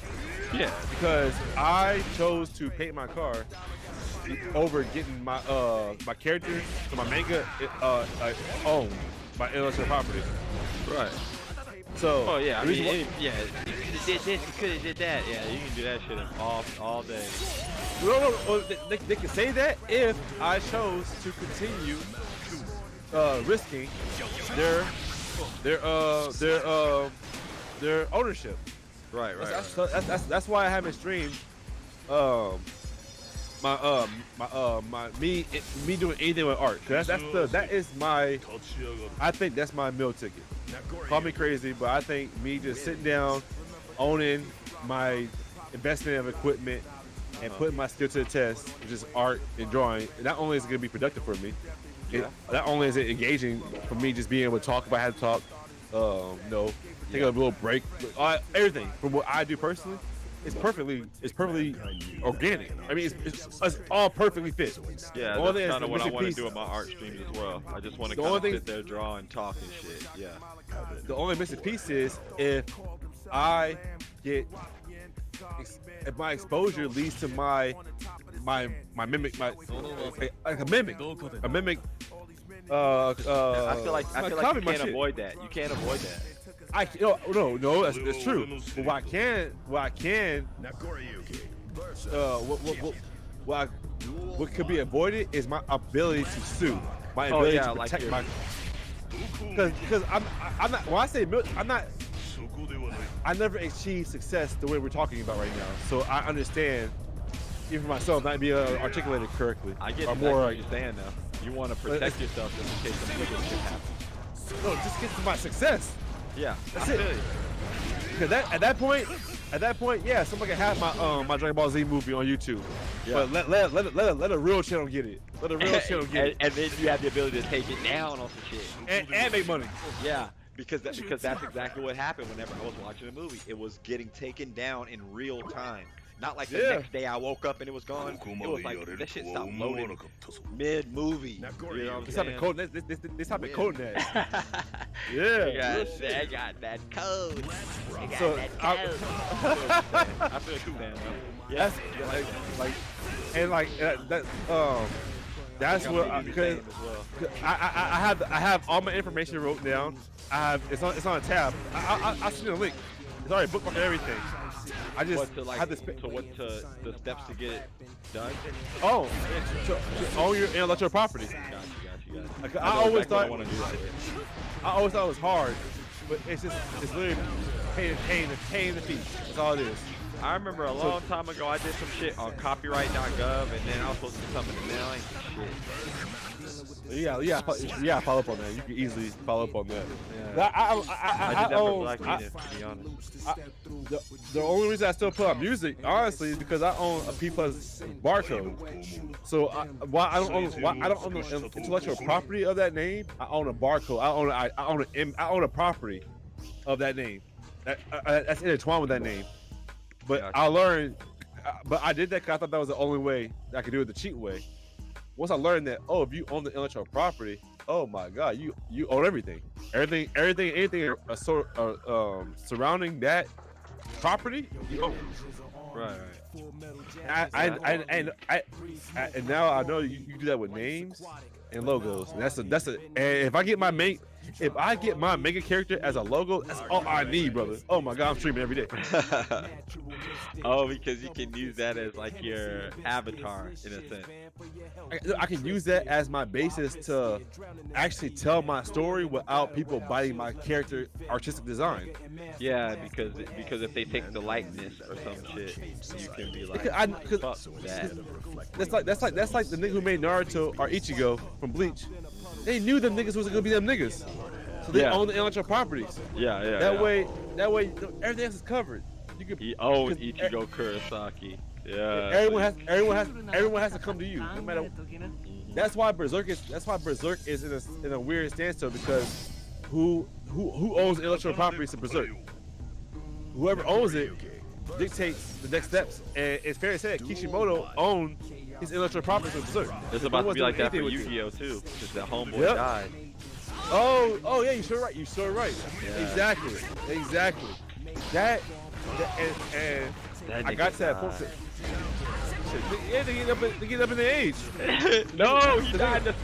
Yeah, because I chose to paint my car over getting my my character, so my manga owned by intellectual property. Right. So, oh yeah, I mean, yeah, you could have did this, you could have did that. Yeah, you can do that shit all day. No, they can say that if I chose to continue risking their ownership. Right. That's why I haven't streamed me doing anything with art. I think that's my meal ticket. Call me crazy, but I think me just sitting down, owning my investment of equipment, and putting my skill to the test, which is art and drawing, not only is it going to be productive for me, not only is it engaging for me just being able to talk about how to talk, take a little break, everything from what I do personally, it's perfectly organic. I mean, it's all perfectly fit. Yeah, that's kind of what I want to do with my art streams as well. I just want to kind of sit there, draw, and talk and shit. Yeah. The only missing piece is if my exposure leads to my mimic, a mimic. I feel like you can't avoid that. You can't avoid that. No, that's true. But what could be avoided is my ability to sue, my ability to protect my. Because I'm not. When I say I never achieved success the way we're talking about right now. So I understand, even for myself, not being articulated correctly. I get exactly what you're saying now. You want to protect yourself just in case something shit happens. No, just get to my success. Yeah, that's it. Because at that point, yeah, someone can have my Dragon Ball Z movie on YouTube. Yeah. But let a real channel get it. Let a real channel get it. And then you have the ability to take it down off the shit. And make money. Yeah. Because that's exactly what happened whenever I was watching the movie. It was getting taken down in real time. Not like the next day I woke up and it was gone. It was like that shit stopped loading mid-movie. You know what I'm saying? They stopped coding that. Yeah. They got that code. They got that code. I feel what you're saying, that's what because I have all my information wrote down. It's on a tab. I'll send you a link. It's already bookmarked everything. I just the steps to get it done. Oh, to own your intellectual property. Gotcha. I always thought it was hard, but it's literally paying the fee. That's all it is. I remember a long time ago I did some shit on copyright.gov, and then I was supposed to do something in the mail and shit. Yeah, follow up on that. You can easily follow up on that. Yeah. I did that for Black Media, to be honest. The only reason I still put out music, honestly, is because I own a P+ barcode. So why I don't own the intellectual property of that name. I own a barcode. I own a property of that name. That's intertwined with that name. But I learned, but I did that because I thought that was the only way I could do it the cheat way. Once I learned that, if you own the intellectual property, oh my God, you own everything, anything surrounding that property, you own. Right. And now I know you do that with names and logos. And that's a. And if I get my mega character as a logo, that's all I need, brother. Oh my God, I'm streaming every day. Oh, because you can use that as like your avatar in a sense. I can use that as my basis to actually tell my story without people biting my character artistic design. Yeah, because if they take the likeness or some shit, you can be like, fuck that. That's like the nigga who made Naruto or Ichigo from Bleach. They knew them niggas was gonna be them niggas. So they own the intellectual properties. Yeah. That way, everything else is covered. You could. He owned Ichigo Kurosaki. Yeah. Everyone has to come to you, no matter. That's why Berserk is in a weird standstill, because who owns intellectual properties to Berserk? Whoever owns it dictates the next steps, and it's fair to say that Kishimoto owned his intellectual property to Berserk. It's about to be like that for Yu-Gi-Oh too, because that homeboy died. Oh yeah, you're so right. You're so right. Yeah. Exactly. That and I got to that point. Yeah, they get up in the age. No, he died. That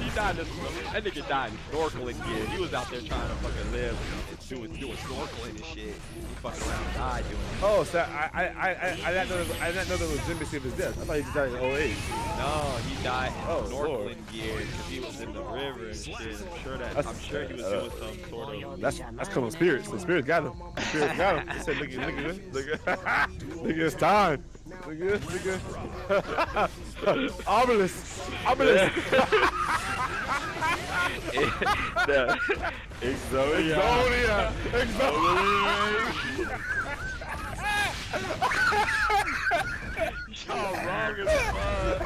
nigga died snorkeling gear. He was out there trying to fucking live, doing snorkeling and shit. He fucking around and died doing it. Oh, so I didn't know the legitimacy of his death. I thought he just died in old age. No, he died in snorkeling gear because he was in the river and shit. I'm sure he was doing some sort of. That's coming spirits. The spirits got him. The spirits got him. They said, nigga, it's time. Nigga. Obelisk. Exodia. Y'all wrong as fuck.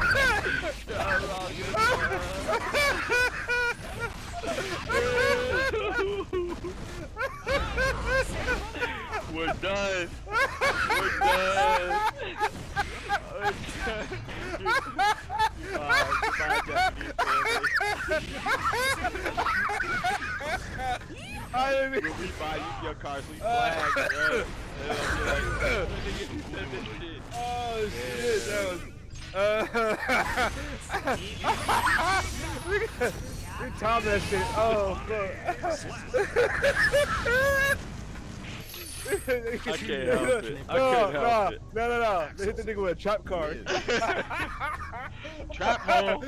We're done. We'll be buying your cars, we flag, bro. Oh shit, that was. We timed that shit. Oh fuck. I can't help it. I can't help it. No. They hit the nigga with a trap card. Trap hole.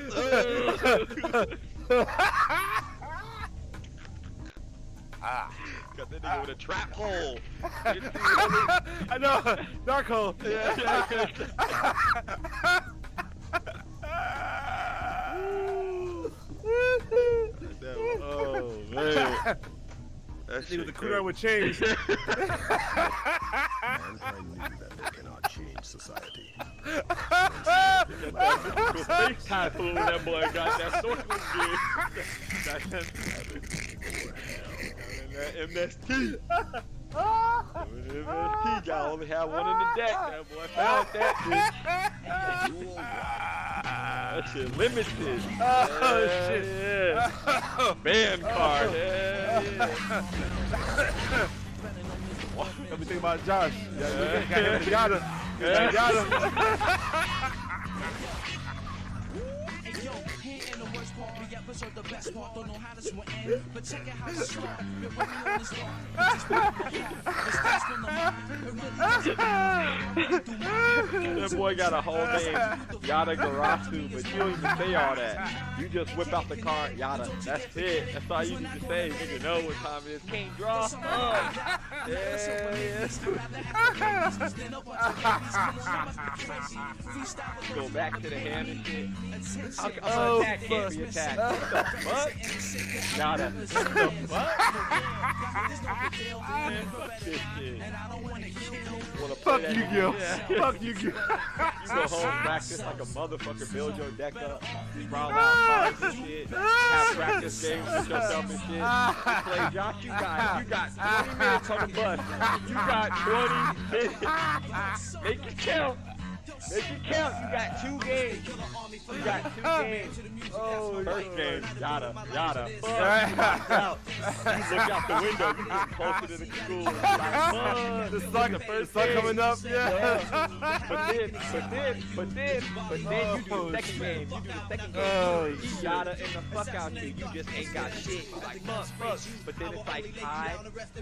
Got that nigga with a trap hole. I know. Dark hole. Yeah. Oh man. That shit with the crew would change. Mankind knew that they cannot change society. Space typhoon, that boy got that snorkeling gear. That MST. MST guy only had one in the deck. That boy found that bitch. That shit limited. Oh shit. Yeah. Band card. Yeah. Let me think about Josh. Got him. The best part, don't know how this will end, but check out how it's strong. That boy got a whole name, Yada Garasu, but you don't even say all that. You just whip out the card, Yada. That's it. That's all you need to say. Nigga know what time it is. Can't draw. Go back to the hand and shit. I'm gonna attack, can't be attacked. What the fuck? Yada. What the fuck? Man, fuck this shit. Fuck Yu-Gi-Oh. Fuck Yu-Gi-Oh. You go home, practice like a motherfucker, build your deck up, sprawl out cards and shit, have practice games with yourself and shit. You play Josh, you got 20 minutes on the bus. You got 20 minutes. Make it count. Make it count. You got 2 games. You got 2 games. Oh, first game, yada. Fuck. Out. You look out the window. You get closer to the school. Like, the sun coming up. Yeah. But then you do the second game. You do the second game. You yada in the fuck out you. You just ain't got shit. You're like fuck. But then it's like tied.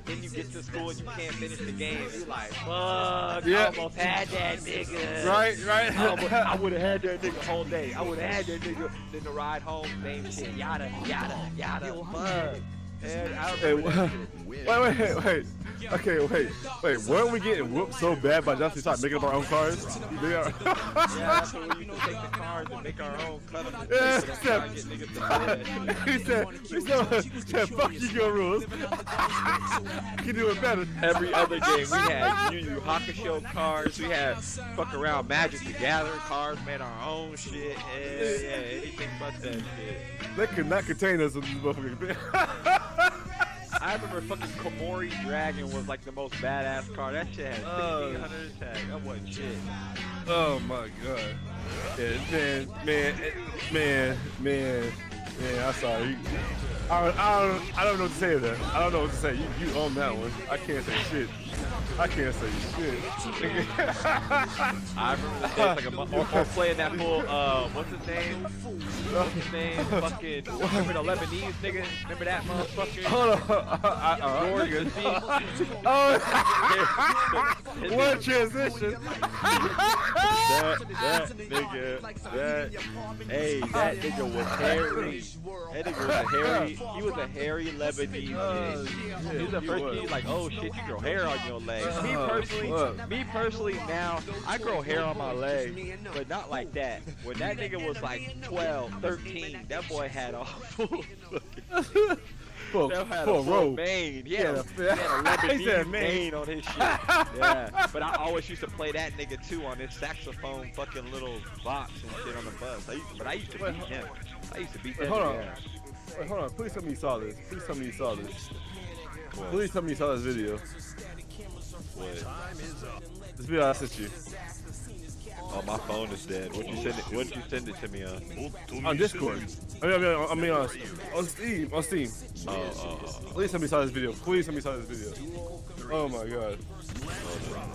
Then you get to school and you can't finish the game. You like fuck. I almost had that nigga. Right. I would have had that nigga whole day. I would have had that nigga. Then the ride home, same shit. Yada. Fuck. And I remember that shit. Wait. Okay, wait. Weren't we getting whooped so bad by just we started making up our own cars? Yeah, that's what we used to take the cars and make our own custom. Yeah, he said, fuck you, your rules. You can do it better. Every other game we had Yu Yu Hakusho cars, we had fuck around Magic the Gathering cars, made our own shit. Yeah, anything but that shit. They could not contain us in this motherfucker. I remember fucking Komori Dragon was like the most badass car. That shit had 1,600 attack. That wasn't shit. Oh my god. Yeah, man, I'm sorry. I don't know what to say to that. I don't know what to say. You own that one. I can't say shit. I remember the days like a month, or playing that full, what's his name? Fucking, remember the Lebanese nigga? Remember that motherfucker? Hold on. What transition? that nigga, hey, that nigga was hairy. That nigga was a hairy, he was a hairy Lebanese kid. He was the first kid like, oh shit, you grow hair on your legs. Me personally now, I grow hair on my legs, but not like that. When that nigga was like 12, 13, that boy had a full full mane. He had a Lebanese mane on his shit. Yeah, but I always used to play that nigga too on his saxophone fucking little box and shit on the bus. I used to beat him. I used to beat that nigga. Wait, hold on. Please tell me you saw this. Please tell me you saw this. Please tell me you saw this video. This video I sent you. Oh, my phone is dead. What'd you send it to me on? On Discord. I mean on Steam. On Steam. Please tell me you saw this video. Please tell me you saw this video. Oh my god.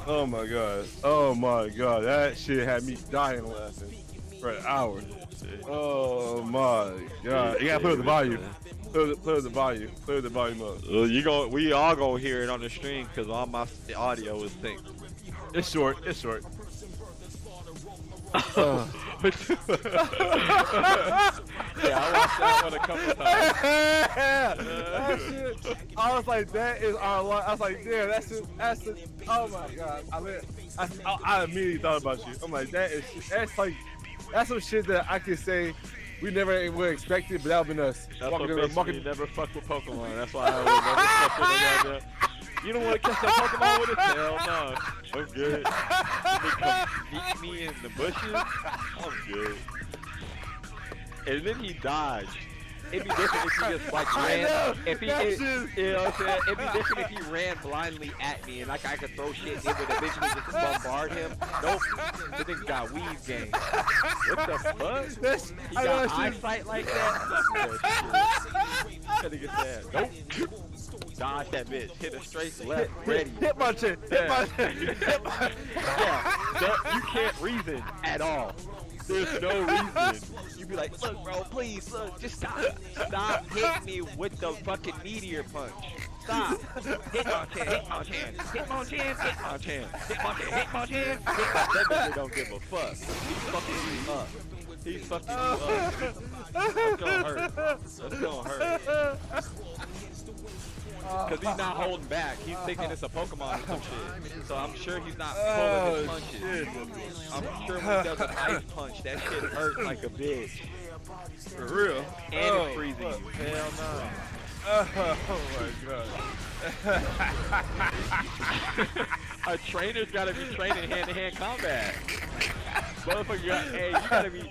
Oh my god. Oh my god. That shit had me dying laughing for an hour. Oh my god. You gotta put up the volume. Play with the volume. Play with the volume up. We all gonna hear it on the stream because all my audio is synced. It's short. It's short. Yeah, I watched that one a couple times. That shit, I was like, that is our life. I was like, damn, that's it. Oh my god. I immediately thought about you. I'm like, that's some shit that I could say we never would expect it, but that would have been us. That's what makes me never fuck with Pokemon. That's why I would never fuck with the goddamn. You don't want to catch that Pokemon with us? Hell no. I'm good. They come beat me in the bushes. I'm good. And then he dodged. It'd be different if he just like ran. If he, you know what I'm saying? It'd be different if he ran blindly at me and like I could throw shit and it would eventually just bombard him. Nope. The nigga got weave game. What the fuck? He got eyesight like that? That nigga said, nope. Dodge that bitch. Hit a straight left. Ready. Hit my chin. Hit my chin. Yeah. You can't reason at all. There's no reason. You be like, look, bro, please, look, just stop. Stop hitting me with the fucking meteor punch. Stop. Hit my chin, hit my chin, hit my chin, hit my chin, hit my chin, hit my chin. That nigga don't give a fuck. He's fucking you up. He's fucking you up. That's gonna hurt. That's gonna hurt. Because he's not holding back. He's thinking it's a Pokemon or some shit. So I'm sure he's not pulling his punches. I'm sure when he does an ice punch, that shit hurts like a bitch. For real? And it's freezing you. Hell no. Oh my god. A trainer's gotta be training hand-to-hand combat. Motherfucker, you gotta be.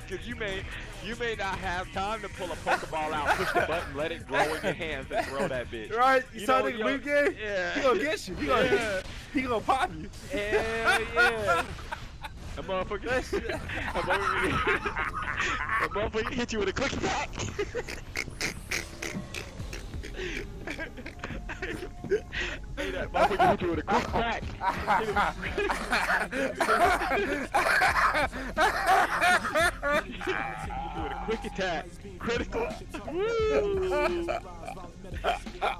Because you may not have time to pull a Pokeball out, push the button, let it grow in your hands, and throw that bitch. Right? You saw nigga weak game? Yeah. He gonna get you. He gonna pop you. Hell yeah. That motherfucker hit you with a quick attack. Hey, that motherfucker hit you with a quick attack. With a quick attack. Critical. Woo.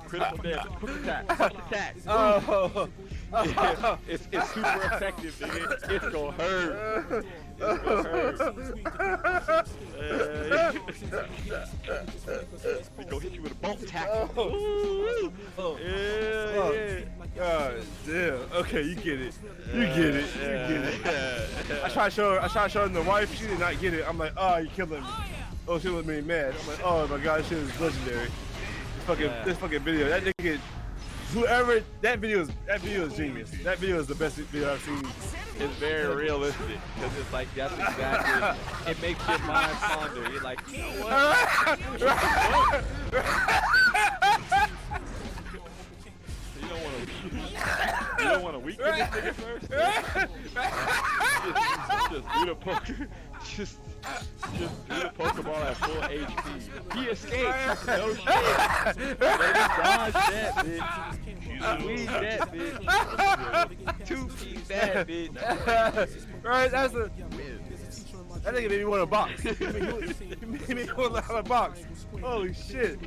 Critical damage. Quick attack. Quick attack. Oh. It's super effective, nigga. It's gonna hurt. It's gonna hurt. We gonna hit you with a bolt tackle. Yeah. God damn. Okay, you get it. You get it. You get it. I tried to show her the wife. She did not get it. I'm like, oh, you're killing me. Oh, she was me mad. I'm like, oh my god, this shit is legendary. This fucking video. That nigga, whoever, that video is genius. That video is the best video I've seen. It's very realistic because it's like that's exactly. It makes your mind ponder. You're like, you know what? You don't want to weaken this nigga first. Just do the poker. Just do the Pokeball at full HP. He escaped. No shit. Let him dodge that, bitch. Squeeze that, bitch. 2-piece that, bitch. Right, that nigga made me want to box. He made me want to box. Holy shit.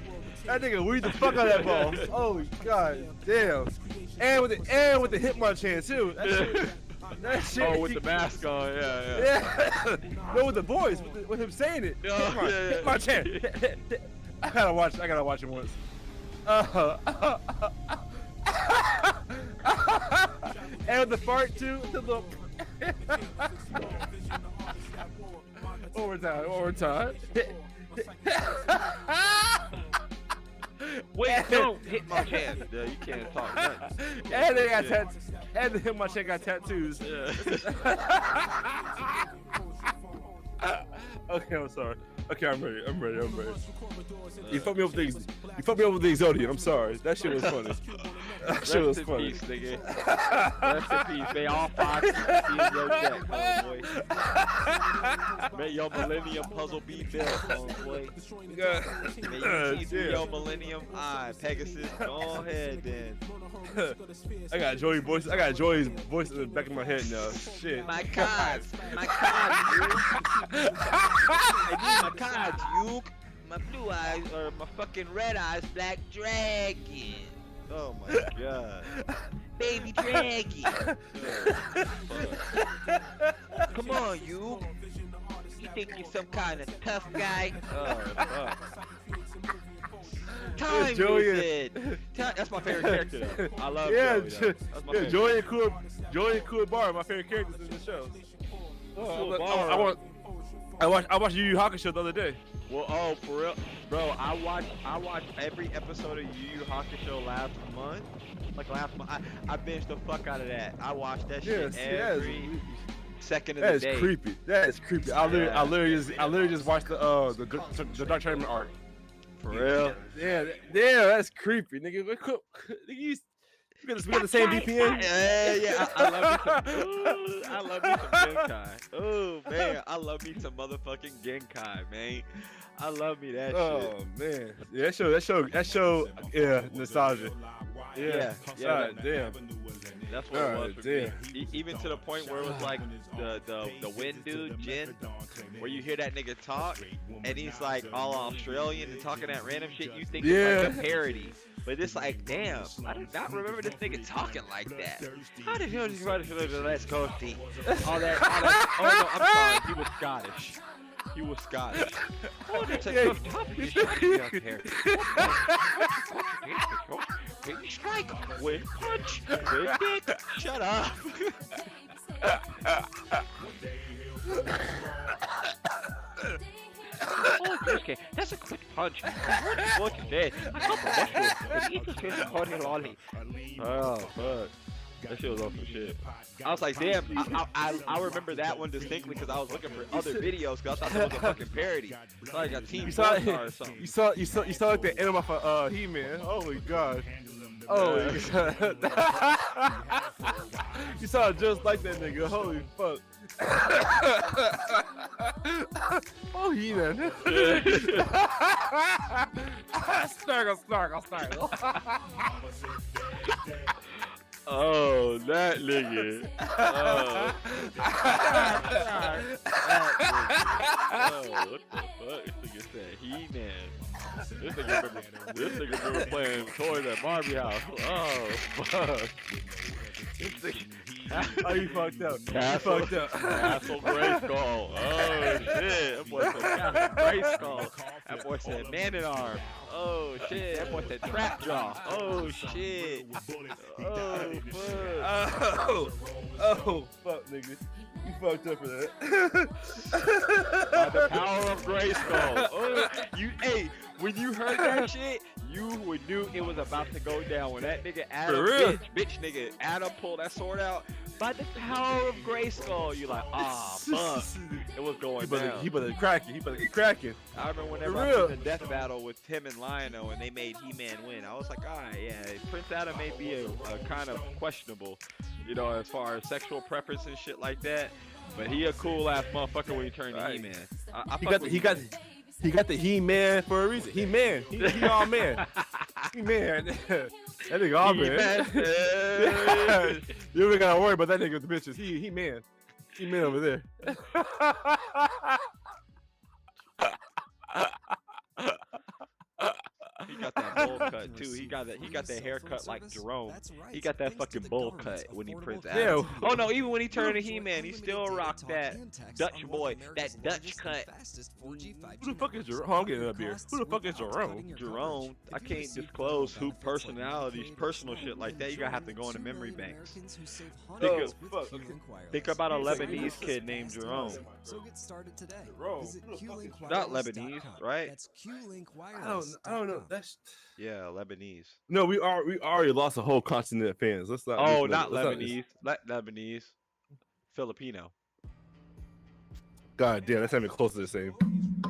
That nigga weaved the fuck out of that ball. Holy god damn. And with the Hitmonchan too. That shit. Oh, with the mask on, yeah. No, with the voice, with him saying it. Hitmonchan. I gotta watch it once. And with the fart too. The little overtime. Wait, don't hit my hand. Yeah, you can't talk nothing. And they got tattoos. And the Hitmonchan got tattoos. Yeah. Okay, I'm sorry. Okay, I'm ready. You fucked me up with things. You fucked me up with the Exodian. I'm sorry. That shit was funny. That shit was funny. Rest in peace, nigga. Rest in peace. May all 5 pieces be in your deck, homeboy. May your Millennium Puzzle be built, homeboy. May you see through your Millennium Eye, Pegasus. Go ahead, then. I got Joey's voice. I got Joey's voice in the back of my head now. Shit. My cards, I need my cards, you. My blue eyes or my fucking red eyes, black dragon. Oh my god. Baby dragon. Come on, you. You think you're some kind of tough guy? Oh fuck. Time Joey. That's my favorite character though. I love Joey. That's my favorite. Joey and Cool Bar are my favorite characters in the show. I watched Yu Yu Hakusho the other day. Well, oh, for real, bro. I watched every episode of Yu Yu Hakusho last month. I binged the fuck out of that. I watched that shit every second of the day. That is creepy. That is creepy. I literally just watched the Dark Tournament arc. For real? Yeah, that's creepy, nigga. We got the same VPN. Yeah. I love me some Genkai. Oh man, I love me some motherfucking Genkai, man. I love me that shit. Oh man, yeah, that show, yeah, nostalgia. Yeah. Damn. That's what it was for me. Even to the point where it was like the wind dude, Jin, where you hear that nigga talk, and he's like all Australian and talking that random shit. You think it's like a parody. But it's like, damn, I do not remember this nigga talking like that. How the hell did you run to the West Coast? All that. Oh no, I'm sorry. He was Scottish. Oh, that's a tough topic. Baby strike, win punch, big dick. Shut up. Oh, okay, that's a quick punch. What is going today? I got the mushroom. It's equal to the cordial lolly. Oh, fuck. That shit was awesome shit. I was like, damn, I remember that one distinctly because I was looking for other videos because I thought that was a fucking parody. Like a Team Star or something. You saw like the end of He-Man. Oh my god. Oh, you saw it just like that nigga. Holy fuck. Oh, He-Man. Snargle. Oh, that nigga. Oh. Oh, what the fuck? This nigga said He-Man. This nigga remember playing toys at Barbie house. Oh, fuck. Oh, you fucked up. Castle, You fucked up. Castle Grayskull. Oh shit. That boy said Castle Grayskull. That boy said Man at Arms. Oh shit. That boy said Trap Jaw. Oh shit. Oh fuck. Oh, fuck, nigga. You fucked up for that. By the power of Grayskull. Oh, hey, when you heard that shit, you knew it was about to go down. When that nigga Adam, bitch nigga Adam pulled that sword out, by the power of Grayskull, you like, ah, fuck. It was going down. He better crack it. He better get cracking. I remember whenever I was in the death battle with him and Lion-O and they made He-Man win, I was like, alright, yeah, Prince Adam may be a kind of questionable, you know, as far as sexual preference and shit like that, but he a cool ass motherfucker when he turned to He-Man. He got the He-Man for a reason. He-Man. He all man. He-Man. That nigga all man. You ain't gotta worry about that nigga with the bitches. He-Man. He-Man over there. He got that bowl cut too. He got that haircut like Jerome. He got that fucking bowl cut when he Prince Adam. Oh no, even when he turned to He-Man, he still rocked that Dutch boy, that Dutch cut. Who the fuck is Jerome? I'm getting up here. Who the fuck is Jerome? Jerome. I can't disclose who personalities, personal shit like that. You gotta have to go in the memory banks. Think about a Lebanese kid named Jerome. So get started today. Jerome. Not Lebanese, right? I don't know. Yeah, Lebanese. No, we already lost a whole continent of fans. Let's not. Oh, not Lebanese. Lebanese. Filipino. God damn, that's not even close to the same.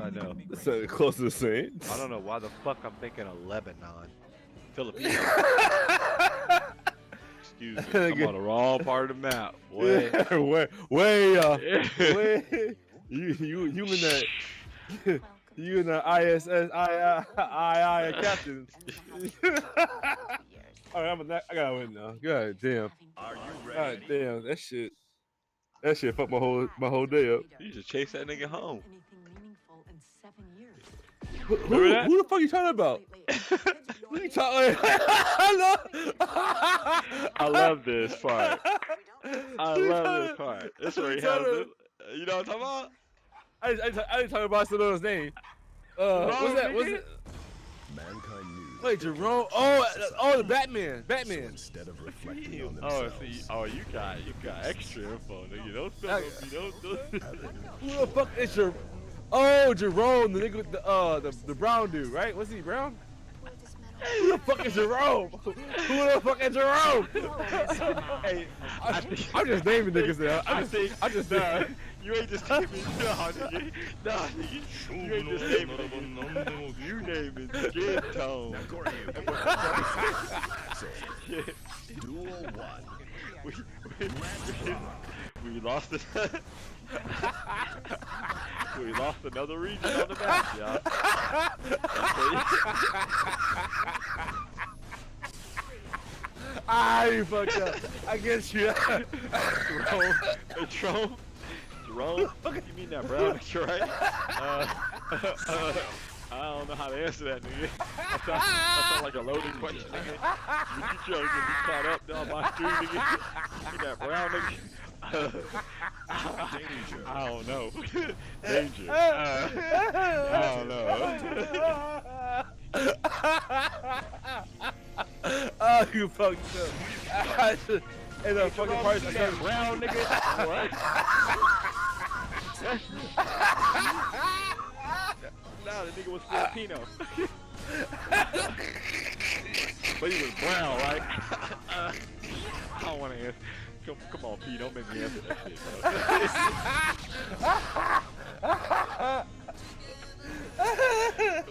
I know. That's not even close to the same. I don't know why the fuck I'm thinking of Lebanon. Filipino. Excuse me. I'm on the wrong part of the map. Way. You in that. You and the ISS, I captain. Alright, I gotta win now. God damn. Are you ready? God damn, that shit fucked my whole day up. You just chase that nigga home. Who the fuck are you talking about? Who you talking? I love this part. I love this part. This where he has it. You know what I'm talking about? I didn't talk about Salone's name. What's that? Mankind News. Wait, Jerome. Oh, the Batman. Instead of reflecting on themselves. You got extra info, nigga. Who the fuck is your? Oh, Jerome, the nigga with the brown dude, right? Was he brown? Who the fuck is Jerome? Who the fuck is Jerome? Hey, I'm just naming niggas now. I just you ain't just naming nigga. Nah, nigga. You ain't just naming nigga. You naming Skin Tone. Duel 1. We lost it. We lost another region on the map, y'all. You fucked up. I get you. Jerome? You mean that brown nigga, right? I don't know how to answer that, nigga. That sound like a loaded question, nigga. You trying to get me caught up down my street, nigga? You that brown nigga? Danger. I don't know. Danger. I don't know. Oh, you fucked up. And the fucking party that brown nigga. What? Nah, the nigga was Filipino. But he was brown, right? I don't want to answer. Come on, P, don't make me answer that shit, bro.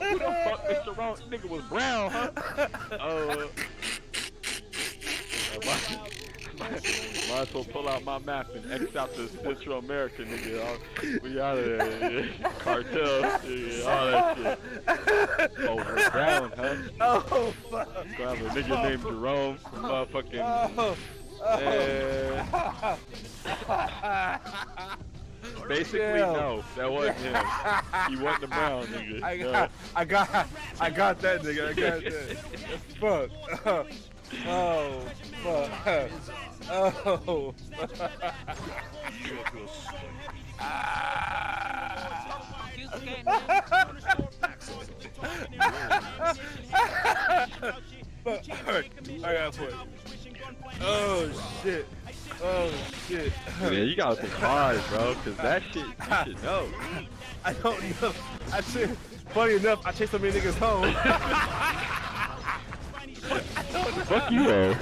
Who the fuck Mr. Wrong? Nigga was brown, huh? Might as well pull out my map and X out the Central America, nigga. We out of there, nigga. Cartel, nigga, all that shit. Oh, we're brown, huh? Oh, fuck. Brown, a nigga named Jerome. Motherfucking... Basically, no, that wasn't him. He wasn't the brown nigga. I got that nigga. I got that. Fuck. Oh, fuck. Oh. I got put. Oh shit. Oh shit. Man, you gotta think hard, bro, cause that shit, you should know. I don't know. Funny enough, I chased so many niggas home. Fuck you, bro.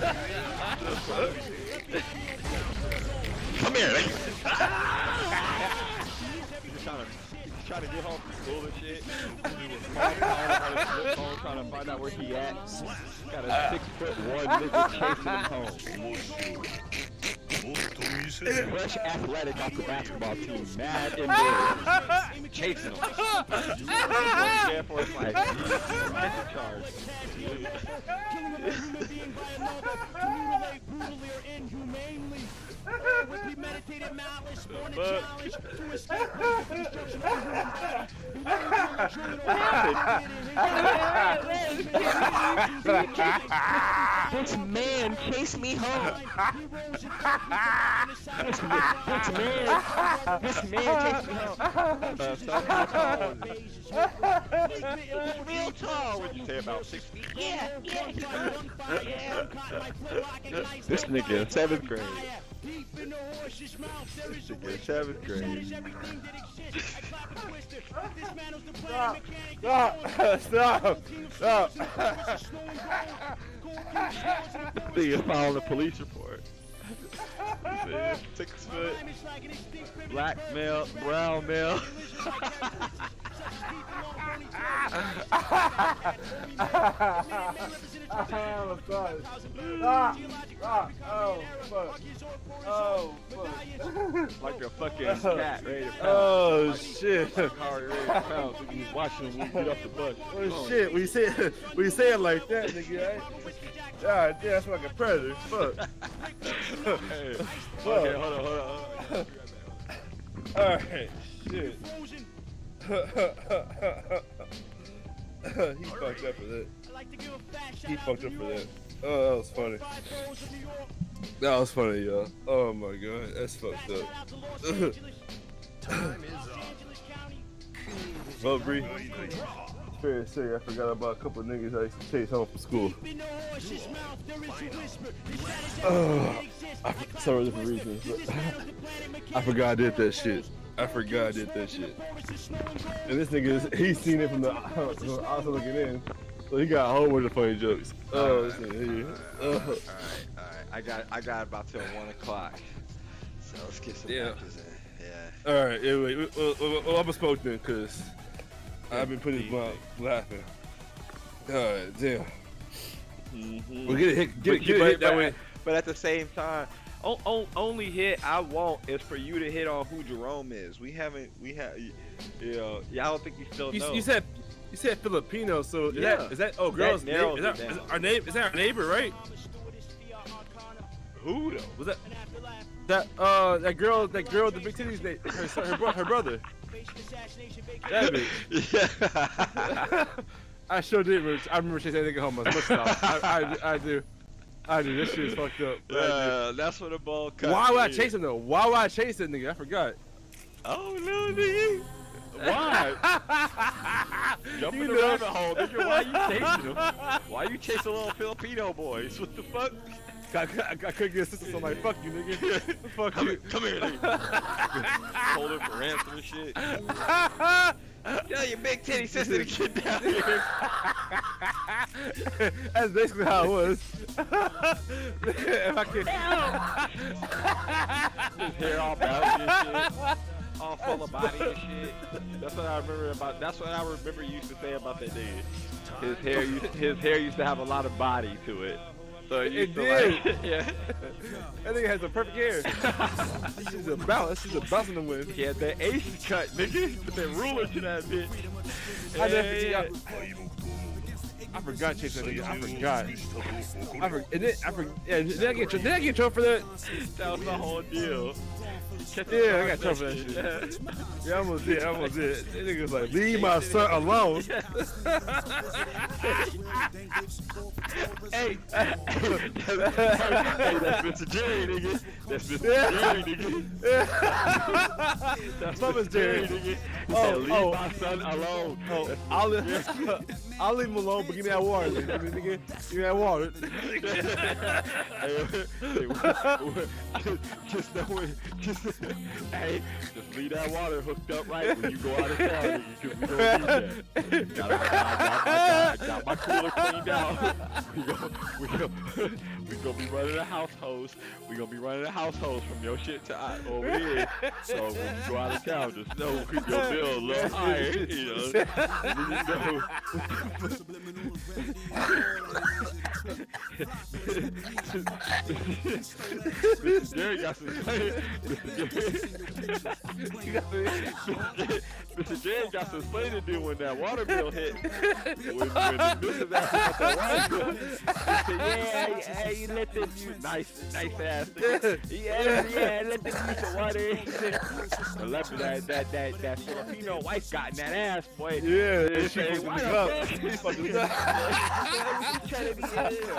Come here, nigga. He's trying to get home from school and shit. He was trying to find out where he at. Got a 6'1" nigga chasing him home. Fresh athletic off the basketball team, mad in there, chasing him. There for his life. Charge. With premeditated malice, born a challenge to escape the destruction of humankind. This man chased me home. This man chased me home. Real tall. What'd you say, about 6 feet? Yeah. This nigga in 7th grade. This nigga in 7th grade. Stop. This nigga filed a police report. 6 foot, black male, brown male. Like a fucking cat ready to pounce. Oh shit. Ready to pounce. He was watching him get off the bus. Oh shit, we say it like that, nigga. Right? God damn, that's like a predator. Fuck. Hey, okay, hold on. Alright, shit. He fucked up for that. He fucked up for that. Oh, that was funny. That was funny, y'all. Oh my god, that's fucked up. Well, Bree, it's fair to say I forgot about a couple of niggas I used to chase home from school. Several different reasons, but I forgot I did that shit. And this nigga, he's seen it from the outside looking in, so he got a whole bunch of funny jokes. Oh, this nigga here. Alright. I got about till 1 o'clock. So let's get some practice in. Yeah. Alright, anyway, well, I'm a smoke then, cause I've been putting his mouth laughing. God damn. Mm-hmm. Well, get a hit that way. But at the same time, only hit I want is for you to hit on who Jerome is. I don't think you still know. You said Filipino, so is that girl's name? Is that our neighbor, right? Who though? Was that girl with the big titties? Her brother. That bitch. Yeah. I sure did. I remember chasing that nigga home. I do. This shit is fucked up. That's what the ball cut. Why would I chase him though? Why would I chase that nigga? I forgot. Oh no, nigga. Why? Jump in the rabbit hole, nigga. Why you chasing him? Why you chasing little Filipino boys? What the fuck? I couldn't get assistance. I'm like, fuck you, nigga. Fuck you. Come here, nigga. Hold him for ransom and shit. Tell your big titty sister to get down here. That's basically how it was. If I could. His hair all bouncy and shit. All full of body and shit. That's what I remember you used to say about that dude. His hair used to have a lot of body to it. So it did. Like, yeah. That nigga has a perfect hair. This is a balance. This is a bounce in the wind. He had that ace cut, nigga. Put that ruler to that bitch. I forgot chasing that nigga. I forgot. Did I get in trouble for that? That was the whole deal. Yeah, I got trouble for that shit. Yeah, I almost did. That nigga was like, leave my son alone. Hey, that's Mr. Jerry, nigga. That's Mr. Jerry, nigga. That's Mr. Jerry, nigga. Leave my son alone. I'll leave him alone, but give me that water, nigga. Give me that water. Hey, just leave that water hooked up right when you go out of town, nigga, because we gonna need that. Got my cooler cleaned out. We gonna be running a house hose. We gonna be running a house hose from your shit to over here. So when you go out of town, just know your bill a little higher, you know. Mr. Jerry got some. Mr. Jerry got some explaining to do when that water bill hit. When the business asked about that water bill, he said, "Yeah, you let them use nice ass. Yeah, let them use the water." And left that Filipino wife got in that ass, boy. Yeah, she was in the cup. Trying to be Filipino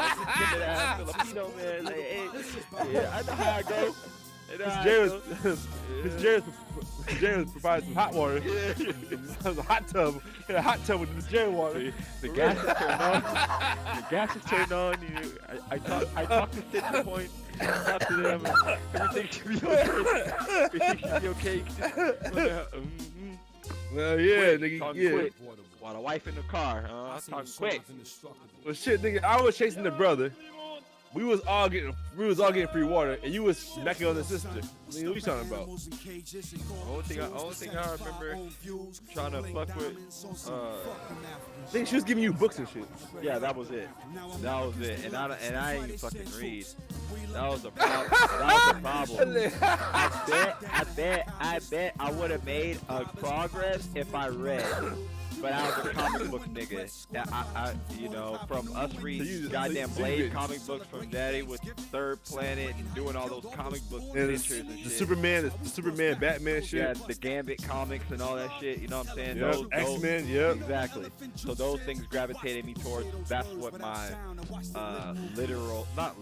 man. Like, hey, yeah, I know how I go. Mr. Jerry was providing some hot water. Yeah. A hot tub. In a hot tub with Mr. Jerry water. The gas is turned on. The gas is turned on. I talked to City Point. I talked to them. Everything should be okay. Everything should be okay. Well, yeah, nigga. Yeah. Quick. While the wife in the car, I'm talking quick. Well, shit, nigga. I was chasing the brother. We was all getting free water, and you was smacking on the sister. Nigga, what you talking about? Only thing I remember trying to fuck with, I think she was giving you books and shit. Yeah, that was it. And I ain't fucking read. That was the problem. I bet I would have made a progress if I read. But I was a comic book nigga. I you know, from us reading goddamn Blade comic books from Daddy with Third Planet and doing all those comic book pictures and shit. The Superman, Batman shit. Yeah, the Gambit comics and all that shit. You know what I'm saying? Yep. X-Men. Yep. Exactly. So those things gravitated me towards. That's what my not literal. What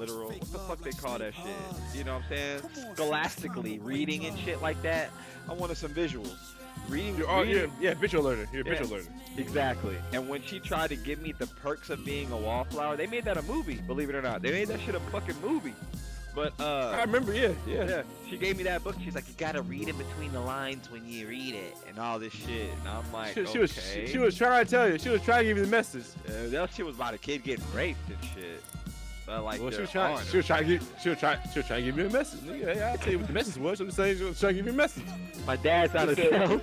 the fuck they call that shit? You know what I'm saying? Scholastically reading and shit like that. I wanted some visuals. Reading. Yeah, visual learner. You're a visual learner. Exactly. And when she tried to give me the perks of being a wallflower, they made that a movie, believe it or not. They made that shit a fucking movie. But I remember, yeah. She gave me that book. She's like, you gotta read in between the lines when you read it and all this shit. And I'm like, she was trying to tell you. She was trying to give you the message. That shit was about a kid getting raped and shit. Like, well, she was trying to give you a message. Nigga, hey, I'll tell you what the message was. I'm saying she was trying to give you a message. My dad's out of town.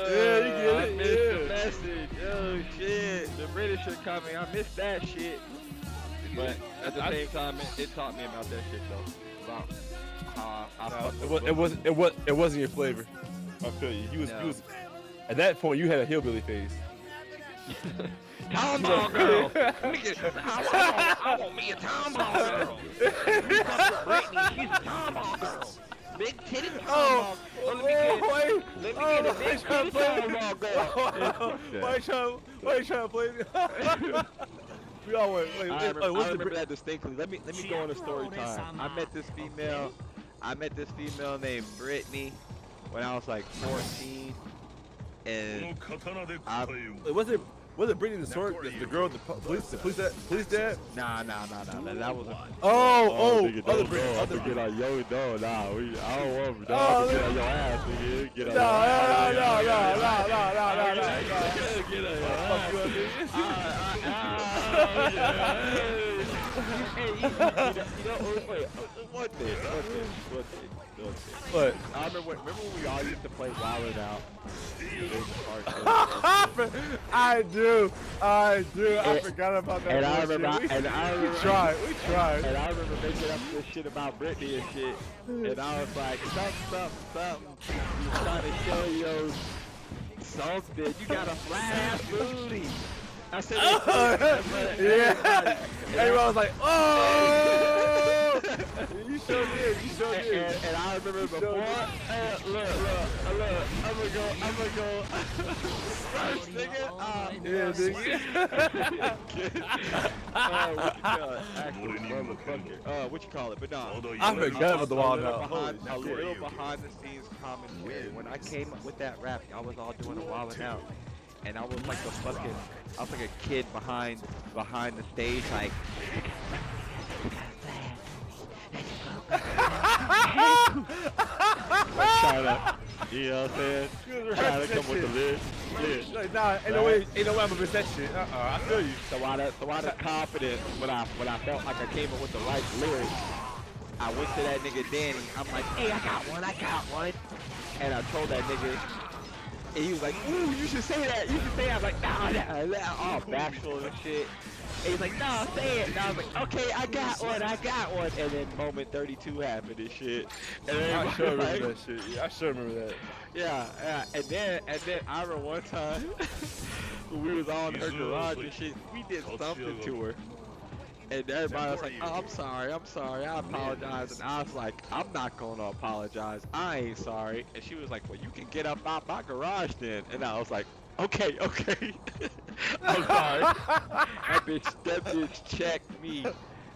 Yeah, you get it. I missed the message. Oh shit, the British are coming. I missed that shit. But at the same time, it taught me about that shit though. It wasn't your flavor. I feel you. He was at that point you had a hillbilly face. Tombow girl. I want me a tombow girl. Brittany, she's a tombow girl. Big titty tombow. Let me get a big titty tombow girl. Why you trying to play? We all went. I remember that distinctly. Let me go on a story time. I met this female named Brittany when I was like 14. And was it Brittany the sword? The girl, the police dad? Nah. That was. Other Brittany. Other get on yo, no. I don't want to get on your ass, nigga. Get on. What? I remember when we all used to play Wild 'N Out. I do. I forgot about that. And I remember, we tried. And I remember making up this shit about Britney and shit. And I was like, something. You trying to show yo something. You got a flat ass booty. I said yeah. Everyone was like, oh! You sure did. You sure did. And I remember before. Look. I'm gonna go. First, nigga. Yeah, nigga. What you call it? But no. I forgot about the wild A out. little behind the scenes commentary. When I came up with that rap, I was all doing a wild out. And I was like a kid behind the stage, like. Trying to, you know what I'm saying? Trying to come with the list. Yeah. Like, nah, ain't no way I'm gonna miss that shit. I feel you. So out of confidence, when I felt like I came up with the right lyrics, I went to that nigga Danny. I'm like, hey, I got one. And I told that nigga. And he was like, ooh, you should say that. I'm like, nah, all bashful and shit. And he's like, no, say it. And I was like, okay, I got one. And then moment 32 happened and shit. And then I sure remember that shit. Yeah, I sure remember that. Yeah. And then I remember one time when we was all in her garage and shit, we did something to her. And everybody was like, oh, I'm sorry, I apologize. And I was like, I'm not gonna apologize, I ain't sorry. And she was like, well, you can get up out my garage then. And I was like, okay. I'm sorry. That bitch checked me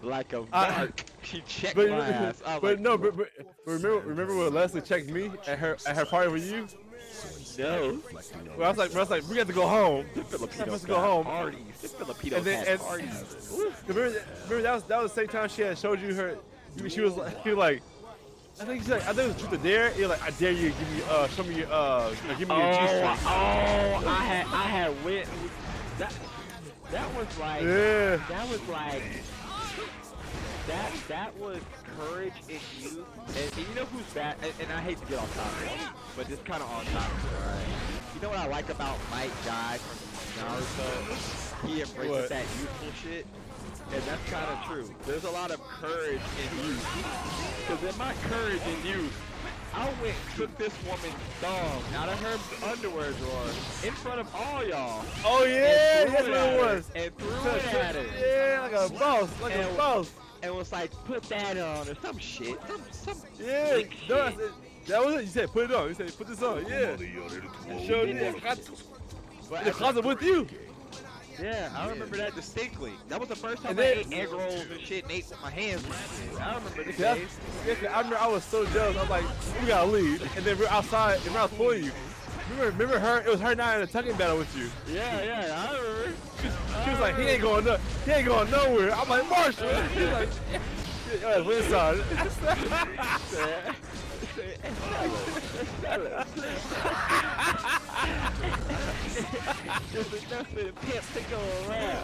like a mark. She checked my ass. But remember when Leslie checked me at her party with you? No. Well, I was like, we got to go home. The Filipinos go home. Parties. The Filipinos had parties. Remember that was the same time she had showed you her. She was like, I think it was Truth or Dare. You're like, I dare you, give me show me your give me your G-string. I had went. That was like. Yeah. That was courage in youth. And you know who's bad? And I hate to get off topic, but just kind of on topic, alright? You know what I like about Mike Guy from Naruto? He embraces that youthful shit. And that's kind of true. There's a lot of courage in youth. Because in my courage in youth, I went and took this woman's thong out of her underwear drawer in front of all y'all. Oh yeah, that's what it was. And threw it at her. Yeah, like a boss. And was like, put that on or some shit. Some yeah, no, that was it. You said put it on. You said put this on. Yeah. Show me in the closet with you. Yeah, I remember that distinctly. That was the first time I ate egg rolls and shit and ate with my hands. I remember the days. Yeah, I remember I was so jealous. I was like, we gotta leave. And then we're outside and I was pulling you. Remember her? It was her and I in a tucking battle with you. Yeah, I remember. She was like, he ain't going nowhere. I'm like, Marshall. She's like, yeah, we're inside. There's enough for the pimps to go around.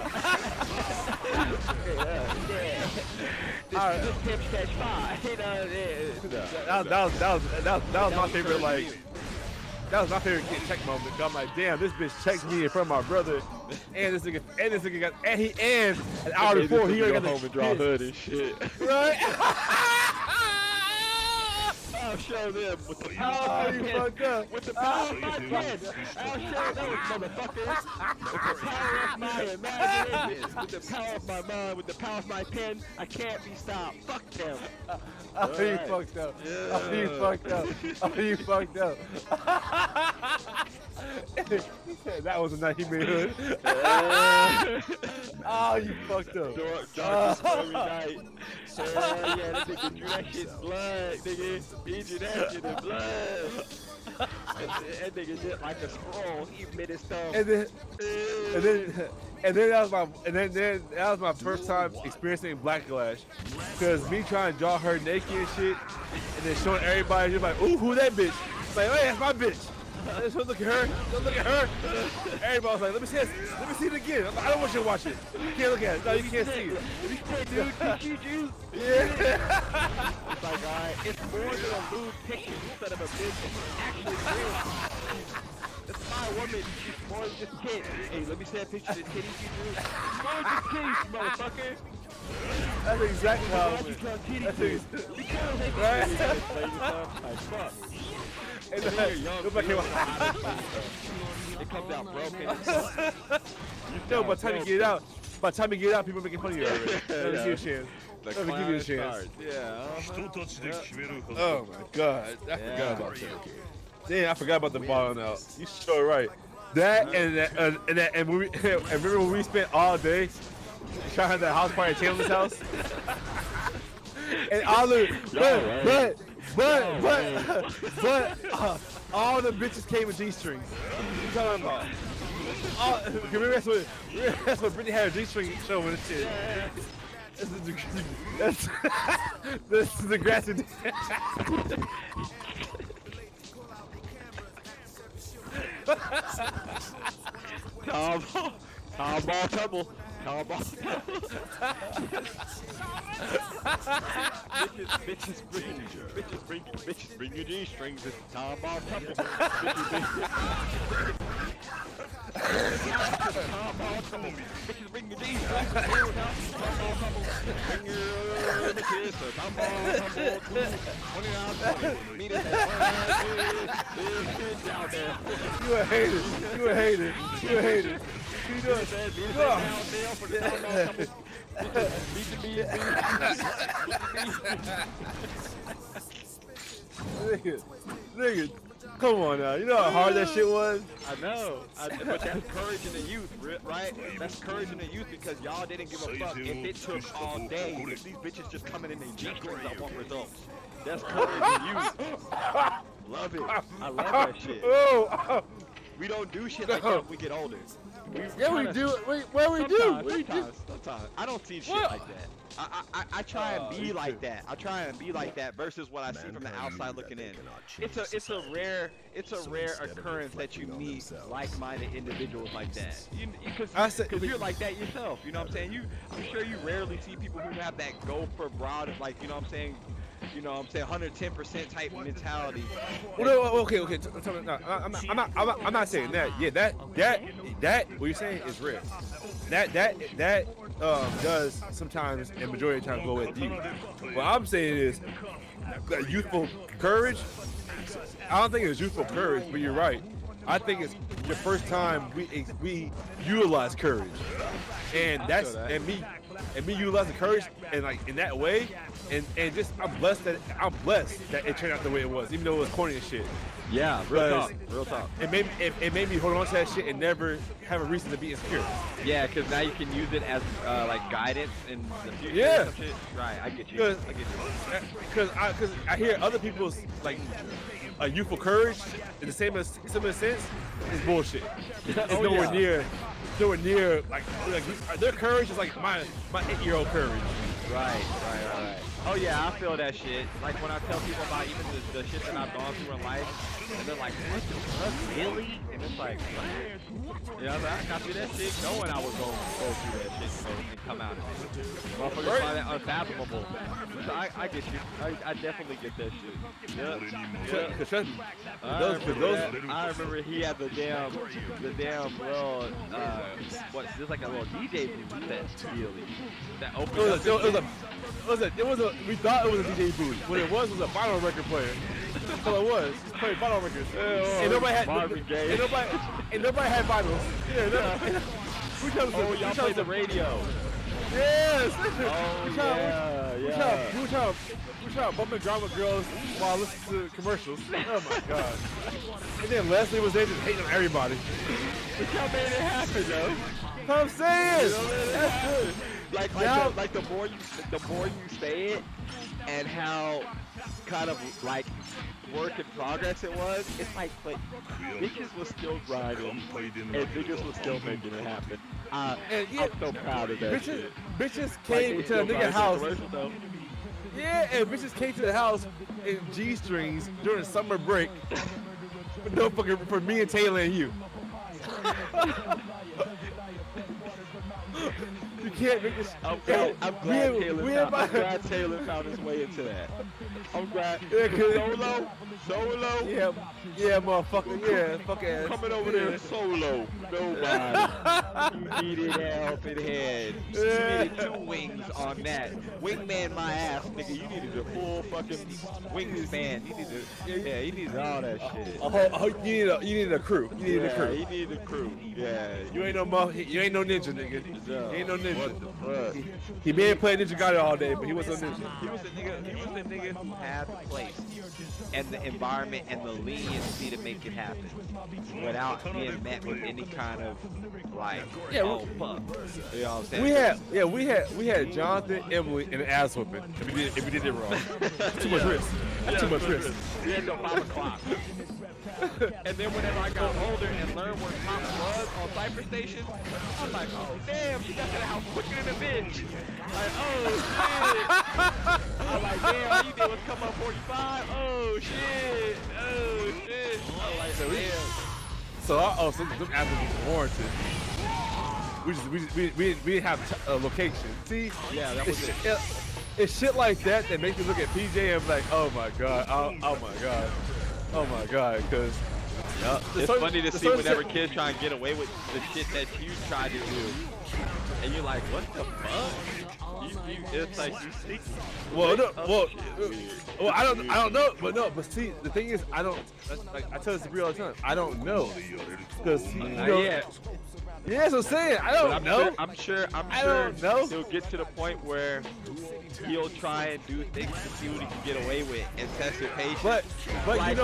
This pimp catch fire. That was my favorite, like. That was my favorite get checked moment. I'm like, damn, this bitch checked me in front of my brother, and this nigga got, and an hour before he already got home and draw hood and shit. Right? I'll show them with the power of my pen. With the power of my pen. I'll show those motherfuckers. With the power of my imagination. With the power of my mind. With the power of my pen. I can't be stopped. Fuck them. Oh, you fucked up. Yeah. Oh, you fucked up. Oh, you fucked up. That was a nightmare. Oh, you fucked up. Dark stormy night. Yeah, that nigga drew that shit in blood, nigga. He drew that shit in blood. That nigga did like a scroll. He bit his thumb. And then that was my first time experiencing Blacklash. Cause me trying to draw her naked and shit, and then showing everybody, you're like, ooh, who that bitch? Like, hey, that's my bitch. Let's look at her. Don't look at her. Everybody was like, let me see it again. I don't want you to watch it. You can't look at it. No, you can't see it. Dude, yeah. It's like, alright, it's more than a lewd picture instead of a bitch. It's actually real. It's my woman. She's more than just tits. Hey, let me see that picture of the titties you drew. It's more than just titties, motherfucker. That's exactly how it was. Because they right? Like, fuck. And It comes out broken. No, by the time you get it out, people are making fun of you already. Let me give you a chance. Let me give you a chance. Yeah. Oh my God, I forgot about that. Damn, I forgot about the balling out. You sure right. That and when we, and remember when we spent all day trying to have that house party at Chandler's house? And all the all the bitches came with G-strings. What you talking about? Remember that's what Brittany had a G-string show with this shit. This is the grassy. Ball trouble. Bitches bring your G-strings. It's Tom Ball trouble. Bitches bring your G-strings. Bring your bitches. Tom Ball trouble. Meet us out there. You a hater. You a hater. You a hater. You doing? Nigga, come on now. You know how hard that shit was? I know. But that's courage in the youth, right? That's courage in the youth because y'all didn't give a fuck if it took all day. If these bitches just coming in their G-strings, I want results. That's courage in youth. Love it. I love that shit. We don't do shit like that when we get older. We do. Sometimes. I don't see shit like that. I try and be like that. I try and be like that versus what I see from the outside looking in. It's a rare occurrence that you meet like-minded individuals like that. Because you're like that yourself. You know what I'm saying? I'm sure you rarely see people who have that go for broad, like, you know what I'm saying? 110% type mentality. Well, okay. No, I'm not saying that. Yeah, that what you're saying is rare. That does sometimes, and majority of the time, go with you. What I'm saying is that youthful courage. I don't think it's youthful courage, but you're right. I think it's the first time we utilize courage, and that's me utilizing courage and like in that way. And just I'm blessed that it turned out the way it was, even though it was corny and shit. Yeah, real talk. It made me hold on to that shit and never have a reason to be insecure. Yeah, because now you can use it as like guidance in the future. Yeah. Shit. Right, I get you. Because I hear other people's like youthful courage in the similar sense is bullshit. It's nowhere near like their courage is like my 8-year-old courage. Right. Oh yeah, I feel that shit. Like when I tell people about even the shit that I've gone through in life, and they're like, "What the fuck, really?" And it's like, you know, I got through that shit knowing I was going to go through that shit and come out of it. Motherfuckers find that unfathomable. So I get you. I definitely get that shit. Yeah. I remember he had the damn little there's like a little DJ booth that opened we thought it was a DJ booth. What it was a vinyl record player. That's all it was. He played vinyl records. And nobody had vinyls. Y'all played the radio. Yes. Yeah. We were trying to bump and grind with girls while listening to commercials. Oh my god. And then Leslie was there just hating on everybody. Look how made it happen, though. That's what I'm saying. That's good. Like the more you say it, and how kind of like work in progress it was, it's like, but bitches was still grinding, and niggas was still making it happen. I'm so proud of that shit. Bitches came to the nigga house. Yeah, and bitches came to the house in G-strings during summer break. No fucking for me and Taylor and you. You can't make this. I'm glad Taylor found his way into that. I'm glad. Yeah, Solo, Solo? Yeah, motherfucker. Yeah, fuck ass. Coming over there solo. Nobody. You needed helping hand. You needed 2 wings on that. Wingman my ass, nigga. You needed a full fucking wingspan. You needed all that shit. You needed a crew. You needed a crew. You needed a crew. Yeah. You ain't no ninja, nigga. No. You ain't no ninja. What the fuck? He may have played Ninja Gaiden all day, but he was no ninja. He was the nigga who had the place and the environment and the leniency to make it happen without being met with any kind of like, oh fuck. You know what I'm saying? We had Jonathan, Emily, and an ass whooping if we did it wrong. Too much risk. That's too much risk. We had till 5 o'clock. And then whenever I got older and learned where Top was on Cypher Station, I'm like, oh damn, she got to the house quicker than a bitch. Like, oh shit. I'm like, damn, all you did was come up 45. Oh shit. I'm like, damn. So them apples was warranted. We didn't have a location. See? Yeah, that was it. It's shit like that that makes me look at PJ and be like, oh my god, oh my god. Oh my god, because it's funny to see whenever kids try and get away with the shit that you try to do. And you're like, what the fuck? It's like you sneaky. Well, I don't know, but see, the thing is, I don't, like, I tell this to Bree all the time, I don't know. Because, yeah, that's what I'm saying, I don't know. I'm sure I don't know. He'll get to the point where he'll try and do things to see what he can get away with and test his patience. But like,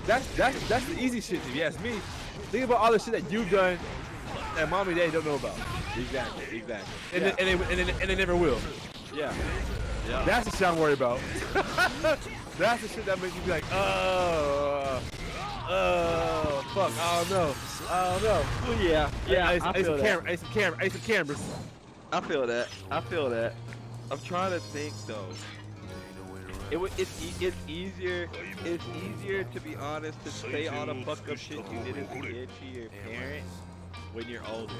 that's the easy shit if you ask me. Think about all the shit that you've done that mommy and daddy don't know about. Exactly. And they never will. Yeah. That's the shit I'm worried about. That's the shit that makes you be like, fuck, I don't know. Well, yeah. I feel that. I need some cameras. I feel that. I'm trying to think though. It's easier to be honest to say all the fucked up shit you did as a kid to your parent when you're older.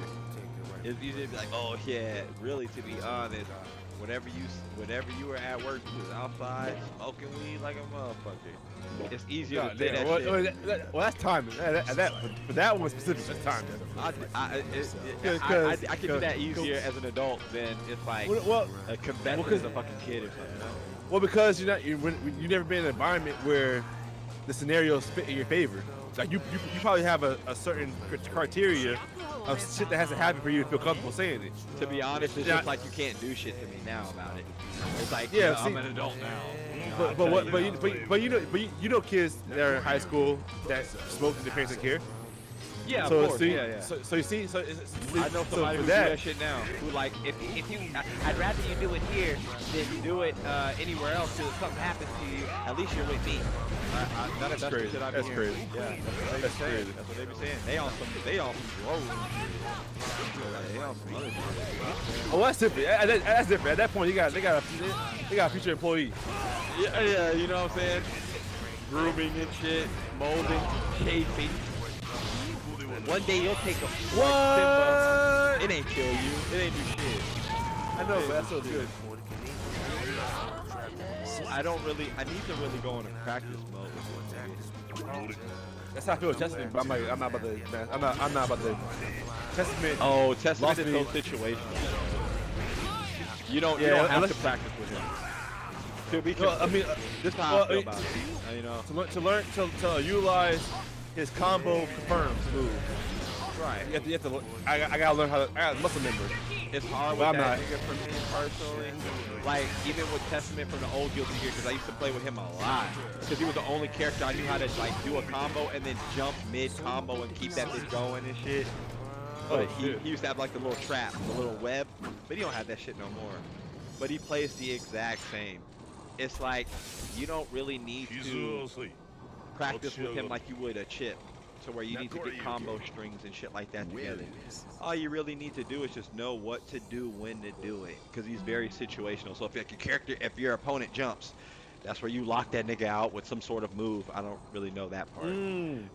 It's easier to be like, oh yeah, really to be honest, whenever you were at work, you was outside smoking weed like a motherfucker. It's easier to say that shit. Well, that's timing. For that one specific, that's timing. I can do that easier as an adult than it's like a confessing as a fucking kid or something. Well, because you've never been in an environment where the scenarios fit in your favor. Like you probably have a certain criteria of shit that has to happen for you to feel comfortable saying it. To be honest, it's just like you can't do shit to me now about it. It's like, I'm an adult now. But you know kids that are in high school that smoke and their parents don't care. Yeah, so, of course. So you see, I know somebody who do that shit now. Who like, if you, I'd rather you do it here than do it anywhere else. Because if something happens to you, at least you're with me. That's crazy. That's crazy. Yeah, that's crazy. That's what they be saying. They on some road. They on some other shit. Oh, that's different. That's different. At that point, they got a future employee. Yeah, you know what I'm saying? Grooming and shit, molding, shaping. One day you'll take a what? It ain't kill you. It ain't do shit. I know, but that's so good. I need to really go into practice mode. That's how I feel with Testament, but I'm not about the Testament. Oh, Testament is no situation. You don't have to practice with him. This is how I feel about it. You know, to utilize his combo confirms move. Right. You have to I gotta learn I gotta muscle memory. It's hard with that nigga for me personally. Like, even with Testament from the old Guilty Gear, because I used to play with him a lot. Because he was the only character I knew how to, like, do a combo and then jump mid-combo and keep that bitch going and shit. But he used to have, like, the little trap, the little web. But he don't have that shit no more. But he plays the exact same. It's like, you don't really need to practice with him like you would a chip. To where you need to get combo strings and shit like that together. All you really need to do is just know what to do, when to do it, because he's very situational. So if your opponent jumps, that's where you lock that nigga out with some sort of move. I don't really know that part,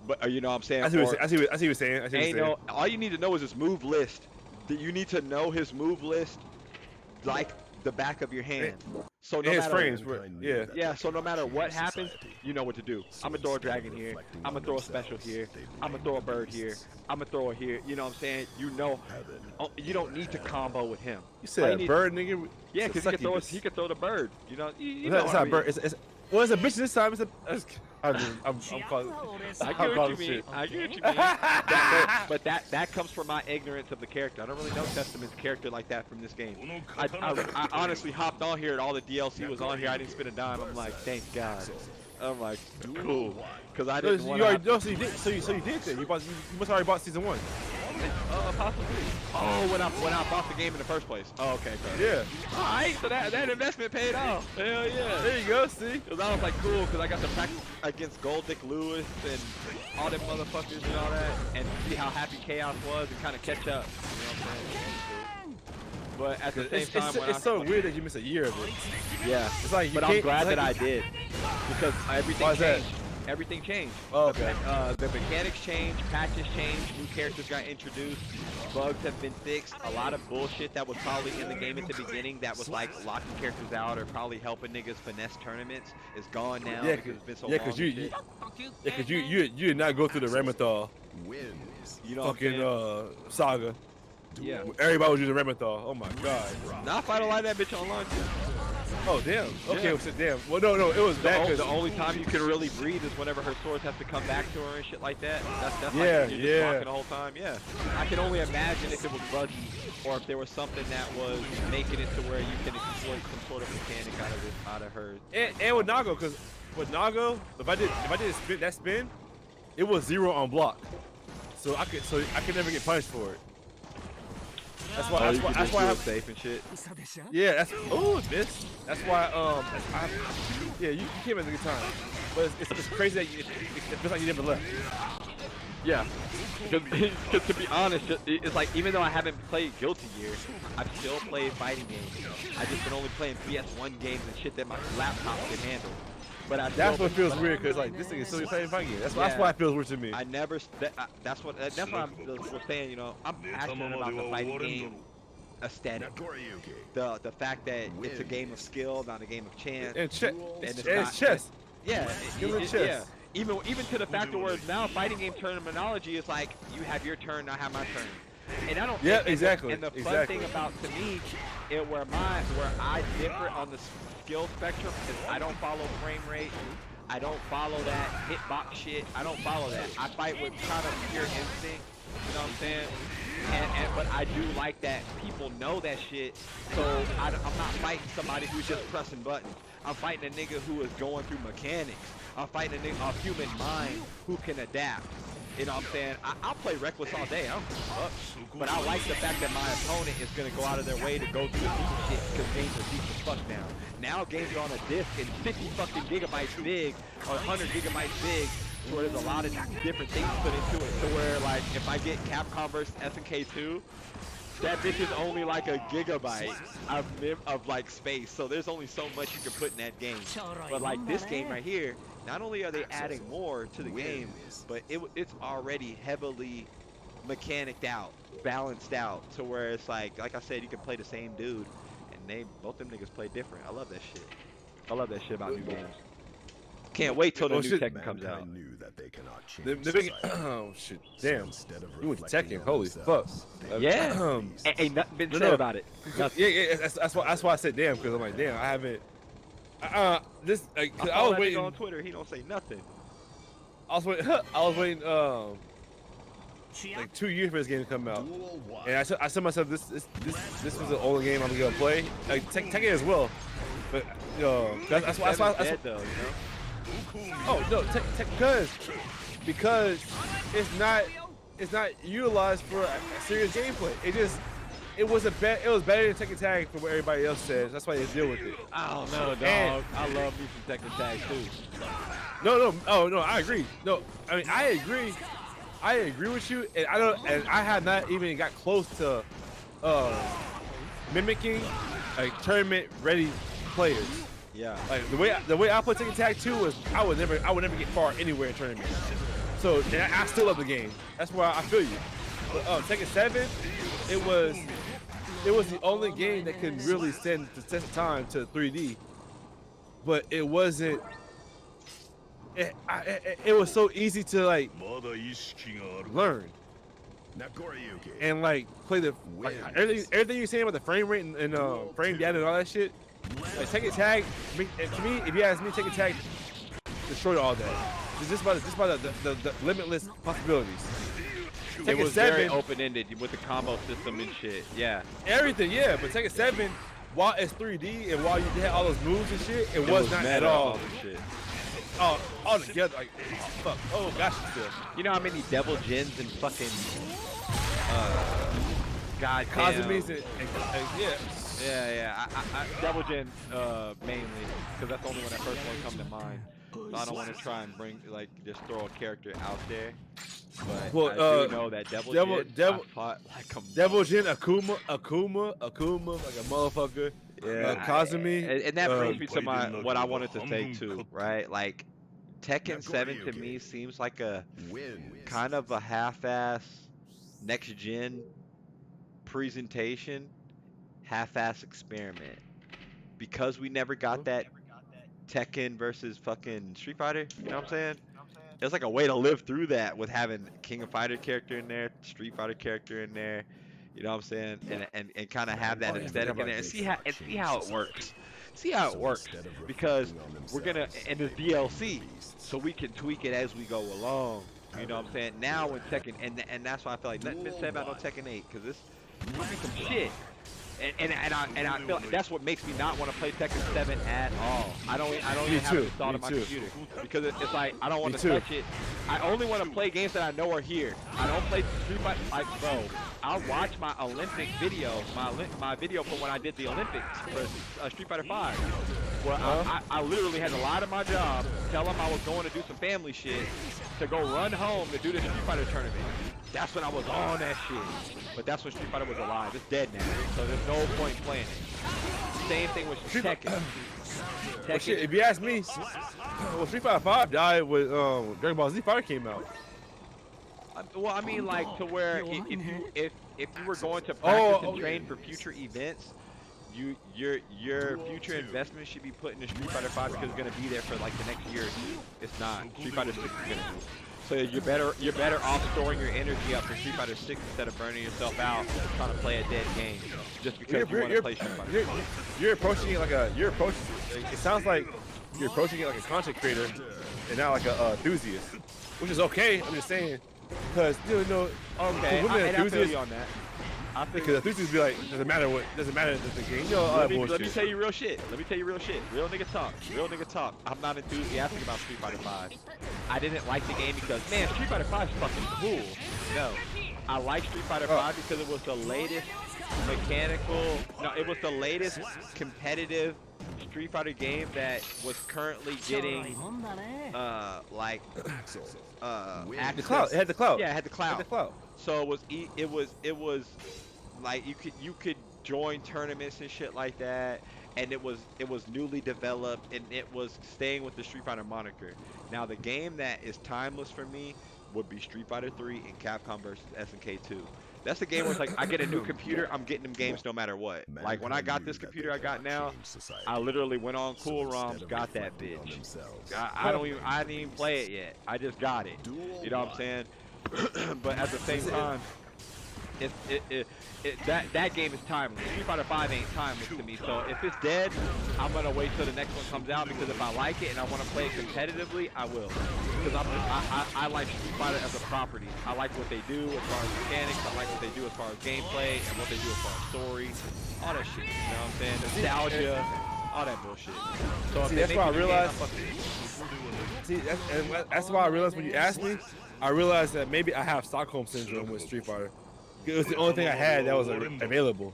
but you know what I'm saying. I see what you're saying. All you need to know is his move list. You need to know his move list like the back of your hand. So no his matter frames, yeah. So no matter what happens, you know what to do. I'm gonna throw a dragon here. I'm gonna throw a special here. I'm gonna throw a bird here. I'm gonna throw it here. You know what I'm saying? You know, you don't need to combo with him. You said a bird, nigga? Yeah, because he could throw the bird. You know, it's not a bird. Well, it's a bitch this time. I'm calling. I get what you mean. I get what you mean. But that comes from my ignorance of the character. I don't really know Testament's character like that from this game. I honestly hopped on here and all the DLC was on here. I didn't spend a dime. I'm like, thank God. I'm like, cool. Because I didn't want to. So you did then. You must already bought season 1. Possibly. Oh, when I bought the game in the first place. Oh, okay. Yeah. All right, so that investment paid off. Hell yeah. There you go. See. Because I was like, cool, because I got to practice against Gold Dick Lewis and all them motherfuckers and all that, and see how happy Chaos was and kind of catch up. You know what I'm saying? But at the same time, it's so weird that you missed a year of it. Yeah. It's like but I'm glad that I did because everything changed. That? Everything changed. Oh, okay. The mechanics changed, patches changed, new characters got introduced, bugs have been fixed. A lot of bullshit that was probably in the game at the beginning that was like locking characters out or probably helping niggas finesse tournaments is gone now because it's been so long. Because you did not go through the Ramathal you know fucking saga. Yeah. Everybody was using Ramathal. Oh my god. Now I fight a lot of that bitch online too. Oh damn. Okay, so damn. Well, no, it was bad because the only time you can really breathe is whenever her swords have to come back to her and shit like that. That's yeah, like you're just walking the whole time. Yeah. I can only imagine if it was buggy or if there was something that was making it to where you can exploit some sort of mechanic out of her. And with Nago, because with Nago, if I did that spin, it was 0 on block, so I could never get punished for it. That's why I have safe and shit. Yeah, that's miss. That's why you came at a good time, but it's crazy that it feels like you never left. Yeah, because to be honest, it's like even though I haven't played Guilty Gear, I've still played fighting games. I just been only playing PS1 games and shit that my laptop can handle. But that's what feels weird because like this thing is still playing fighting games. That's why it feels weird to me. I never. That's what I'm saying. You know, I'm passionate about the fighting game aesthetic. The fact that it's a game of skill, not a game of chance. And it's chess. Yeah, chess. Yeah. Even to the fact where now fighting game terminology is like you have your turn, I have my turn. And I don't. Yeah, exactly. And the fun thing about to me, where I differ on the skill spectrum is I don't follow frame rate. I don't follow that hitbox shit. I don't follow that. I fight with kind of pure instinct. You know what I'm saying? But I do like that people know that shit. So I'm not fighting somebody who's just pressing buttons. I'm fighting a nigga who is going through mechanics. I'm fighting a human mind who can adapt. You know what I'm saying? I'll play Reckless all day. I don't give a fuck. But I like the fact that my opponent is going to go out of their way to go through the deep shit because games are deep as fuck now. Now games are on a disc and 50 fucking gigabytes big or 100 gigabytes big to where there's a lot of different things put into it. To where, like, if I get Capcom vs. SNK 2, that bitch is only like a gigabyte of like space. So there's only so much you can put in that game. But like this game right here, not only are they adding more to the game, but it's already heavily mechanicked out, balanced out, to where it's like I said, you can play the same dude, and both them niggas play different. I love that shit. I love that shit about new games. Can't wait till the new Tekken comes out. Oh shit! Damn! You went to Tekken. Holy fuck! Yeah. Ain't nothing been said about it. Yeah. That's why I said damn, because I'm like, damn, I haven't. I was waiting on Twitter. He don't say nothing. I was waiting. Like 2 years for this game to come out, and I said myself, this was the only game I'm gonna play. Like Tekken as well, but that's why. Oh no, because it's not utilized for a serious gameplay. It was better than Tekken Tag from what everybody else says. That's why they deal with it. I don't know, dog. I love me some Tekken Tag too. No, I agree. No, I mean I agree with you, and I have not even got close to mimicking like tournament ready players. Yeah. Like the way I play Tekken Tag 2 was I would never get far anywhere in tournaments. So and I still love the game. That's why I feel you. But Tekken 7, it was the only game that could really stand the test of time to 3D. but it wasn't. It was so easy to like learn and like play the like, everything you're saying about the frame rate and frame data and all that shit. Like Tekken Tag, to me, if you ask me, Tekken Tag destroyed all that. It's just about the limitless possibilities. It was 7, very open-ended with the combo system and shit. Yeah. Everything, yeah. But Tekken 7, while it's 3D and while you had all those moves and shit, it was not at all. Shit. Oh, all together, like, oh, fuck. Oh, gosh, still. You know how many Devil Jins and fucking, goddamn. Kazumi's and yeah. Yeah. Devil Jin, mainly, because that's the only one that first one come to mind. So I don't want to try and bring, like, just throw a character out there. But I do know that Devil Jin, I fought like a Devil Jin, Akuma, like a motherfucker. Yeah, Kazumi. And that brings me to what I wanted to say too, right? Like Tekken 7 to me seems like a kind of a half-ass next gen presentation, half-ass experiment. Because we never got that Tekken versus fucking Street Fighter, you know what I'm saying? There's like a way to live through that with having King of Fighter character in there, Street Fighter character in there. You know what I'm saying? And kind of have that aesthetic in there and see how it works. See how it works. Because we're gonna and it's DLC, so we can tweak it as we go along. You know what I'm saying? Now with Tekken and that's why I feel like nothing been said about no Tekken 8, because this could be some shit. And I feel like that's what makes me not want to play Tekken 7 at all. I don't even have it installed on my computer because it's like I don't want to touch it. I only want to play games that I know are here. I don't play Street Fighter. Like, bro, I'll watch my Olympic video, my video from when I did the Olympics for Street Fighter 5. Well, I literally had to lie to my job, tell them I was going to do some family shit, to go run home to do the Street Fighter tournament. That's when I was on that shit. But that's when Street Fighter was alive. It's dead now, so there's no point in playing it. Same thing with Tekken. Well, shit, if you ask me, well, Street Fighter 5 died when Dragon Ball Z Fighter came out. Well, I mean, like, to where if you were going to practice and train for future events, your future investment should be put into Street Fighter 5 because it's gonna be there for like the next year. It's not. Street Fighter 6 is gonna do it. So you're better off storing your energy up for Street Fighter 6 instead of burning yourself out trying to play a dead game just because you want to play Street Fighter. You're approaching it like it sounds like you're approaching it like a content creator and not like a enthusiast, which is okay. I'm just saying because I feel you on that. Because enthusiasts be like, doesn't matter the game. You know, let me tell you real shit. Real nigga talk. I'm not enthusiastic about Street Fighter 5. I didn't like the game because, man, Street Fighter 5 is fucking cool. No. I like Street Fighter 5 because it was the latest it was the latest competitive Street Fighter game that was currently getting access. The cloud. It had the cloud. Yeah, it had the cloud. So it was like you could join tournaments and shit like that, and it was newly developed and it was staying with the Street Fighter moniker. Now the game that is timeless for me would be Street Fighter 3 and Capcom versus SNK 2. That's the game where it's like I get a new computer, I'm getting them games no matter what. Like when I got this computer I got now, I literally went on Cool ROMs, got that bitch. I didn't even play it yet. I just got it. You know what I'm saying? But at the same time, that game is timeless. Street Fighter 5 ain't timeless to me. So if it's dead, I'm gonna wait till the next one comes out because if I like it and I want to play it competitively, I will. Because I like Street Fighter as a property. I like what they do as far as mechanics. I like what they do as far as gameplay and what they do as far as story. All that shit. You know what I'm saying? Nostalgia, all that bullshit. So that's why I realized. That's why I realized when you asked me, I realized that maybe I have Stockholm Syndrome with Street Fighter. It was the only thing I had that was available.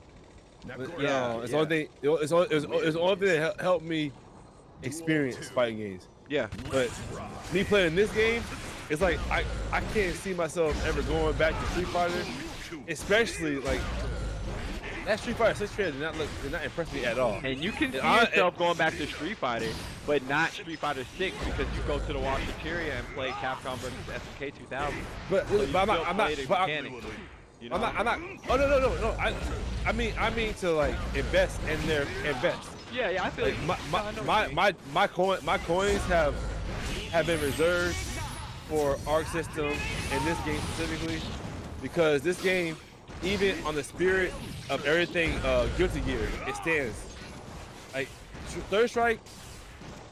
It's the only thing that helped me experience fighting games. Yeah. But me playing this game, it's like I can't see myself ever going back to Street Fighter, especially like that Street Fighter 6 trailer did not impress me at all. And you can see yourself going back to Street Fighter, but not Street Fighter 6 because you go to the Washateria and play Capcom versus SNK 2000. But I'm not. Oh no. I mean to like invest. Yeah, I feel like my coins have been reserved for Arc System in this game specifically, because this game, even on the spirit of everything Guilty Gear, it stands. Like Third Strike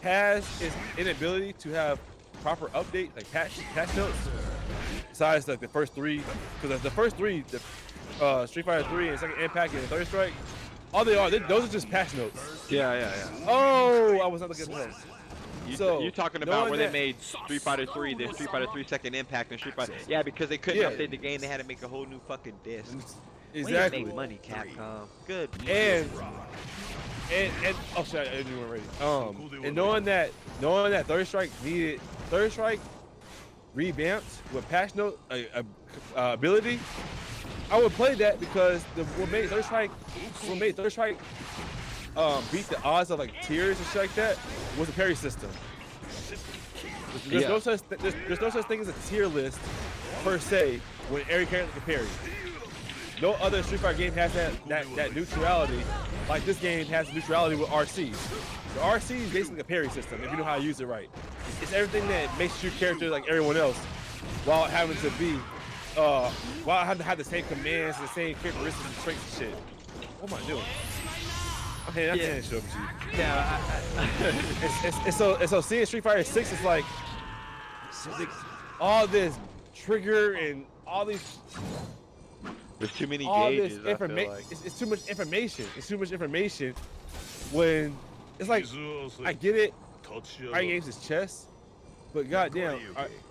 has its inability to have proper update, like patch notes. Besides like the first three, because the first three, the Street Fighter 3 and Second Impact and Third Strike, all they are, those are just patch notes. Yeah. Oh, I was not looking at those. You're talking about where they made Street Fighter 3, then Street Fighter 3 Second Impact, and Street Fighter. Yeah, because they couldn't update the game, they had to make a whole new fucking disc. Exactly. Make money, Capcom. Good. And oh shit, I didn't even ready. And knowing that Third Strike revamped with patch note ability, I would play that, because what made Third Strike beat the odds of like tiers and shit like that was the parry system. There's no such thing as a tier list per se when every character can parry. No other Street Fighter game has that neutrality like this game has neutrality with RCs. The RC is basically a parry system if you know how to use it right. It's everything that makes your character like everyone else while having to be while having to have the same commands, the same characteristics and traits and shit. What am I doing? Okay, I can't show up to you. Yeah, so seeing Street Fighter 6 is like all this trigger and all these. There's too many all gauges. This like. It's too much information. It's too much information when it's like I get it. Fighting games is chess, but goddamn,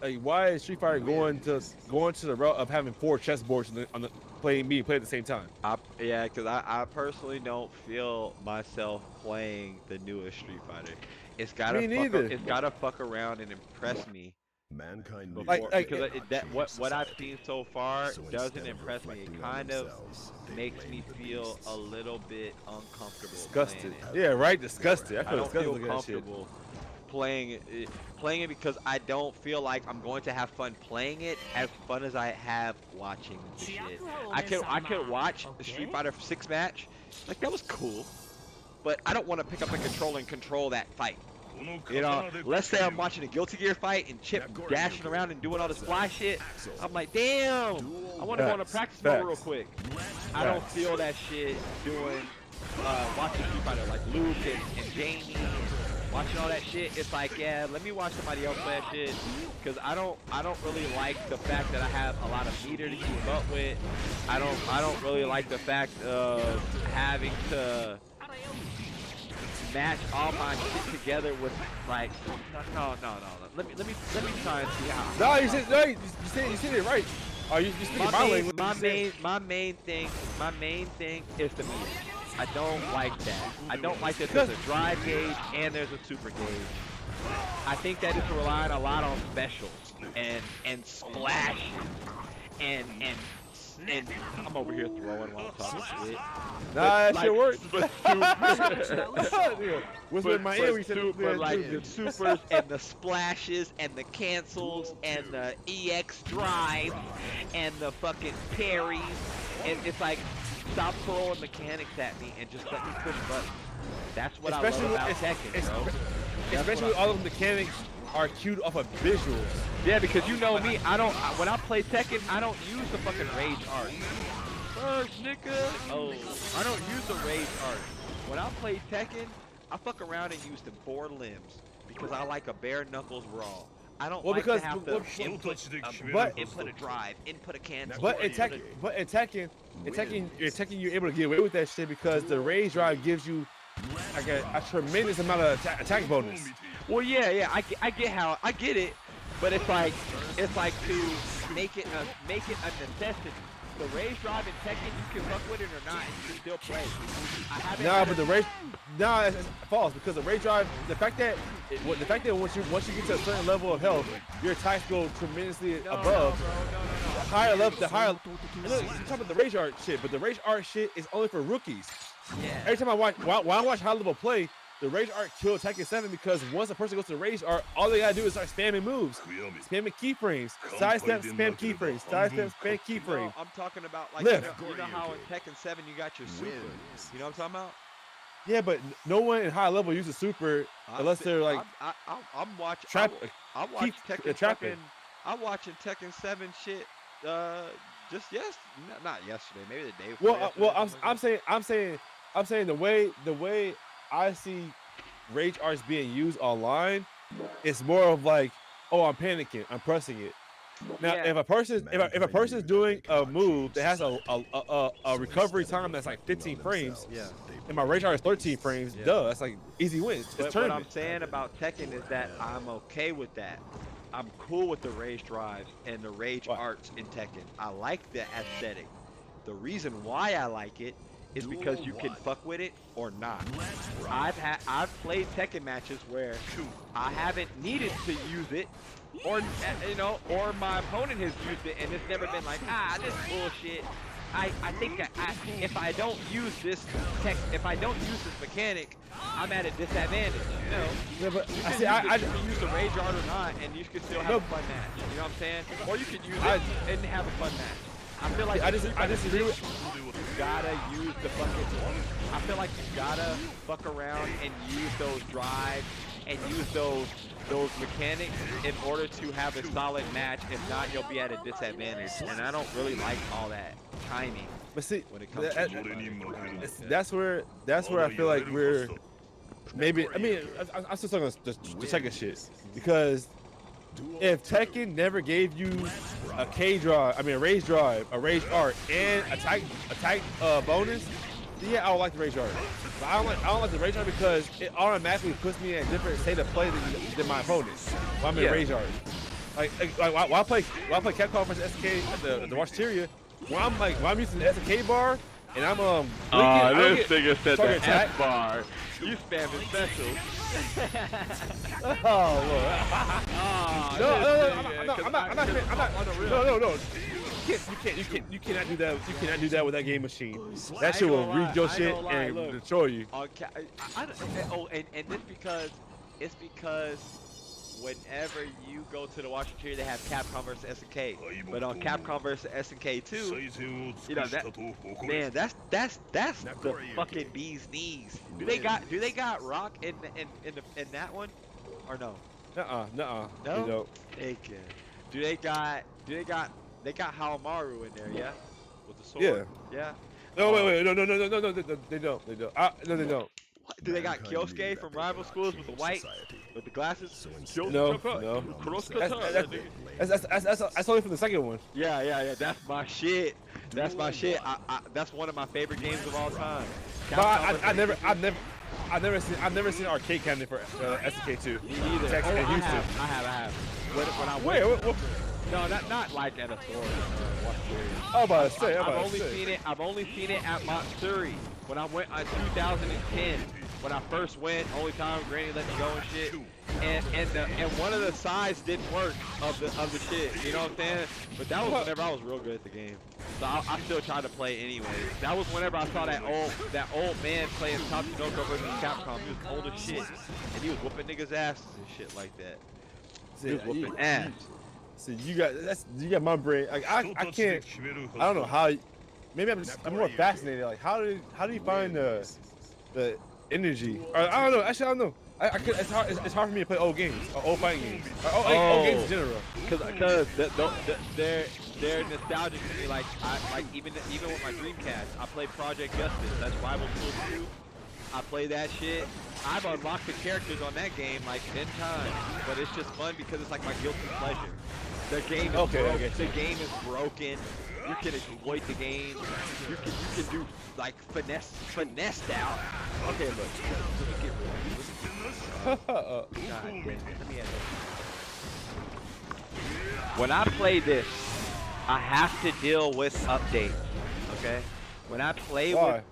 like why is Street Fighter going to the route of having 4 chessboards on the playing at the same time? Yeah, because I personally don't feel myself playing the newest Street Fighter. It's gotta fuck around and impress me. Mankind because what I've seen so far doesn't impress me. It kind of makes me feel a little bit uncomfortable. Disgusted. Yeah, right. Disgusted. I don't feel comfortable playing it because I don't feel like I'm going to have fun playing it as fun as I have watching the shit. I could watch the Street Fighter 6 match, like that was cool, but I don't want to pick up the controller and control that fight. You know, let's say I'm watching a Guilty Gear fight and Chip dashing around and doing all this fly shit. I'm like, damn, I want to go on a practice mode real quick. I don't feel that shit doing watching Street Fighter like Luke and Jamie, watching all that shit. It's like, yeah, let me watch somebody else play that shit, because I don't really like the fact that I have a lot of meter to keep up with. I don't really like the fact of having to match all my shit together with like no. Let me try and see how. No, you said it right. Are you speaking my language? My main thing is the meter. I don't like that. I don't like that there's a drive gauge and there's a super gauge. I think that it's relying a lot on specials and splash and I'm over here throwing while I'm talking shit. Nah, that shit works. But my ear, but like the supers and the splashes and the cancels and the EX drive and the fucking parries, and it's like, stop throwing mechanics at me and just let me push buttons. That's what I love about Tekken, bro. Especially all of the mechanics are cued off of visuals. Yeah, because you know me, when I play Tekken, I don't use the fucking rage art. First, nigga. Oh, I don't use the rage art. When I play Tekken, I fuck around and use the 4 limbs because I like a bare knuckles brawl. I don't like to have to input a drive, input a cancel. But in Tekken, you're able to get away with that shit because the rage drive gives you like a tremendous amount of attack bonus. Well, yeah, I get it, but it's like to make it a necessity. The rage drive in Tekken, you can fuck with it or not, you can still play. It's false, because the rage drive, the fact that once you get to a certain level of health, your attacks go tremendously above. The higher level, you're talking about the rage art shit, but the rage art shit is only for rookies. Yeah. Every time I watch high level play, the rage art killed Tekken 7 because once a person goes to the rage art, all they gotta do is start spamming moves, spamming keyframes, sidestep, spam keyframes, sidestep, spam keyframes. No, I'm talking about like you know how in Tekken 7 you got your super. You know what I'm talking about? Yeah, but no one in high level uses super unless they're like I'm watching. trap. I watched Tekken trapping. fucking. I'm watching Tekken 7 shit. Just not yesterday. Maybe the day before. I'm saying the way I see rage arts being used online, it's more of like, oh, I'm panicking, I'm pressing it. Now, if a person's doing a move that has a recovery time that's like 15 frames, and my rage art is 13 frames, that's like easy wins. But what I'm saying about Tekken is that I'm okay with that. I'm cool with the rage drives and the rage arts in Tekken. I like the aesthetic. The reason why I like it is because you can fuck with it or not. I've played Tekken matches where I haven't needed to use it, or or my opponent has used it and it's never been like, this bullshit. I think that if I don't use this mechanic, I'm at a disadvantage. Yeah, but you can use the rage art or not, and you can still have a fun match. You know what I'm saying? Or you can use it and have a fun match. I feel like I disagree with. You gotta use the fucking. I feel like you gotta fuck around and use those drives and use those mechanics in order to have a solid match. If not, you'll be at a disadvantage. And I don't really like all that timing. But see, when it comes to that's where I feel like we're maybe. I mean, I'm still talking the second shit, because if Tekken never gave you a K drive, I mean a rage drive, a rage art, and attack bonus, yeah, I would like the rage art. But I don't like the rage art because it automatically puts me in a different state of play than my opponent when I'm in rage art. Like while I play Capcom versus SK at the Watcheteria, when I'm using the SK bar and I'm this nigga said the attack bar. You spamming special. Oh Lord. No. You cannot do that. You cannot do that with that game machine. That shit will read your shit and destroy you. And it's because whenever you go to the Watcheteria, they have Capcom versus SNK. But on Capcom versus SNK 2, that's the fucking bee's knees. Do they got Rock in that one, or no? No. No. They don't. They can. Do they got Haomaru in there? Yeah. With the sword. Yeah. Yeah. No, wait, no, they don't. No, they don't. Do they got Kyosuke from Rival Schools with the white, with the glasses? No. That's only for the second one. Yeah. That's my shit. That's one of my favorite games of all time. But I've never seen arcade cabinet for SK2. Me neither. Texas and Houston. I have. When I went, no, not like at a store. I've only seen it at Matsuri. When I went in 2010, when I first went, only time Granny let me go and shit. And one of the sides didn't work of the shit. You know what I'm saying? But that was whenever I was real good at the game. So I still tried to play anyway. That was whenever I saw that old man playing Tatsunoko versus Capcom. He was old as shit, and he was whooping niggas' asses and shit like that. He was whooping ass. So you got my brain. Like I can't. I don't know how. Maybe I'm more fascinated. Like how do you find the energy? Or, I don't know. Actually, I don't know. It's hard for me to play old games, or old fighting games, or old games in general. Because they're nostalgic to me. Like even with my Dreamcast, I played Project Justice. That's Rival Schools 2. I play that shit. I've unlocked the characters on that game like 10 times, but it's just fun because it's like my guilty pleasure. The game is broken. The game is broken. You can exploit the game. You can do like finesse out. Okay, look. Let me get rid of God damn it. Let me add that. When I play this, I have to deal with updates. Okay? When I play with.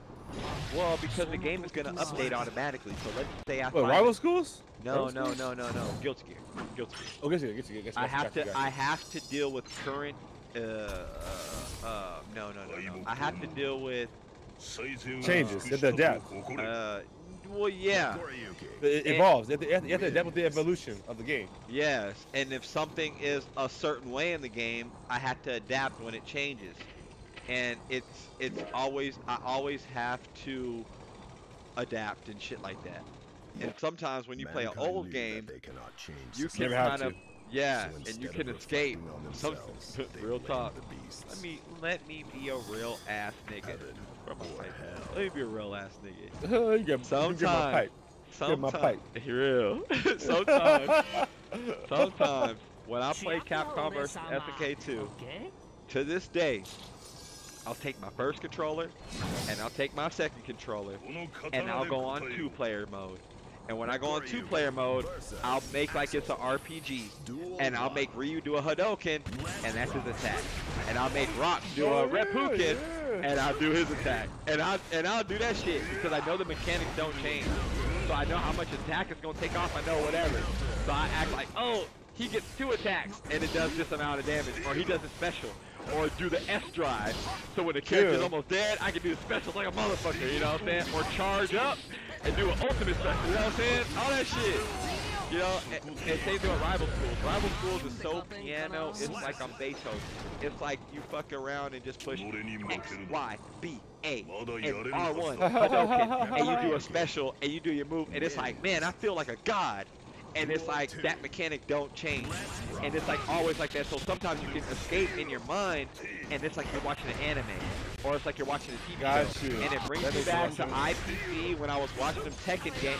Well, because the game is gonna update automatically. So let's say I find Rival Schools? No. Guilty Gear. Oh, Guilty Gear. I have to deal with current. No. I have to deal with changes. You have to adapt. Well, yeah. It evolves. You have to adapt with the evolution of the game. Yes, and if something is a certain way in the game, I have to adapt when it changes. And I always have to adapt and shit like that. And sometimes when you play an old game, you can Never have kind of to. yeah, and you can escape. Some real talk. Let me be a real ass nigga. Let me be a real ass nigga. You get my Sometimes, pipe. Get my pipe. real. Sometimes when I play Capcom vs SNK 2, to this day, I'll take my first controller and I'll take my second controller and I'll go on 2-player mode. And when I go on 2-player mode, I'll make like it's an RPG, and I'll make Ryu do a Hadouken, and that's his attack. And I'll make Rock do a Reppuken, and I'll do his attack. And I'll do that shit because I know the mechanics don't change. So I know how much attack it's gonna take off. I know whatever. So I act like, oh, he gets 2 attacks and it does this amount of damage, or he does a special, or do the S-drive. So when the character's almost dead, I can do the specials like a motherfucker. You know what I'm saying? Or charge up and do an ultimate special, you know what I'm saying? All that shit. You know, and same thing with Rival Schools. Rival Schools is so piano, it's like I'm Beethoven. It's like you fuck around and just push X, Y, B, A, and R1, Hadouken, and you do a special, and you do your move, and it's like, man, I feel like a god. And it's like, that mechanic don't change. And it's like always like that, so sometimes you can escape in your mind, and it's like you're watching an anime. Or it's like you're watching a TV show. And it brings me back to IPC when I was watching them Tekken game,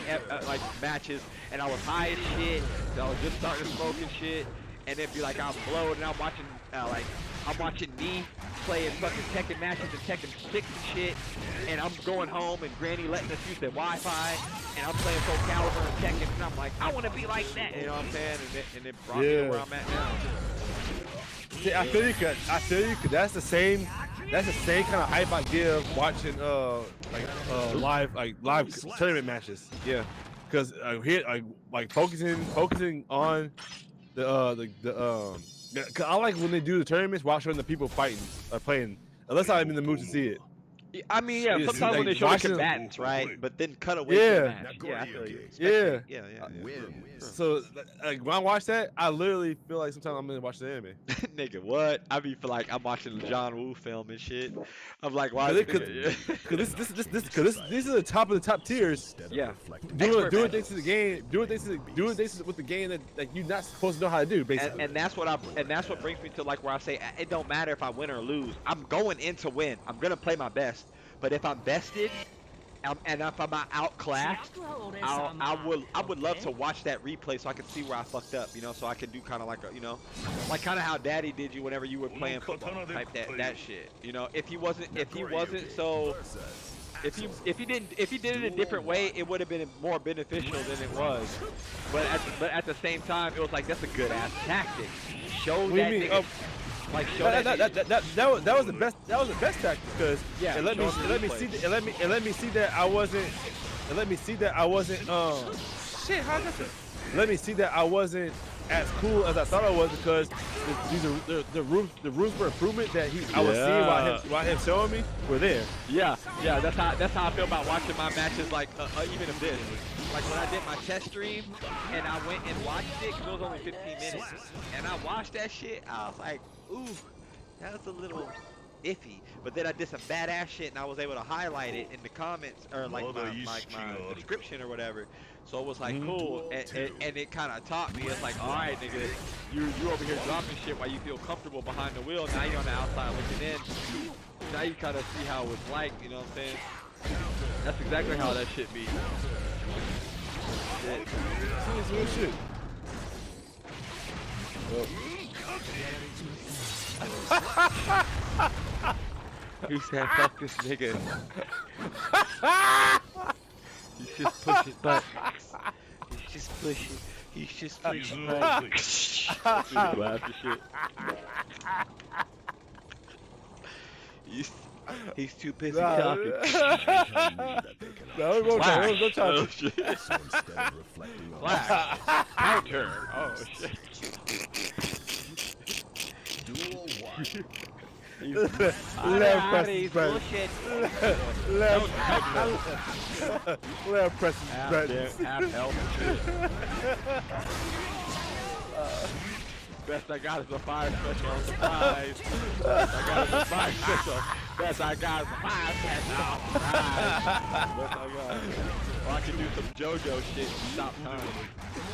like matches, and I was high as shit, and I was just starting to smoke and shit, and it'd be like I'm blowed, and I'm watching me playing fucking Tekken matches and Tekken 6 and shit, and I'm going home and Granny letting us use the Wi-Fi, and I'm playing Soul Calibur and Tekken, and I'm like, I want to be like that, you know what I'm saying? And it brought me to where I'm at now. See, I feel you could. That's the same kind of hype I give watching live tournament matches. Yeah, because here like focusing on cause I like when they do the tournaments while showing the people fighting or playing, unless I'm in the mood to see it. I mean, yeah, sometimes like when they show the combatants, right? But then cut away from the match. Yeah, I feel you. Yeah. So, like, when I watch that, I literally feel like sometimes I'm gonna watch the anime. Nigga, what? I be feel like I'm watching the John Woo film and shit. I'm like, why? Cause these are the top of the top tiers. Yeah. Doing things to the game, doing things with the game that you're not supposed to know how to do, basically. And that's what brings me to like where I say it don't matter if I win or lose. I'm going in to win. I'm gonna play my best. But if I'm bested, and if I'm outclassed, I would love to watch that replay so I can see where I fucked up, you know, so I can do kind of like a, you know, like kind of how Daddy did you whenever you were playing football, type that shit, you know. If he did it a different way, it would have been more beneficial than it was. But at the same time, it was like that's a good ass tactic. Show that nigga. Like show that was the best. That was the best tactic because it let me see that I wasn't. Shit, how is that? Let me see that I wasn't as cool as I thought I was because these are the rooms for improvement that I was seeing while him showing me were there. Yeah. That's how I feel about watching my matches. Like even if this. Like when I did my test stream and I went and watched it, cause it was only 15 minutes, and I watched that shit, I was like, ooh, that was a little iffy. But then I did some badass shit and I was able to highlight it in the comments or like my description or whatever. So it was like cool, and it kind of taught me. It's like, all right, nigga, you over here dropping shit while you feel comfortable behind the wheel. Now you're on the outside looking in. Now you kind of see how it was like, you know what I'm saying? That's exactly how that shit be. Shit. He said, fuck this nigga. He's just pushing buttons. He's just pushing buttons. Laugh and shit. He's too busy talking. No, go talk. Flash. My turn. Oh shit. Left pressing buttons. Best I got is a fire special on surprise. Best I got is a fire special. Best I got is a fire special on surprise. Best I got. Or I can do some JoJo shit and stop time.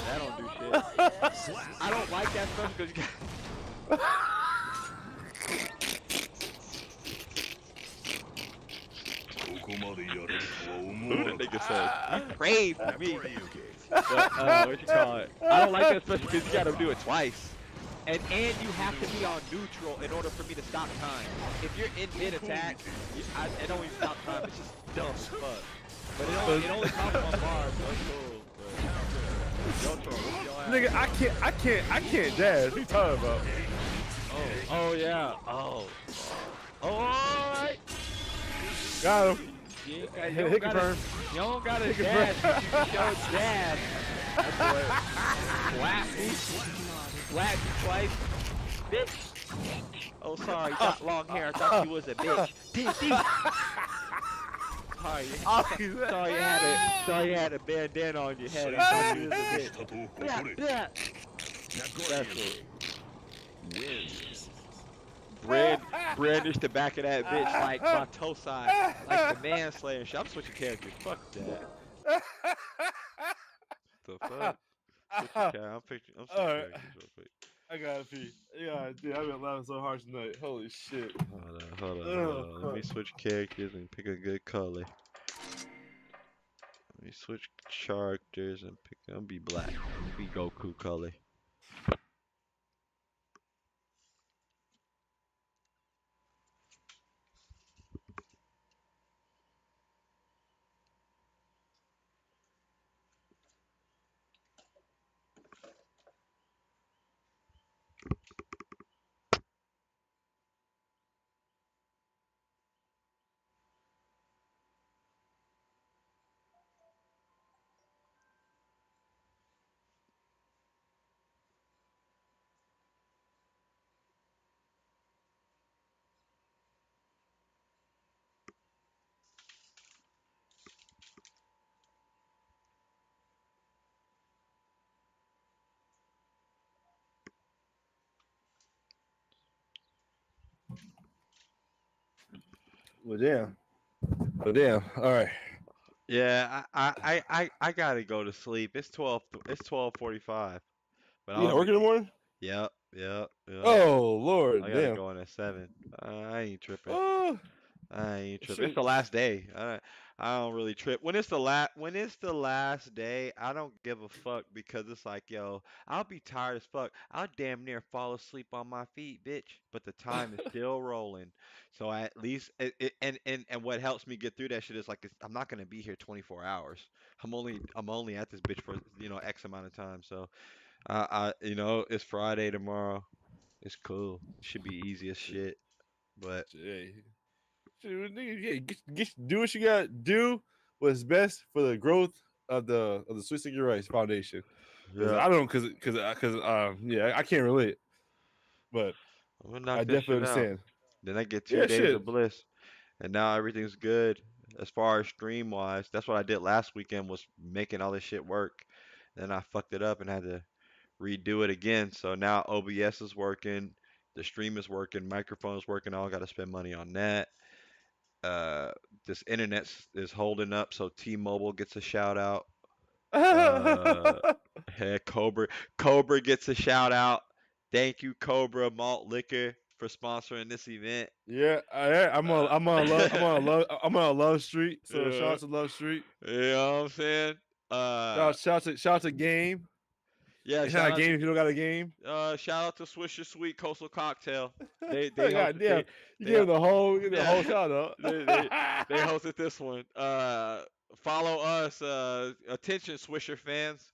That don't do shit. I don't like that stuff because you got. Who the nigga says? You prayed for me. But, what you call it? I don't like that especially because you gotta do it twice. And you have to be on neutral in order for me to stop time. If you're in mid-attack, it don't even stop time. It's just dumb as fuck. But it only counts one bar, so it's cool. But Nigga, I can't dash. What you talking about? Oh yeah. Oh, alright. Got him. You Hit confirm. You don't gotta dash, but you can show dash. That's what. Slap me. Slap me twice. Bitch. Oh, sorry. Got long hair. I thought you was a bitch. Sorry you had a bandana on your head. I thought you was a bitch. That's it. Brandish the back of that bitch like my toe side, like the manslayer shit. I'm switching characters. Fuck that. The fuck? I'm switching characters real quick. I gotta pee. Yeah, dude, I've been laughing so hard tonight. Holy shit. Hold on. Let me switch characters and pick a good color. Let me switch characters and pick. I'm gonna be black. Let me be Goku color. Well, damn. All right. Yeah, I gotta go to sleep. It's 12:45. But You gotta work in the morning? Yep. Oh, Lord, I gotta damn. go in at 7. I ain't tripping. Oh, I ain't tripping. It's shit. the last day. I don't really trip. When it's the last day, I don't give a fuck because it's like, yo, I'll be tired as fuck. I'll damn near fall asleep on my feet, bitch. But the time is still rolling. So at least and what helps me get through that shit is like I'm not gonna be here 24 hours. I'm only at this bitch for X amount of time. So it's Friday tomorrow. It's cool. Should be easy as shit. But Hey, do what you gotta do. What's best for the growth of the Swiss Sticky Rice Foundation. Cause yeah, I don't, cause I can't relate, but I'm gonna knock I this definitely shit out. understand. Then I get Yeah, 2 days shit. of bliss, and now everything's good as far as stream wise. That's what I did last weekend was making all this shit work. Then I fucked it up and had to redo it again. So now OBS is working, the stream is working, microphone is working. I don't got to spend money on that. Uh, this internet is holding up, so T-Mobile gets a shout out. Heck, Cobra gets a shout out. Thank you, Cobra Malt Liquor, for sponsoring this event. Yeah, I'm on a love street. So shout Yeah, out to Love Street. you know what I'm saying? Shout out to Game. Yeah, It's not a game if you don't got a game. shout out to Swisher Sweet Coastal Cocktail. They God hosted damn, you they gave the whole shout out. they hosted this one. Follow us. Attention Swisher fans.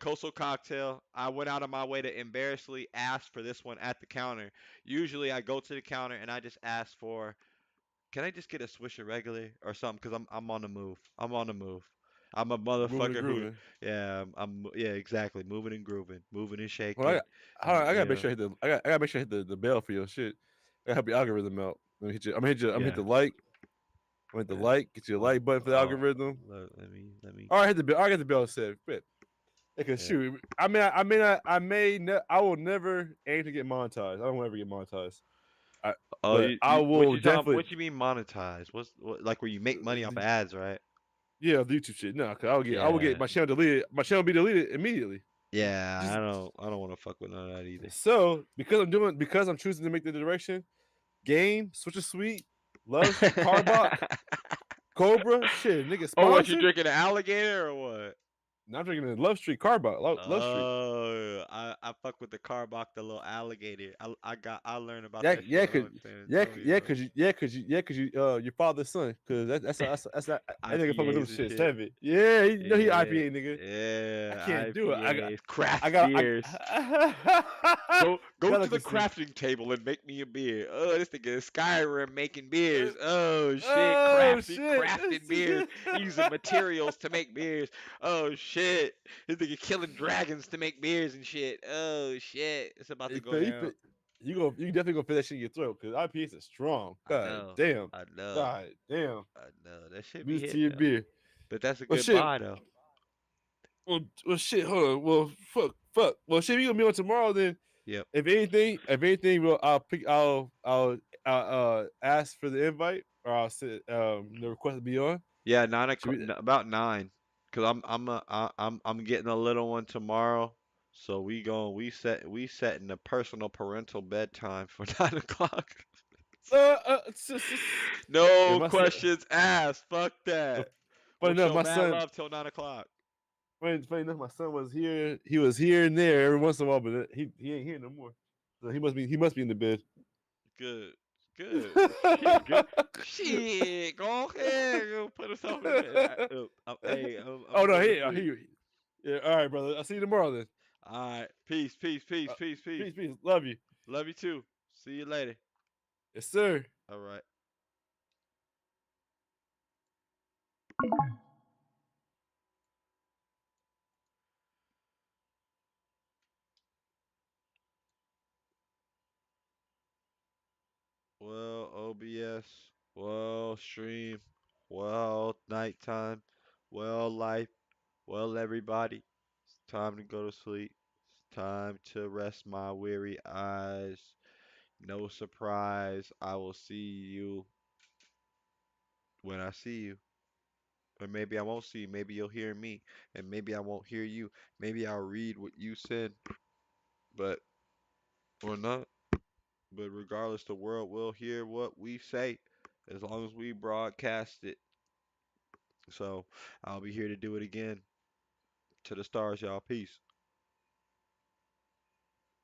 Coastal Cocktail. I went out of my way to embarrassingly ask for this one at the counter. Usually I go to the counter and I just ask for, can I just get a Swisher regular or something? Because I'm on the move. I'm on the move. I'm a Moving and motherfucker who, grooving. yeah, exactly. Moving and grooving, moving and Well, shaking. I gotta make Yeah, sure I gotta make sure I hit the bell for your shit. I gotta help your algorithm out. I'm gonna hit yeah. the like. I'm gonna hit the like. Get your like button for the algorithm. Let me. All right, hit the bell. I got the bell set. Quit. Because Yeah. shoot, I will never aim to get monetized. I don't want to ever get monetized. Oh, But I what will you talking? definitely, What you mean monetize? Like where you make money off of ads, right? yeah, the YouTube shit. No, cause I will get Yeah. my channel deleted. My channel will be deleted immediately. Yeah, Just I don't want to fuck with none of that either. so because I'm choosing to make the direction. Game, Switcher Sweet, Love Street, Carbach, Cobra, shit, nigga Oh, what you sponsored. drinking an alligator or what? Now I'm drinking the Love Street, Carbach, Love Street. Oh, I fuck with the Carbach, the little alligator. I learned about Yeah, that shit yeah, when I cause went to San yeah, yeah, Antonio. cause you, your father's son, cause that's that nigga fucking IPAs those and shit. shit. Heavy. Yeah, you know he Yeah, IPA nigga. I yeah, can't do it. IPAs, craft I beers. Go gotta to the concede. crafting table and make me a beer. Oh, this nigga is Skyrim making beers. Oh shit, Oh shit. crafting beers, using materials to make beers. Oh shit, this nigga killing dragons to make beers and shit. Oh shit, it's about to go down. You definitely gonna feel that shit in your throat, cause IPAs are strong. I know, I know, God damn. I know. That should be Music to hitting your though. beer. But that's a Well, good shit. buy though. Well, shit. Hold on. Well, fuck. Well, shit. We gonna be on tomorrow then. Yep. If anything, I'll ask for the invite, or I'll sit the request to be on. Yeah, Should we? about 9, cause I'm getting a little one tomorrow, so we setting a personal parental bedtime for 9 o'clock. Yeah, No my son. questions asked. Fuck that. Funny We'll enough, show my mad son. love till 9 o'clock. Funny enough, my son was here. He was here and there every once in a while, but he ain't here no more. So he must be in the bed. Good, good. Shit, good. Shit, go ahead, go put yourself in bed. Hey, Oh I'm no, going to here, sleep. here. Yeah, all right, brother. I'll see you tomorrow then. All right, peace, peace, peace, Uh, peace, peace. peace. Love you. Love you too. See you later. Yes, sir. All right. Well, OBS. Well, stream. Well, nighttime. Well, life. Well, everybody. It's time to go to sleep. It's time to rest my weary eyes. No surprise. I will see you when I see you. Or maybe I won't see you. Maybe you'll hear me. And maybe I won't hear you. Maybe I'll read what you said. But, or not. But regardless, the world will hear what we say as long as we broadcast it. So I'll be here to do it again. To the stars, y'all. Peace.